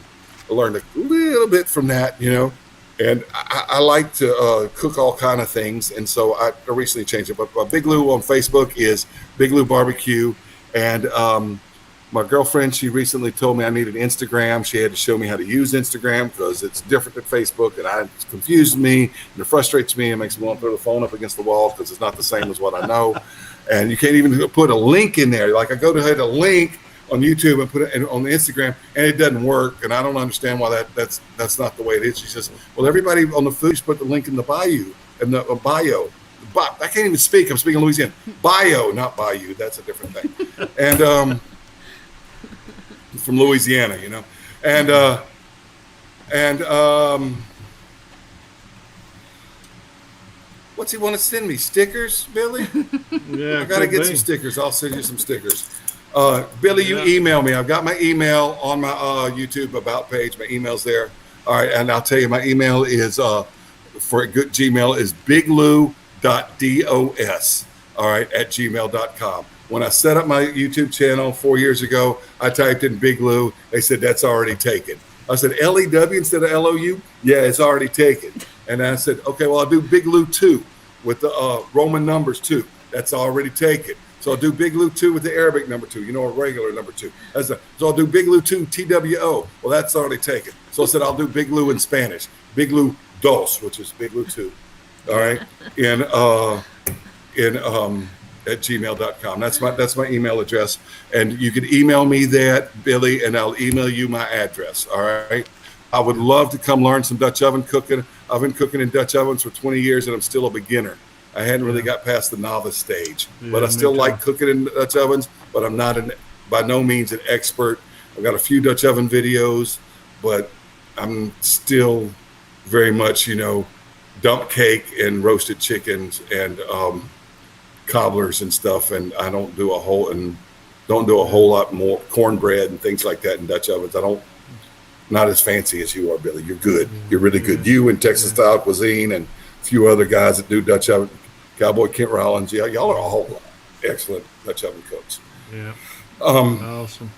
learned a little bit from that, And I like to cook all kind of things, and so I recently changed it. But Big Lou on Facebook is Big Lou Barbecue, and my girlfriend, she recently told me I needed Instagram. She had to show me how to use Instagram because it's different than Facebook, and it confused me, and it frustrates me. It makes me want to throw the phone up against the wall because it's not the same as what I know. And you can't even put a link in there. Like I go to hit a link on YouTube and put it on the Instagram, and it doesn't work. And I don't understand why that's not the way it is. She says, well, everybody on the food just put the link in the bio. I can't even speak. I'm speaking Louisiana. Bio, not bayou. That's a different thing. And from Louisiana, and what's he want to send me? Stickers, Billy? Yeah, I got to get some stickers. I'll send you some stickers. Billy, you email me. I've got my email on my YouTube about page. My email's there. All right, and I'll tell you, my email is for a good Gmail is biglou.dos. All right, at gmail.com. When I set up my YouTube channel 4 years ago, I typed in Big Lou. They said that's already taken. I said LEW instead of LOU. Yeah, it's already taken. And I said, okay, well, I'll do Big Lou 2 with the Roman numbers 2. That's already taken. So I'll do Big Lou 2 with the Arabic number 2, a regular number 2. So I'll do Big Lou 2 TWO. Well, that's already taken. So I said I'll do Big Lou in Spanish, Big Lou dos, which is Big Lou 2. All right, at gmail.com. That's my email address, and you can email me that, Billy, and I'll email you my address. All right. I would love to come learn some Dutch oven cooking. I've been cooking in Dutch ovens for 20 years, and I'm still a beginner. I hadn't really got past the novice stage, but I still like cooking in Dutch ovens, but I'm not by no means an expert. I've got a few Dutch oven videos, but I'm still very much, dump cake and roasted chickens and cobblers and stuff. And I don't do a whole lot more cornbread and things like that in Dutch ovens. Not as fancy as you are, Billy. You're good. You're really good. You and Texas style cuisine and a few other guys that do Dutch oven. Cowboy Kent Rollins, y'all are all excellent Dutch oven cooks. Yeah. Awesome.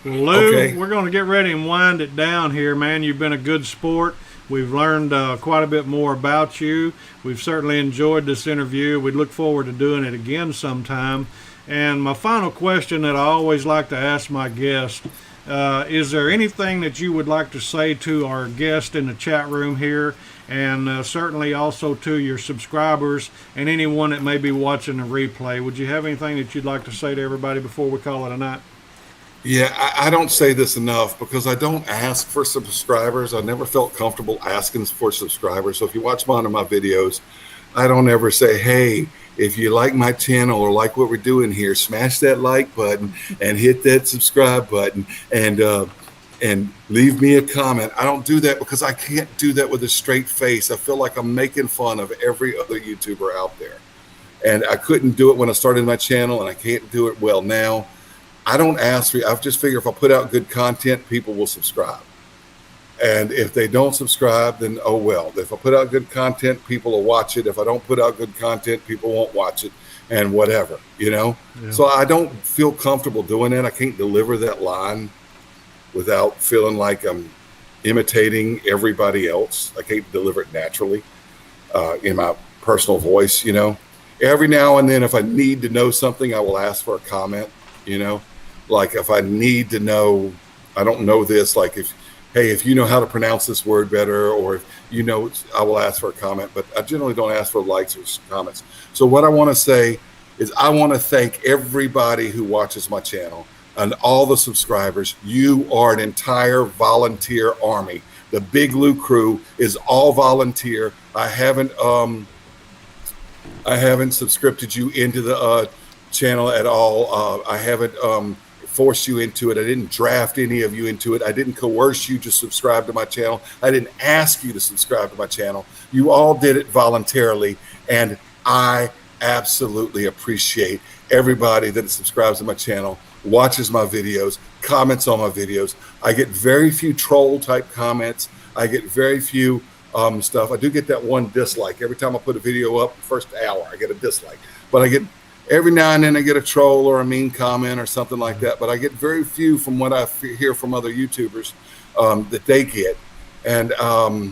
Well, Lou, okay. We're going to get ready and wind it down here, man. You've been a good sport. We've learned quite a bit more about you. We've certainly enjoyed this interview. We look forward to doing it again sometime. And my final question that I always like to ask my guests, is there anything that you would like to say to our guest in the chat room here, and certainly also to your subscribers and anyone that may be watching the replay? Would you have anything that you'd like to say to everybody before we call it a night? Yeah, I don't say this enough because I don't ask for subscribers. I never felt comfortable asking for subscribers. So if you watch one of my videos, I don't ever say, hey, if you like my channel or like what we're doing here, smash that like button and hit that subscribe button and leave me a comment. I don't do that because I can't do that with a straight face. I feel like I'm making fun of every other YouTuber out there. And I couldn't do it when I started my channel, and I can't do it well now. I don't ask for, I just figure if I put out good content, people will subscribe. And if they don't subscribe, then oh well. If I put out good content, people will watch it. If I don't put out good content, people won't watch it, and whatever, Yeah. So I don't feel comfortable doing that. I can't deliver that line without feeling like I'm imitating everybody else. I can't deliver it naturally in my personal voice, Every now and then, if I need to know something, I will ask for a comment, Like if I need to know, I don't know this, like if you know how to pronounce this word better, or if I will ask for a comment, but I generally don't ask for likes or comments. So what I want to say is I want to thank everybody who watches my channel and all the subscribers. You are an entire volunteer army. The Big Lou crew is all volunteer. I haven't subscribed you into the channel at all. I haven't forced you into it. I didn't draft any of you into it. I didn't coerce you to subscribe to my channel. I didn't ask you to subscribe to my channel. You all did it voluntarily, and I absolutely appreciate everybody that subscribes to my channel, watches my videos, comments on my videos. I get very few troll type comments. I get very few stuff. I do get that one dislike. Every time I put a video up, first hour, I get a dislike. But I get every now and then I get a troll or a mean comment or something like that. But I get very few from what I hear from other YouTubers that they get. And I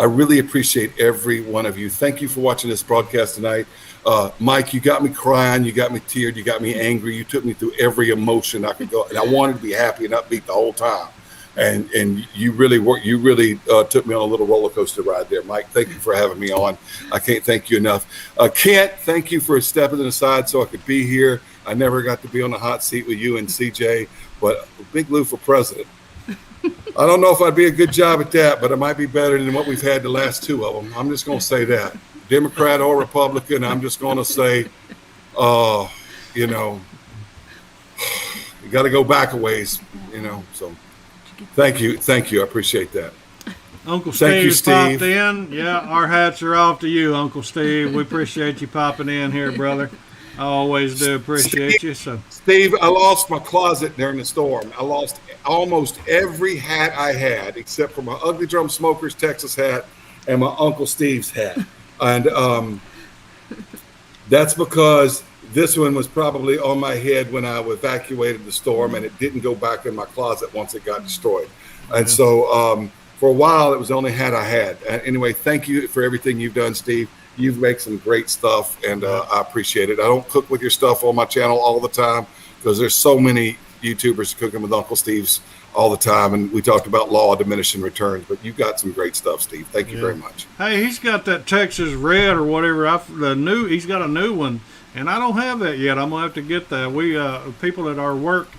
really appreciate every one of you. Thank you for watching this broadcast tonight. Mike, you got me crying. You got me teared. You got me angry. You took me through every emotion I could go. And I wanted to be happy and upbeat the whole time. And you really took me on a little roller coaster ride there, Mike. Thank you for having me on. I can't thank you enough. Kent, thank you for stepping aside so I could be here. I never got to be on the hot seat with you and CJ, but Big Lou for president. I don't know if I'd be a good job at that, but it might be better than what we've had the last two of them. I'm just going to say that. Democrat or Republican, I'm just going to say, you got to go back a ways, So thank you. I appreciate that. Uncle Thank you, Steve popped Steve. in. Yeah, our hats are off to you, Uncle Steve. We appreciate you popping in here, brother. I always do appreciate you. So, Steve, I lost my closet during the storm. I lost almost every hat I had, except for my Ugly Drum Smokers Texas hat and my Uncle Steve's hat. And that's because this one was probably on my head when I evacuated the storm, and it didn't go back in my closet once it got destroyed. And so for a while, it was the only hat I had. Anyway, thank you for everything you've done, Steve. You've made some great stuff, and I appreciate it. I don't cook with your stuff on my channel all the time because there's so many YouTubers cooking with Uncle Steve's all the time, and we talked about law of diminishing returns, but you've got some great stuff, Steve. Thank you very much. Hey, he's got that Texas Red or whatever. He's got a new one, and I don't have that yet. I'm gonna have to get that. We people at our work,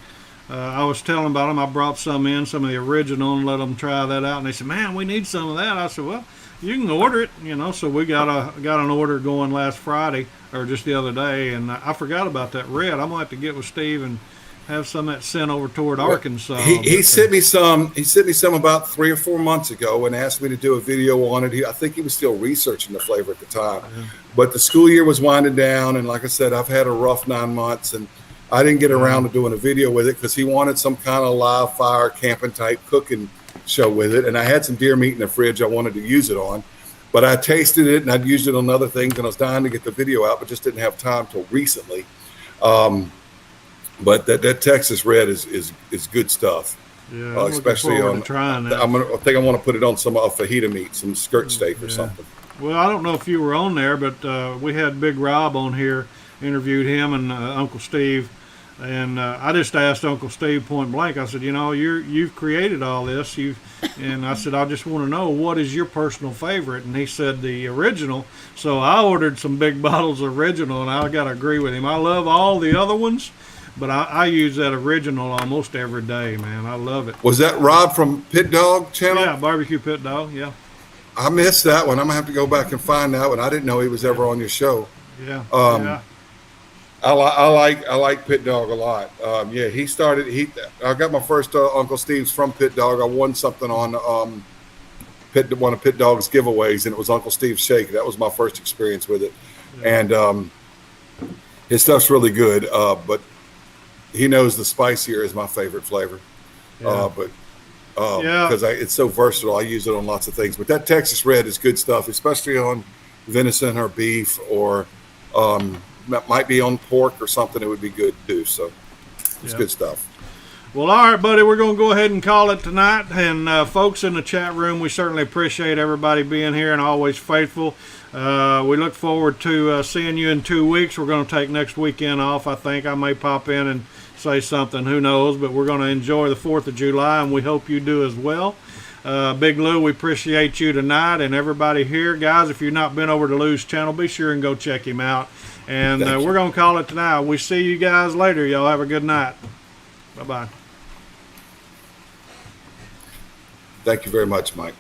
I was telling about them. I brought some in, some of the original, and let them try that out. And they said, "Man, we need some of that." I said, "Well, you can order it, So we got an order going last Friday or just the other day, and I forgot about that red. I'm gonna have to get with Steve and have some of that sent over toward Arkansas. He sent me some. He sent me some about 3 or 4 months ago and asked me to do a video on it. I think he was still researching the flavor at the time, but the school year was winding down, and like I said, I've had a rough 9 months, and I didn't get around to doing a video with it because he wanted some kind of live fire camping type cooking show with it, and I had some deer meat in the fridge I wanted to use it on, but I tasted it and I'd used it on other things, and I was dying to get the video out, but just didn't have time till recently. But that Texas Red is good stuff. Yeah, especially on trying that. I think I want to put it on some fajita meat, some skirt steak or something. Well, I don't know if you were on there, but we had Big Rob on here, interviewed him and Uncle Steve, and I just asked Uncle Steve point blank. I said, you've created all this, and I said, I just want to know what is your personal favorite, and he said the original. So I ordered some big bottles of original, and I got to agree with him. I love all the other ones, but I use that original almost every day, man. I love it. Was that Rob from Pit Dog channel? Yeah, Barbecue Pit Dog. Yeah. I missed that one. I'm gonna have to go back and find that one. I didn't know he was ever on your show. Yeah. I like Pit Dog a lot. He started. I got my first Uncle Steve's from Pit Dog. I won something on one of Pit Dog's giveaways, and it was Uncle Steve's shake. That was my first experience with it, and his stuff's really good. But he knows the spicier is my favorite flavor. Because it's so versatile, I use it on lots of things. But that Texas Red is good stuff, especially on venison or beef, or might be on pork or something. It would be good too. So it's good stuff. Well, all right, buddy, we're going to go ahead and call it tonight. And folks in the chat room, we certainly appreciate everybody being here and always faithful. We look forward to seeing you in 2 weeks. We're going to take next weekend off. I think I may pop in and say something, who knows, but we're going to enjoy the 4th of July, and we hope you do as well. Big Lou, we appreciate you tonight, and everybody here. Guys, if you've not been over to Lou's channel, be sure and go check him out. And we're going to call it tonight. We see you guys later. Y'all have a good night. Bye-bye. Thank you very much, Mike.